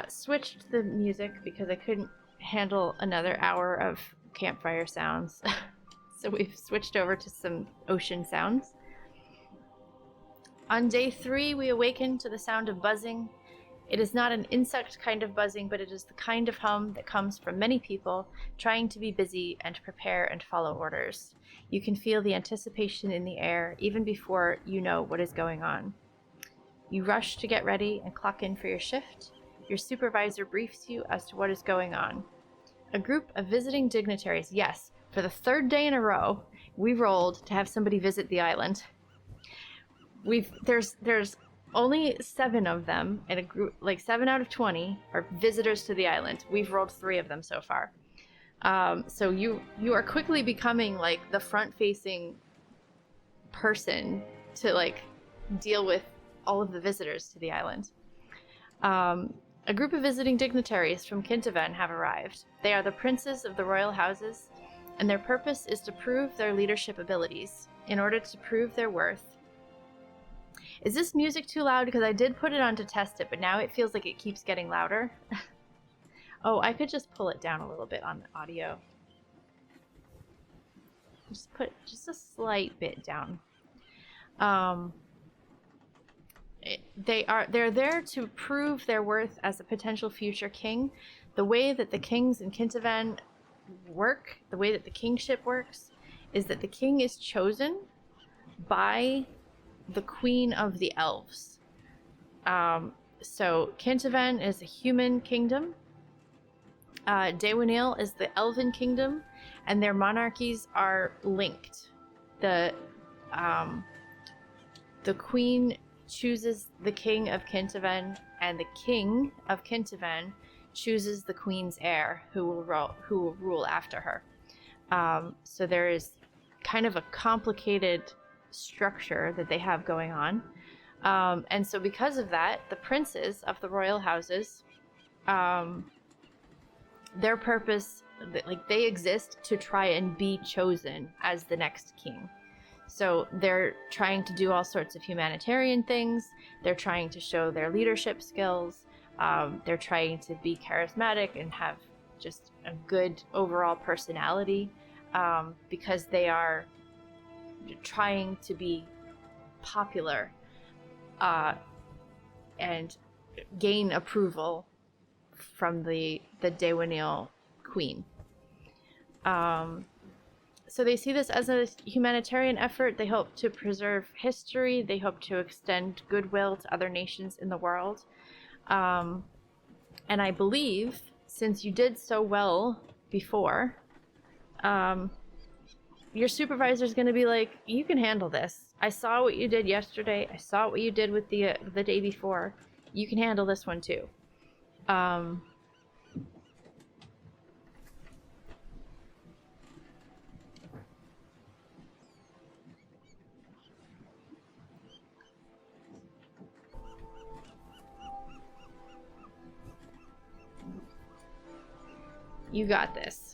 switched the music because I couldn't handle another hour of campfire sounds. So we've switched over to some ocean sounds. On day 3, we awaken to the sound of buzzing. It is not an insect kind of buzzing, but it is the kind of hum that comes from many people trying to be busy and prepare and follow orders. You can feel the anticipation in the air even before you know what is going on. You rush to get ready and clock in for your shift. Your supervisor briefs you as to what is going on. A group of visiting dignitaries, yes, for the 3rd day in a row, we rolled to have somebody visit the island. There's only 7 of them, and a group, like 7 out of 20 are visitors to the island. We've rolled 3 of them so far. So you are quickly becoming like the front-facing person to like deal with all of the visitors to the island. A group of visiting dignitaries from Kintaven have arrived. They are the princes of the royal houses, and their purpose is to prove their leadership abilities. In order to prove their worth. Is this music too loud? Because I did put it on to test it, but now it feels like it keeps getting louder. Oh, I could just pull it down a little bit on the audio. Just put just a slight bit down. They're there to prove their worth as a potential future king. The way that the kings in Kintaven work, the way that the kingship works, is that the king is chosen by the queen of the elves. So Kintaven is a human kingdom. Dawanil is the elven kingdom, and their monarchies are linked. The queen chooses the king of Kintaven, and the king of Kintaven chooses the queen's heir, who will rule after her. So there is kind of a complicated structure that they have going on. And so because of that, the princes of the royal houses, their purpose, like, they exist to try and be chosen as the next king. So they're trying to do all sorts of humanitarian things. They're trying to show their leadership skills. They're trying to be charismatic and have just a good overall personality, because they are trying to be popular and gain approval from the Dawanil queen. So they see this as a humanitarian effort. They hope to preserve history. They hope to extend goodwill to other nations in the world. And I believe, since you did so well before, your supervisor is going to be like, you can handle this. I saw what you did yesterday. I saw what you did with the day before. You can handle this one too. You got this.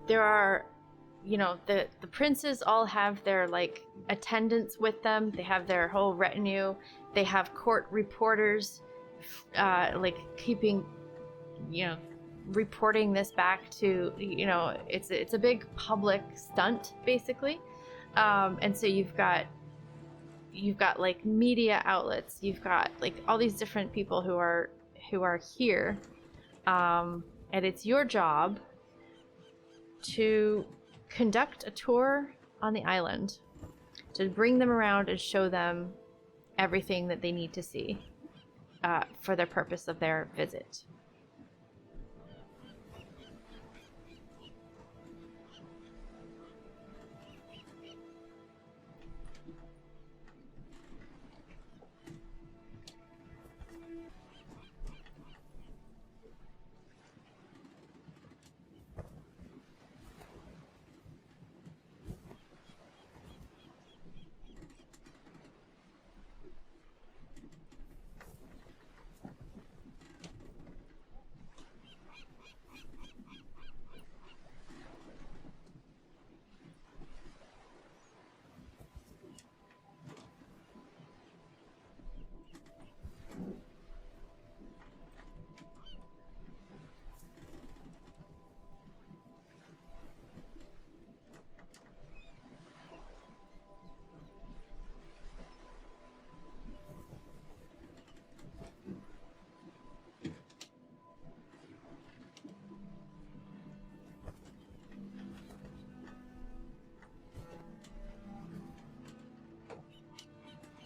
There are, the princes all have their, like, attendants with them. They have their whole retinue. They have court reporters, like, keeping, reporting this back to, it's a big public stunt, basically. And so you've got like media outlets. You've got like all these different people who are here, and it's your job to conduct a tour on the island, to bring them around and show them everything that they need to see for the purpose of their visit.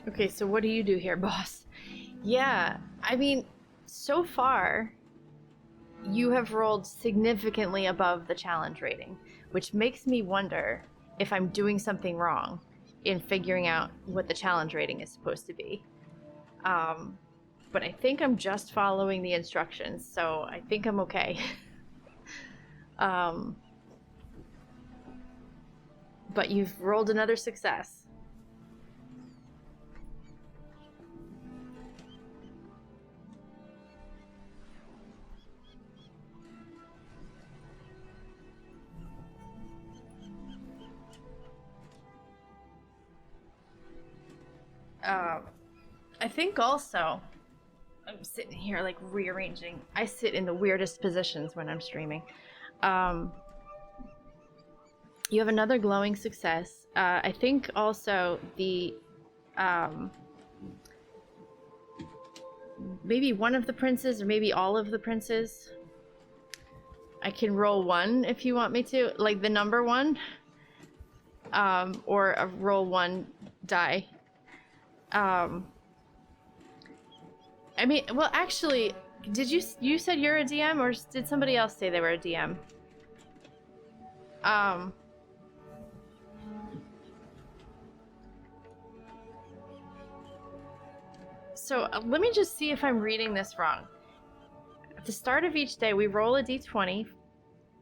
Okay, so what do you do here, boss? Yeah, I mean, so far, you have rolled significantly above the challenge rating, which makes me wonder if I'm doing something wrong in figuring out what the challenge rating is supposed to be. But I think I'm just following the instructions, so I think I'm okay. But you've rolled another success. I think also, I'm sitting here like rearranging. I sit in the weirdest positions when I'm streaming. You have another glowing success. I think also the maybe one of the princes or maybe all of the princes. I can roll 1 if you want me to, like the number 1, or a roll 1 die. I mean, well, actually, did you said you're a DM, or did somebody else say they were a DM? So let me just see if I'm reading this wrong. At the start of each day, we roll a d20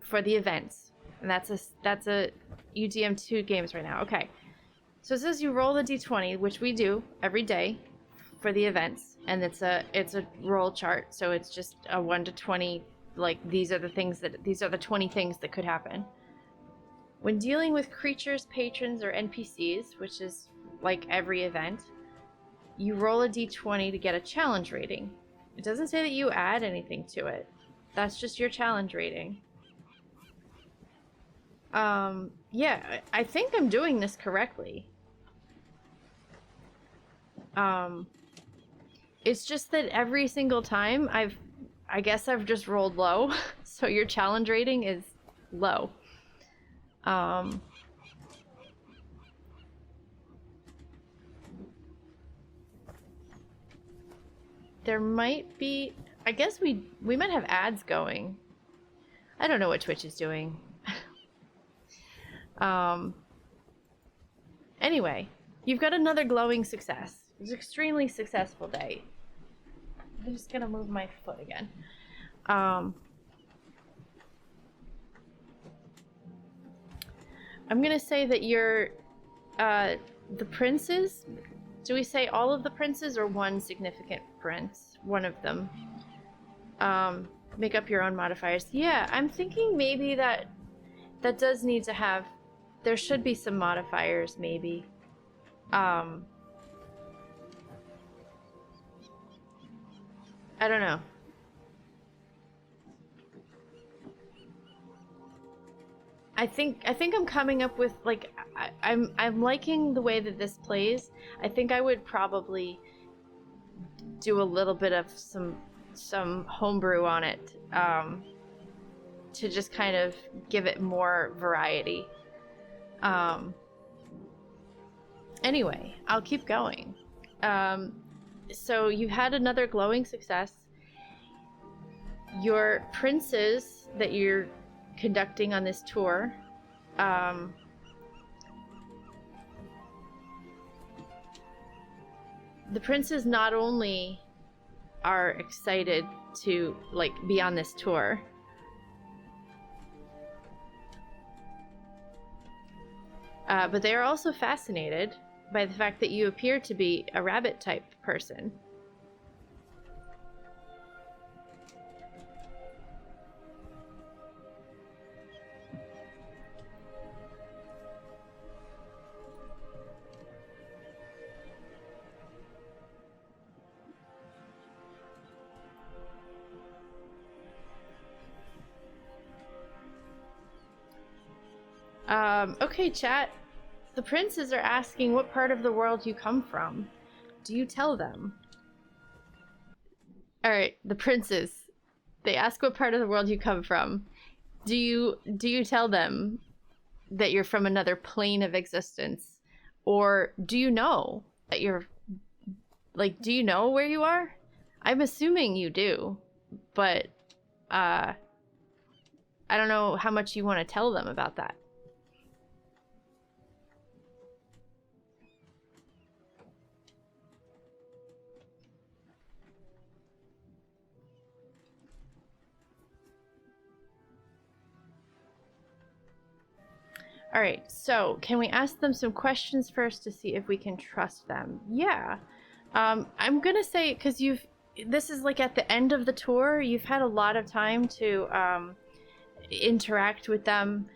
for the events, and that's a you DM 2 games right now. Okay, so it says you roll the d20, which we do every day for the events, and it's a roll chart, so it's just a 1 to 20. Like these are the 20 things that could happen. When dealing with creatures, patrons, or NPCs, which is like every event, you roll a d20 to get a challenge rating. It doesn't say that you add anything to it. That's just your challenge rating. Yeah, I think I'm doing this correctly. It's just that every single time I guess I've just rolled low, so your challenge rating is low. There might be, I guess we might have ads going. I don't know what Twitch is doing. Anyway, you've got another glowing success. It was an extremely successful day. I'm just gonna move my foot again. I'm gonna say that you're the princes. Do we say all of the princes or one significant prince? One of them. Make up your own modifiers. Yeah, I'm thinking maybe that does need to have. There should be some modifiers, maybe. I don't know. I think I'm coming up with like I'm liking the way that this plays. I think I would probably do a little bit of some homebrew on it, to just kind of give it more variety. Anyway, I'll keep going. So you had another glowing success. Your princes that you're conducting on this tour, the princes not only are excited to like be on this tour, but they are also fascinated by the fact that you appear to be a rabbit type person. Okay, chat. The princes are asking what part of the world you come from. Do you tell them? Alright, the princes. They ask what part of the world you come from. Do you tell them that you're from another plane of existence? Or do you know that you're... Like, do you know where you are? I'm assuming you do. But, I don't know how much you want to tell them about that. All right, so can we ask them some questions first to see if we can trust them? Yeah. I'm gonna say, because this is like at the end of the tour, you've had a lot of time to interact with them.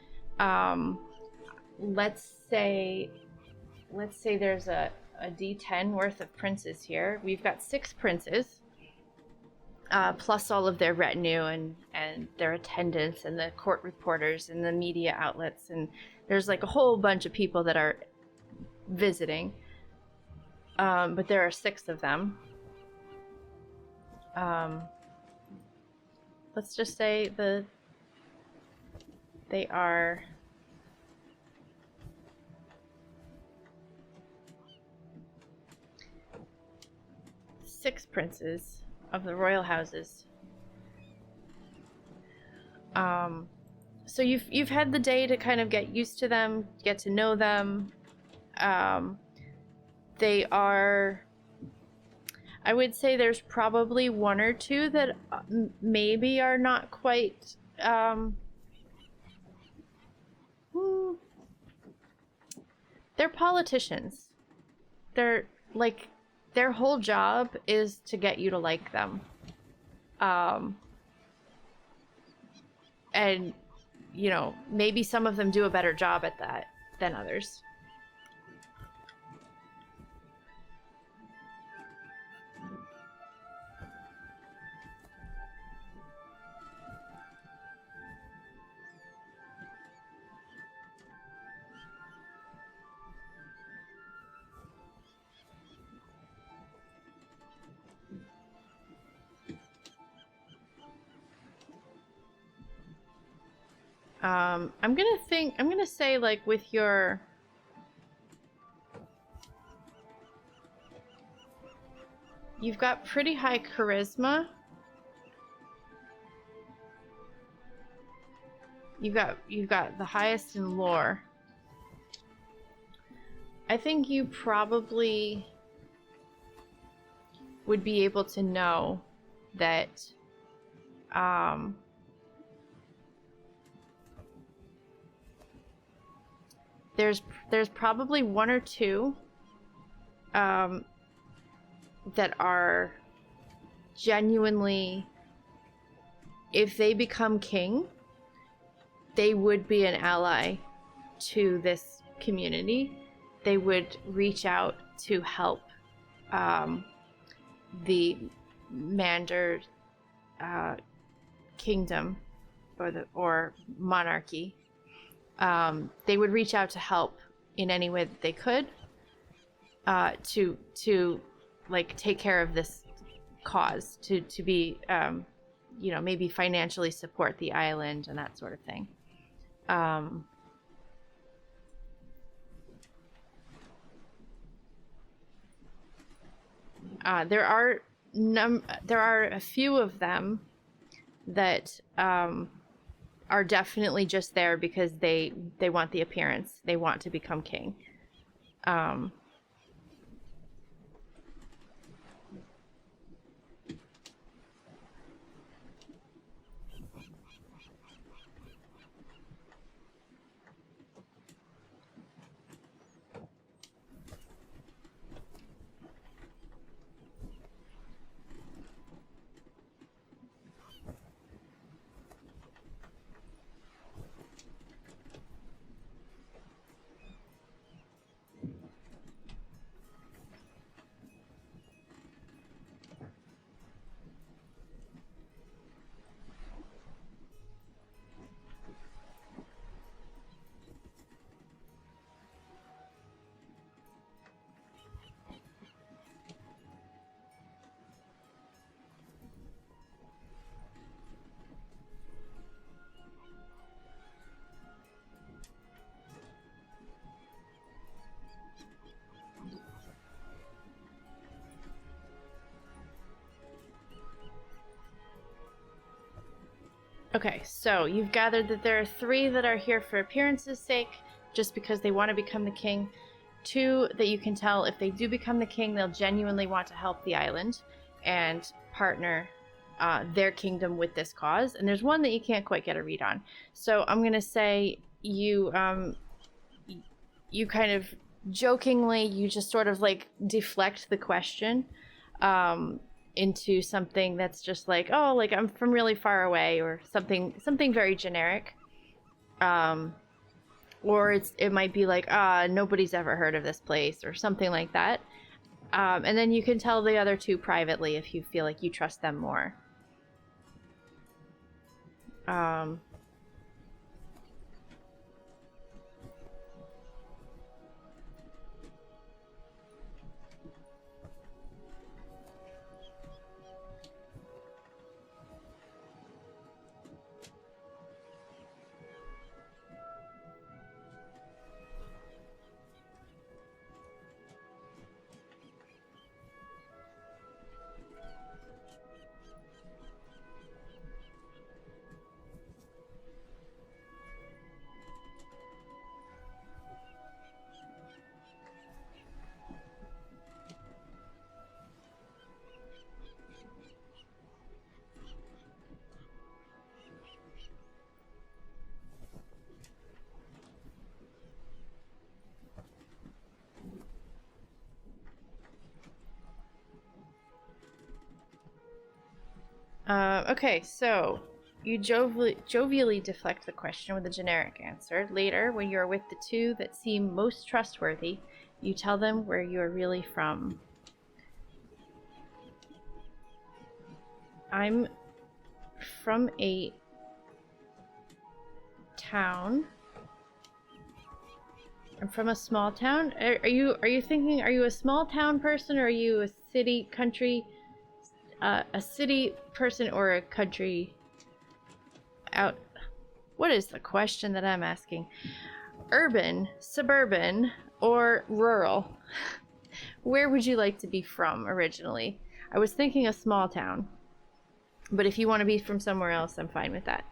Let's say there's a D10 worth of princes here. We've got 6 princes, plus all of their retinue and their attendants and the court reporters and the media outlets, and there's like a whole bunch of people that are visiting, but there are 6 of them. Let's just say They are... six princes of the royal houses. So you've had the day to kind of get used to them, get to know them. They are... I would say there's probably one or two that maybe are not quite... they're politicians. They're like... their whole job is to get you to like them. And, you know, maybe some of them do a better job at that than others. I'm gonna say, like, with your... you've got pretty high charisma. You've got the highest in lore. I think you probably would be able to know that, there's probably one or two that are genuinely, if they become king, they would be an ally to this community. They would reach out to help the Mander kingdom or monarchy. They would reach out to help in any way that they could to like take care of this cause, to be you know, maybe financially support the island and that sort of thing. There are a few of them that are definitely just there because they want the appearance. They want to become king. Okay, so you've gathered that there are 3 that are here for appearance's sake, just because they want to become the king. 2 that you can tell if they do become the king, they'll genuinely want to help the island and partner their kingdom with this cause. And there's 1 that you can't quite get a read on. So I'm going to say you kind of jokingly, you just sort of like deflect the question into something that's just like, oh, like I'm from really far away, or something very generic. Or it might be like, nobody's ever heard of this place, or something like that. And then you can tell the other 2 privately if you feel like you trust them more. Okay, so you jovially deflect the question with a generic answer. Later, when you're with the two that seem most trustworthy, you tell them where you are really from. I'm from a town. I'm from a small town. Are you thinking, are you a small town person, or are you a city, country, a city person, or a country out? What is the question that I'm asking? Urban, suburban, or rural? Where would you like to be from originally? I was thinking a small town, but if you want to be from somewhere else, I'm fine with that.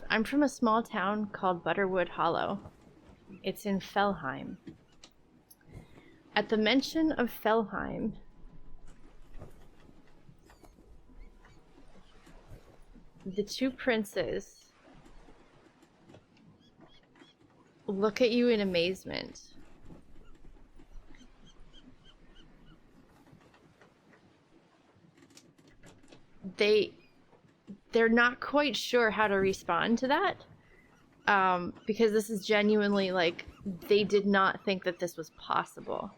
I'm from a small town called Butterwood Hollow. It's in Fellheim. At the mention of Fellheim, the two princes look at you in amazement. They're not quite sure how to respond to that, because this is genuinely like they did not think that this was possible.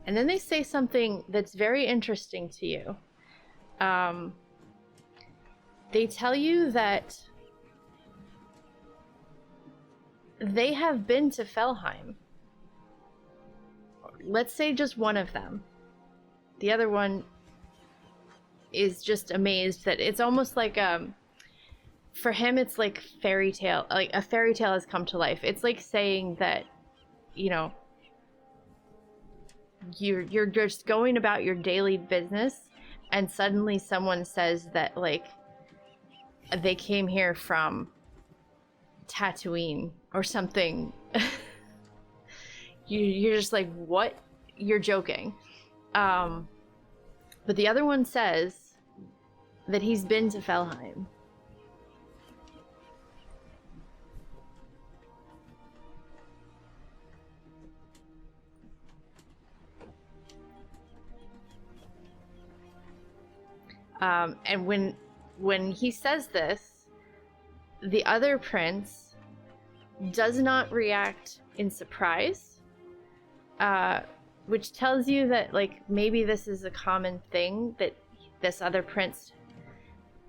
And then they say something that's very interesting to you. They tell you that they have been to Fellheim. Let's say just one of them. The other one is just amazed that it's almost like for him it's like fairy tale, like a fairy tale has come to life. It's like saying that, you know, you're just going about your daily business and suddenly someone says that like they came here from Tatooine or something. You're just like, what? You're joking. But the other one says that he's been to Fellheim. And when he says this, the other prince does not react in surprise, which tells you that like maybe this is a common thing that this other prince.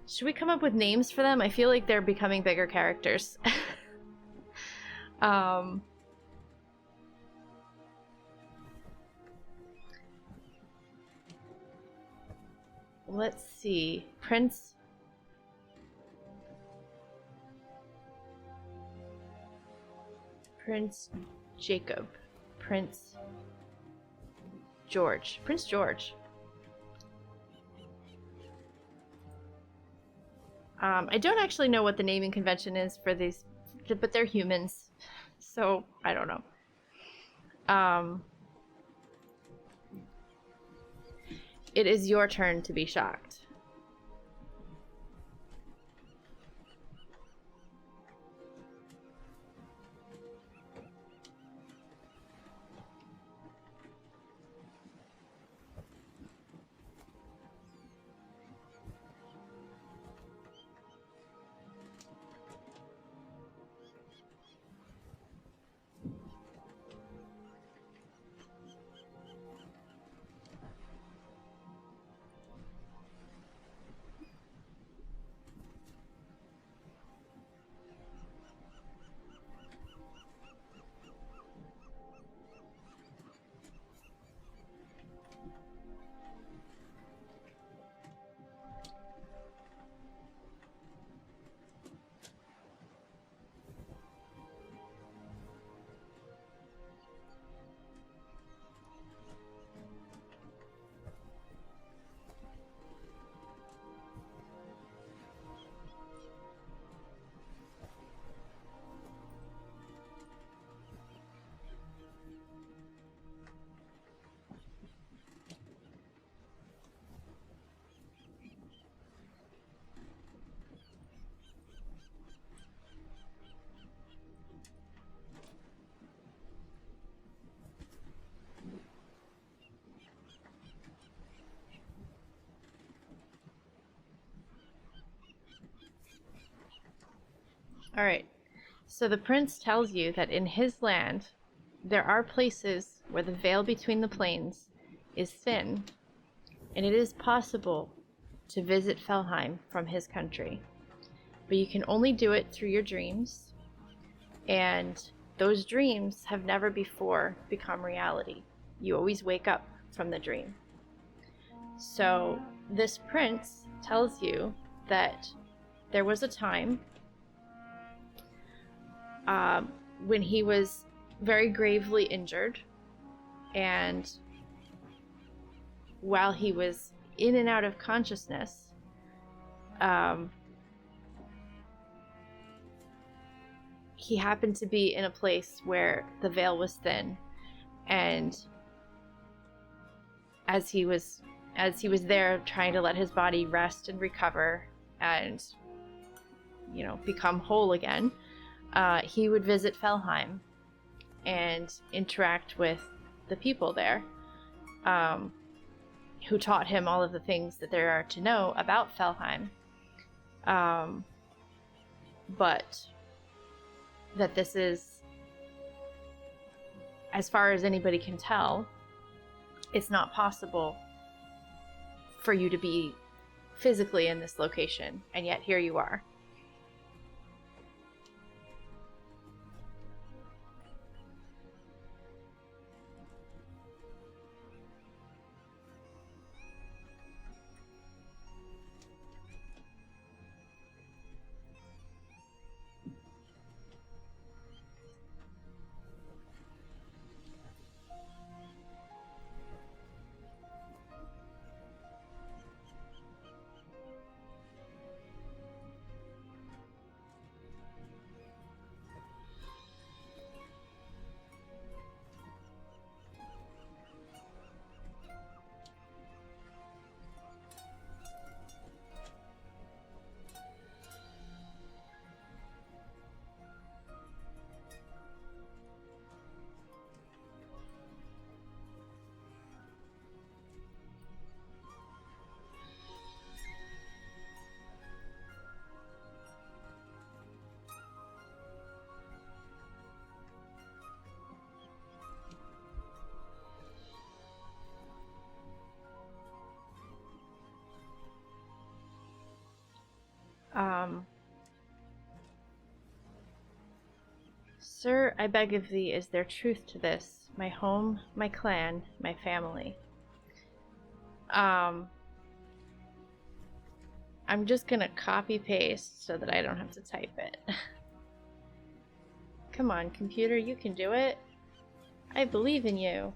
Should we come up with names for them? I feel like they're becoming bigger characters. Let's see. Prince Jacob. Prince George. Prince George. I don't actually know what the naming convention is for these, but they're humans, so I don't know. It is your turn to be shocked. All right. So the prince tells you that in his land, there are places where the veil between the planes is thin, and it is possible to visit Felheim from his country. But you can only do it through your dreams, and those dreams have never before become reality. You always wake up from the dream. So this prince tells you that there was a time when he was very gravely injured, and while he was in and out of consciousness, he happened to be in a place where the veil was thin, and as he was there trying to let his body rest and recover and, you know, become whole again, he would visit Felheim and interact with the people there, who taught him all of the things that there are to know about Felheim. But that this is, as far as anybody can tell, it's not possible for you to be physically in this location, and yet here you are. Sir, I beg of thee, is there truth to this? My home, my clan, my family. I'm just gonna copy paste so that I don't have to type it. Come on, computer, you can do it. I believe in you.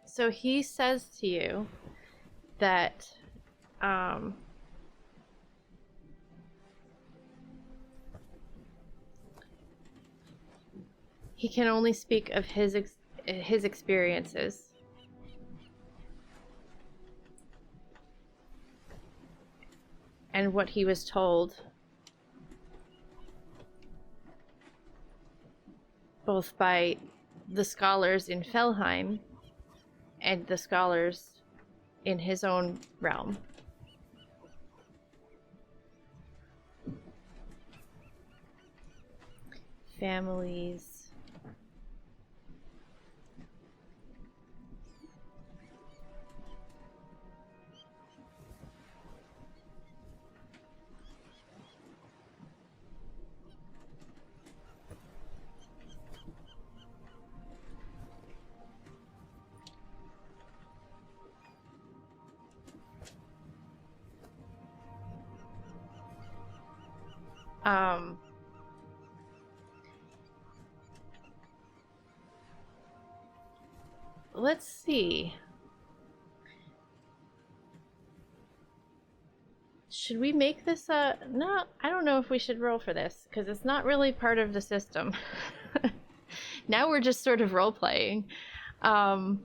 So he says to you that he can only speak of his experiences. And what he was told, both by the scholars in Felheim and the scholars in his own realm. Families. Let's see. Should we make this a... No, I don't know if we should roll for this, because it's not really part of the system. Now we're just sort of role-playing. I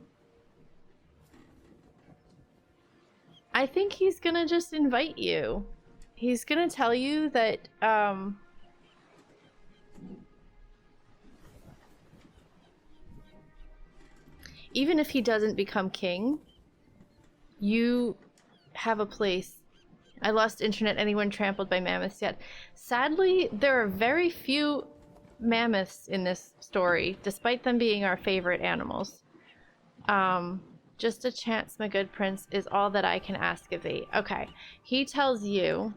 think he's gonna just invite you. He's gonna tell you that, even if he doesn't become king, you have a place. I lost internet. Anyone trampled by mammoths yet? Sadly, there are very few mammoths in this story, despite them being our favorite animals. Just a chance, my good prince, is all that I can ask of thee. Okay. He tells you,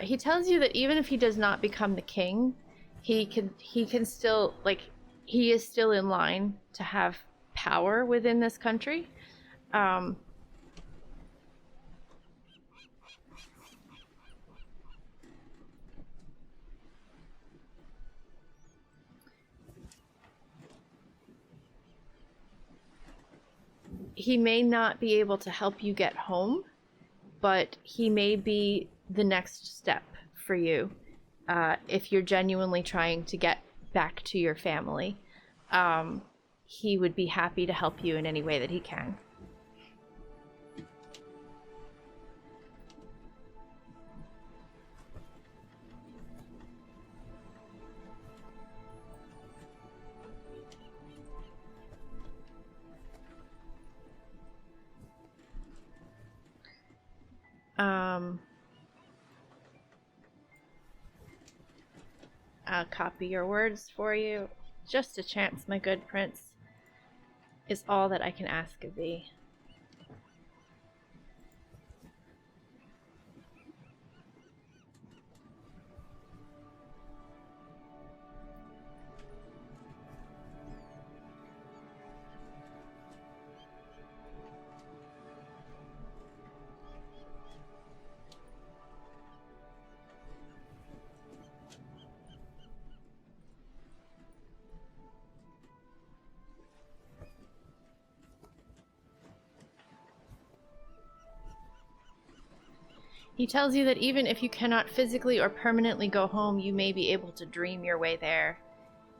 he tells you that even if he does not become the king, he can still, like, he is still in line to have power within this country. He may not be able to help you get home, but he may be the next step for you, if you're genuinely trying to get back to your family. He would be happy to help you in any way that he can. I'll copy your words for you. Just a chance, my good prince, is all that I can ask of thee. He tells you that even if you cannot physically or permanently go home, you may be able to dream your way there.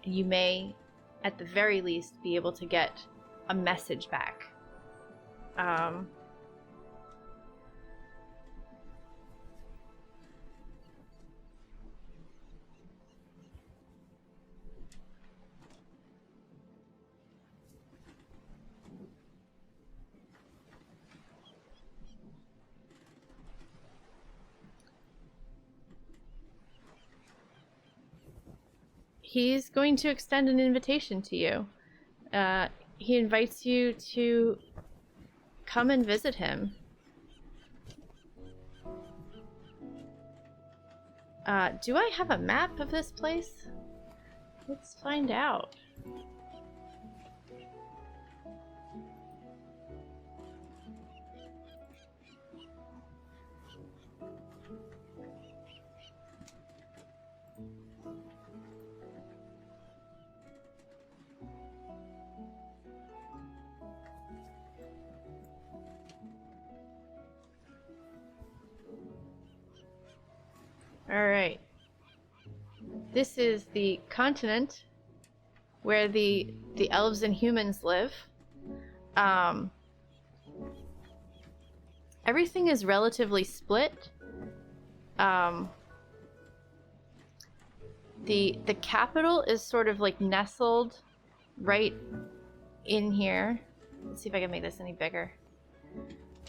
And you may, at the very least, be able to get a message back. He's going to extend an invitation to you. He invites you to come and visit him. Do I have a map of this place? Let's find out. Alright. This is the continent where the elves and humans live. Everything is relatively split. The capital is sort of like nestled right in here. Let's see if I can make this any bigger.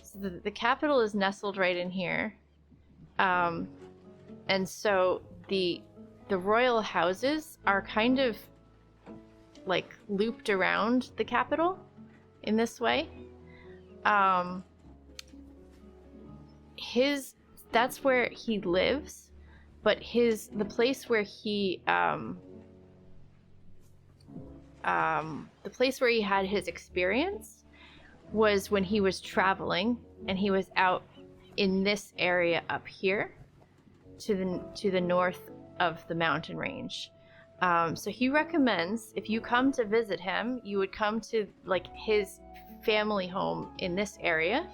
So the capital is nestled right in here. And so the royal houses are kind of like looped around the capital in this way. That's where he lives, but the place where he the place where he had his experience was when he was traveling, and he was out in this area up here to the north of the mountain range. So he recommends, if you come to visit him, you would come to like his family home in this area,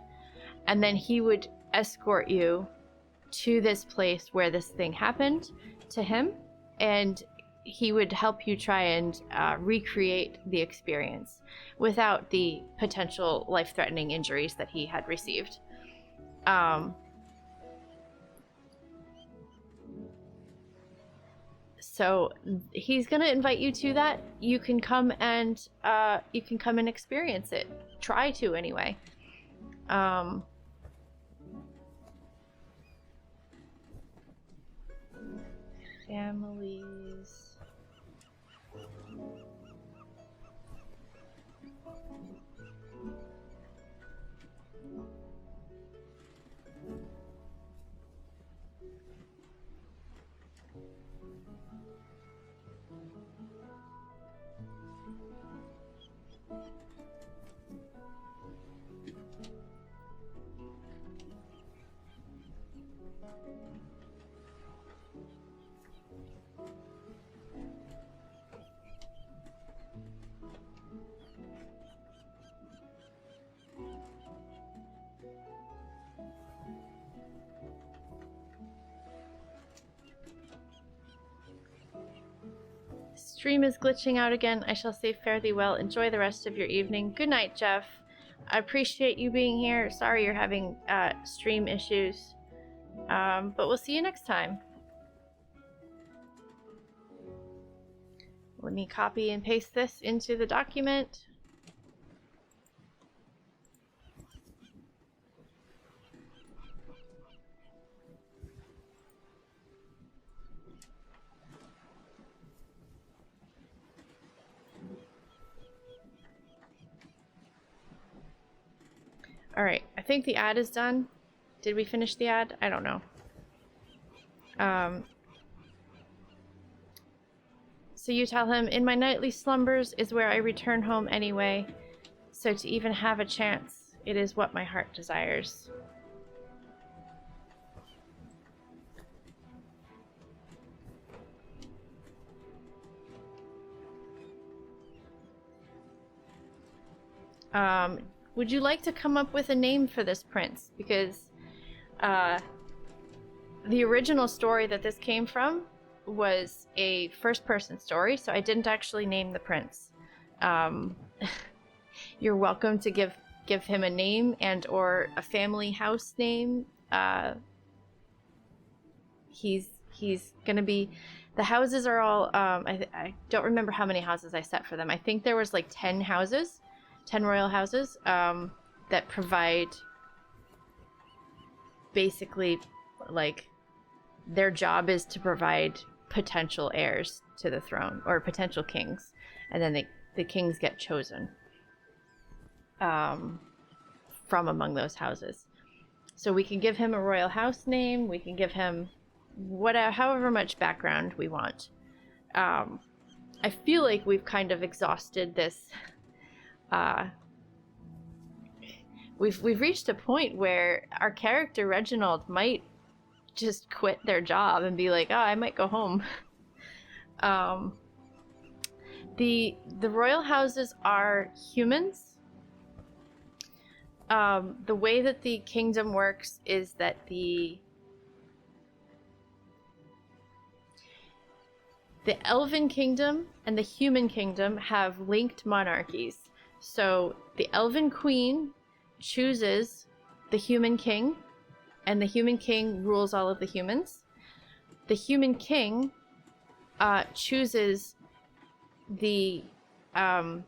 and then he would escort you to this place where this thing happened to him, and he would help you try and recreate the experience without the potential life-threatening injuries that he had received. So he's gonna invite you to that. You can come and experience it. Try to, anyway. Families. Stream is glitching out again. I shall say fare thee well. Enjoy the rest of your evening. Good night, Jeff. I appreciate you being here. Sorry you're having stream issues. But we'll see you next time. Let me copy and paste this into the document. Alright, I think the ad is done. Did we finish the ad? I don't know. So you tell him, in my nightly slumbers is where I return home anyway. So to even have a chance, it is what my heart desires. Would you like to come up with a name for this prince? Because the original story that this came from was a first-person story, so I didn't actually name the prince. You're welcome to give him a name and or a family house name. He's gonna be... The houses are all... I don't remember how many houses I set for them. I think there was like 10 houses. 10 royal houses that provide basically, like, their job is to provide potential heirs to the throne, or potential kings, and then the kings get chosen from among those houses. So we can give him a royal house name, we can give him however much background we want. I feel like we've kind of exhausted this. We've reached a point where our character Reginald might just quit their job and be like, oh, I might go home. The royal houses are humans. The way that the kingdom works is that the elven kingdom and the human kingdom have linked monarchies. So the elven queen chooses the human king, and the human king rules all of the humans. The human king chooses the heir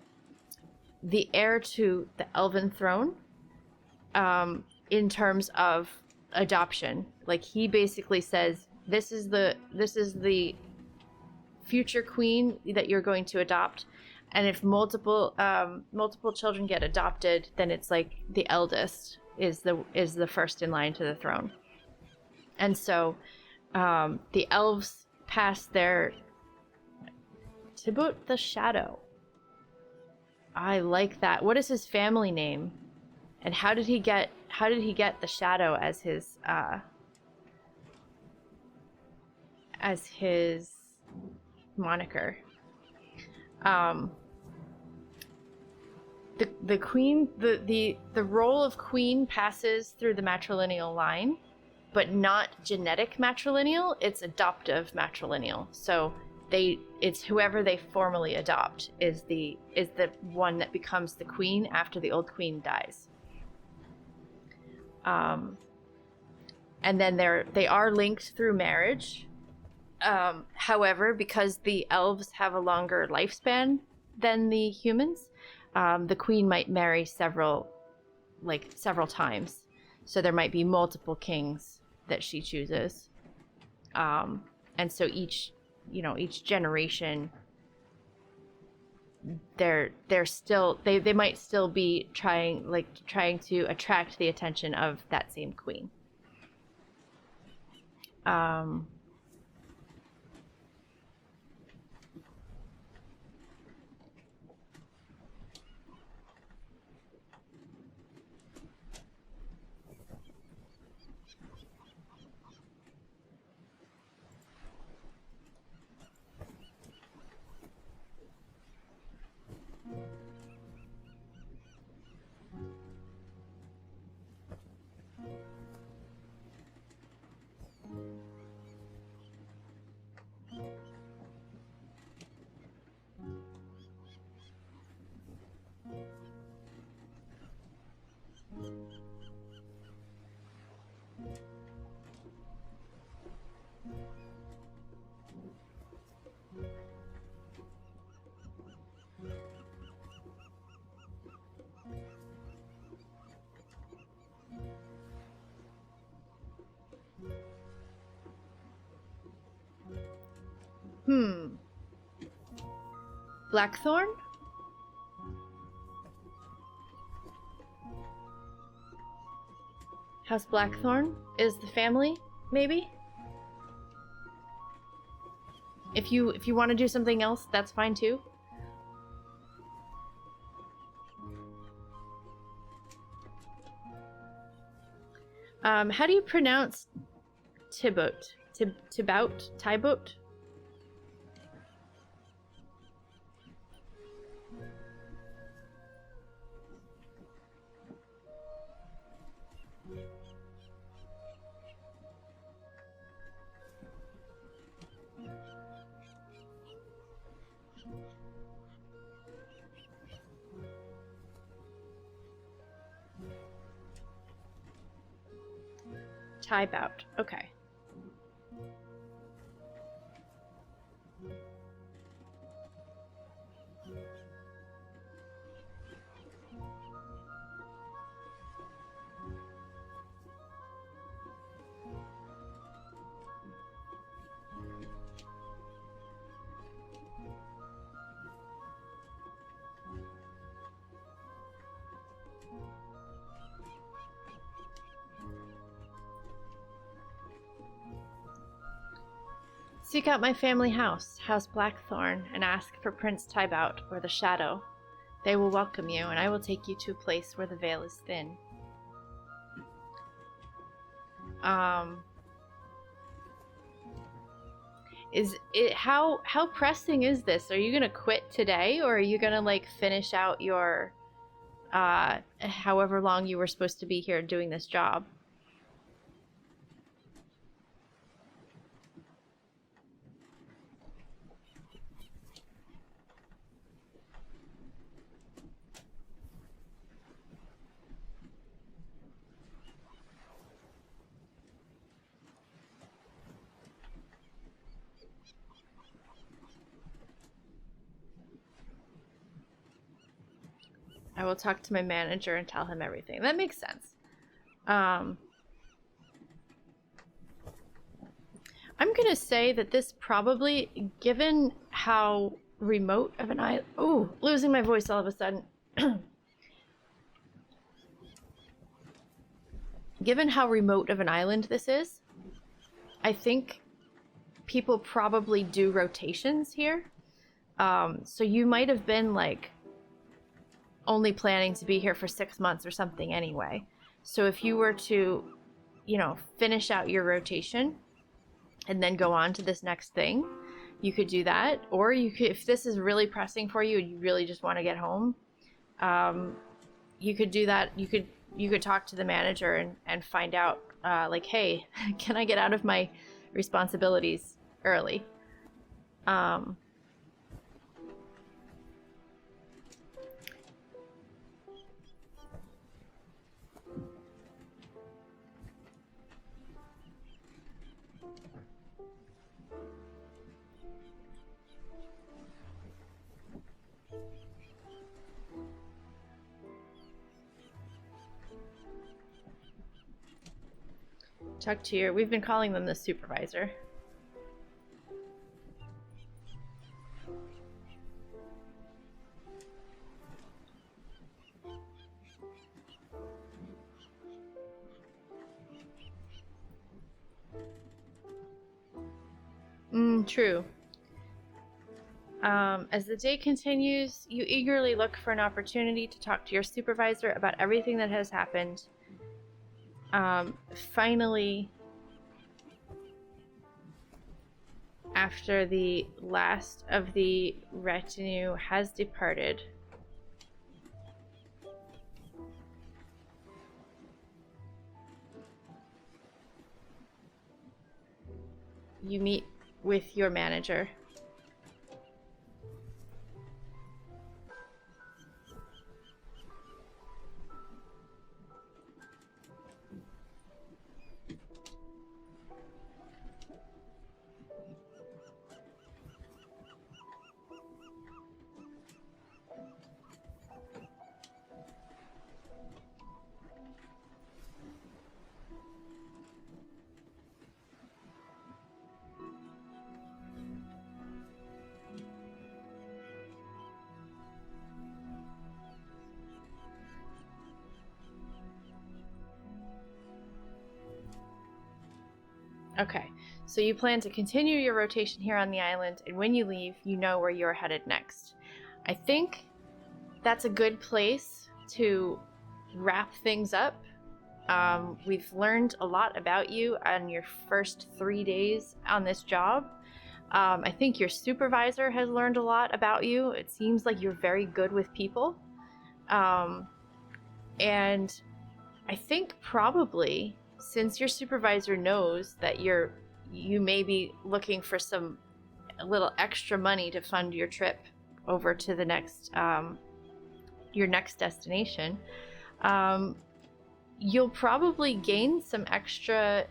to the elven throne in terms of adoption. Like, he basically says, this is the future queen that you're going to adopt. And if multiple children get adopted, then it's like the eldest is the first in line to the throne. And so the elves pass their Tibut the Shadow. I like that. What is his family name? And how did he get the Shadow as his moniker? The queen, the role of queen passes through the matrilineal line, but not genetic matrilineal, it's adoptive matrilineal. So it's whoever they formally adopt is the one that becomes the queen after the old queen dies. And then they are linked through marriage. However, because the elves have a longer lifespan than the humans, the queen might marry several times. So there might be multiple kings that she chooses. And so each generation, they might still be trying to attract the attention of that same queen. Blackthorn? House Blackthorn is the family, maybe? If you want to do something else, that's fine too. How do you pronounce Tibut? Tibut? Tybout. Okay. Seek out my family house, House Blackthorn, and ask for Prince Tybout or the Shadow. They will welcome you, and I will take you to a place where the veil is thin. How pressing is this? Are you gonna quit today, or are you gonna finish out your however long you were supposed to be here doing this job? I will talk to my manager and tell him everything. That makes sense. I'm going to say that this probably, given how remote of an island. Oh, losing my voice all of a sudden. Given how remote of an island this is, I think people probably do rotations here. So you might have been like only planning to be here for 6 months or something anyway. So if you were to, finish out your rotation and then go on to this next thing, you could do that. Or you could, if this is really pressing for you and you really just want to get home, you could do that. You could talk to the manager and find out, like, hey, can I get out of my responsibilities early? Talk to your, we've been calling them the supervisor. True. As the day continues, you eagerly look for an opportunity to talk to your supervisor about everything that has happened. Finally, after the last of the retinue has departed, you meet with your manager. Okay, so you plan to continue your rotation here on the island, and when you leave, you know where you're headed next. I think that's a good place to wrap things up. We've learned a lot about you on your first 3 days on this job. I think your supervisor has learned a lot about you. It seems like you're very good with people. And I think probably, since your supervisor knows that you may be looking for a little extra money to fund your trip over to the next your next destination, you'll probably gain some extra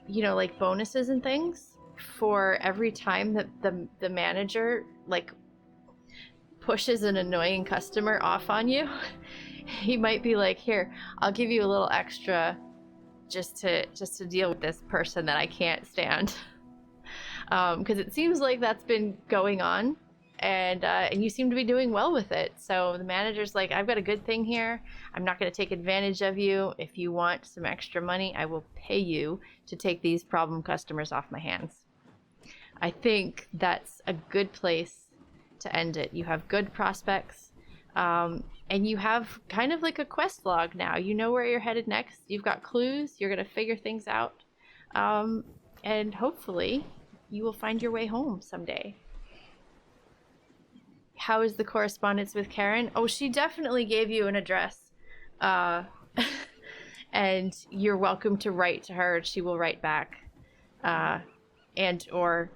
like bonuses and things for every time that the manager like pushes an annoying customer off on you. He might be like, here, I'll give you a little extra just to deal with this person that I can't stand. Because it seems like that's been going on, and you seem to be doing well with it. So the manager's like, I've got a good thing here. I'm not going to take advantage of you. If you want some extra money, I will pay you to take these problem customers off my hands. I think that's a good place to end it. You have good prospects. And you have kind of like a quest log now. You know where you're headed next. You've got clues. You're going to figure things out. And hopefully you will find your way home someday. How is the correspondence with Karen? Oh, she definitely gave you an address. And you're welcome to write to her. She will write back. And or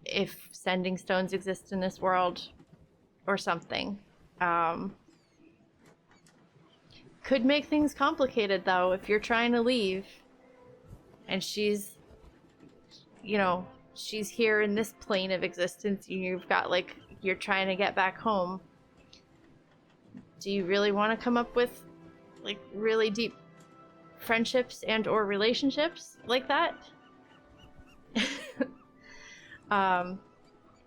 if sending stones exist in this world or something. Could make things complicated though if you're trying to leave and she's here in this plane of existence and you've got you're trying to get back home. Do you really want to come up with really deep friendships and or relationships like that?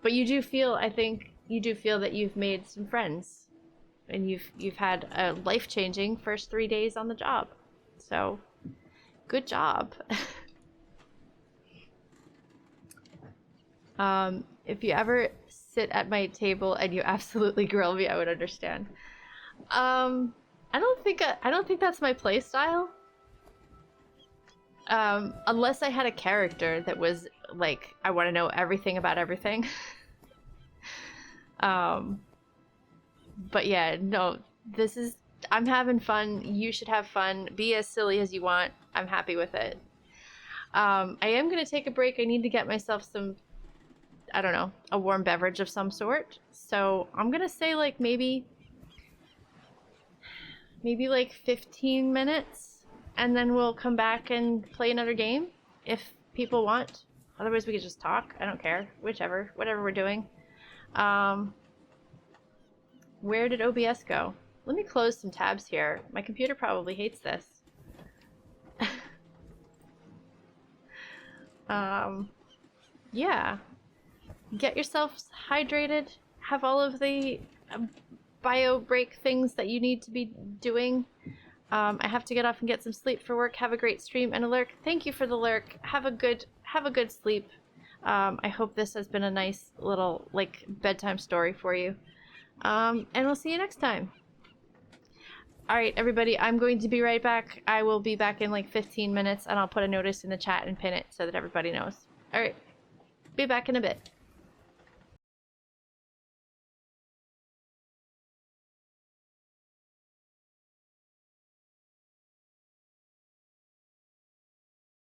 But you do feel, I think, you do feel that you've made some friends, and you've had a life-changing first 3 days on the job. So, good job. If you ever sit at my table and you absolutely grill me, I would understand. I don't think that's my play style. Unless I had a character that was like, I want to know everything about everything. But yeah, no, I'm having fun. You should have fun. Be as silly as you want. I'm happy with it. I am going to take a break. I need to get myself some, I don't know, a warm beverage of some sort. So I'm going to say like maybe like 15 minutes, and then we'll come back and play another game if people want. Otherwise we could just talk. I don't care. Whatever we're doing. Where did OBS go? Let me close some tabs here. My computer probably hates this. Yeah. Get yourself hydrated. Have all of the bio break things that you need to be doing. I have to get off and get some sleep for work. Have a great stream and a lurk. Thank you for the lurk. Have a good sleep. I hope this has been a nice little like bedtime story for you. And we'll see you next time. All right, everybody, I'm going to be right back. I will be back in like 15 minutes, and I'll put a notice in the chat and pin it so that everybody knows. All right, be back in a bit.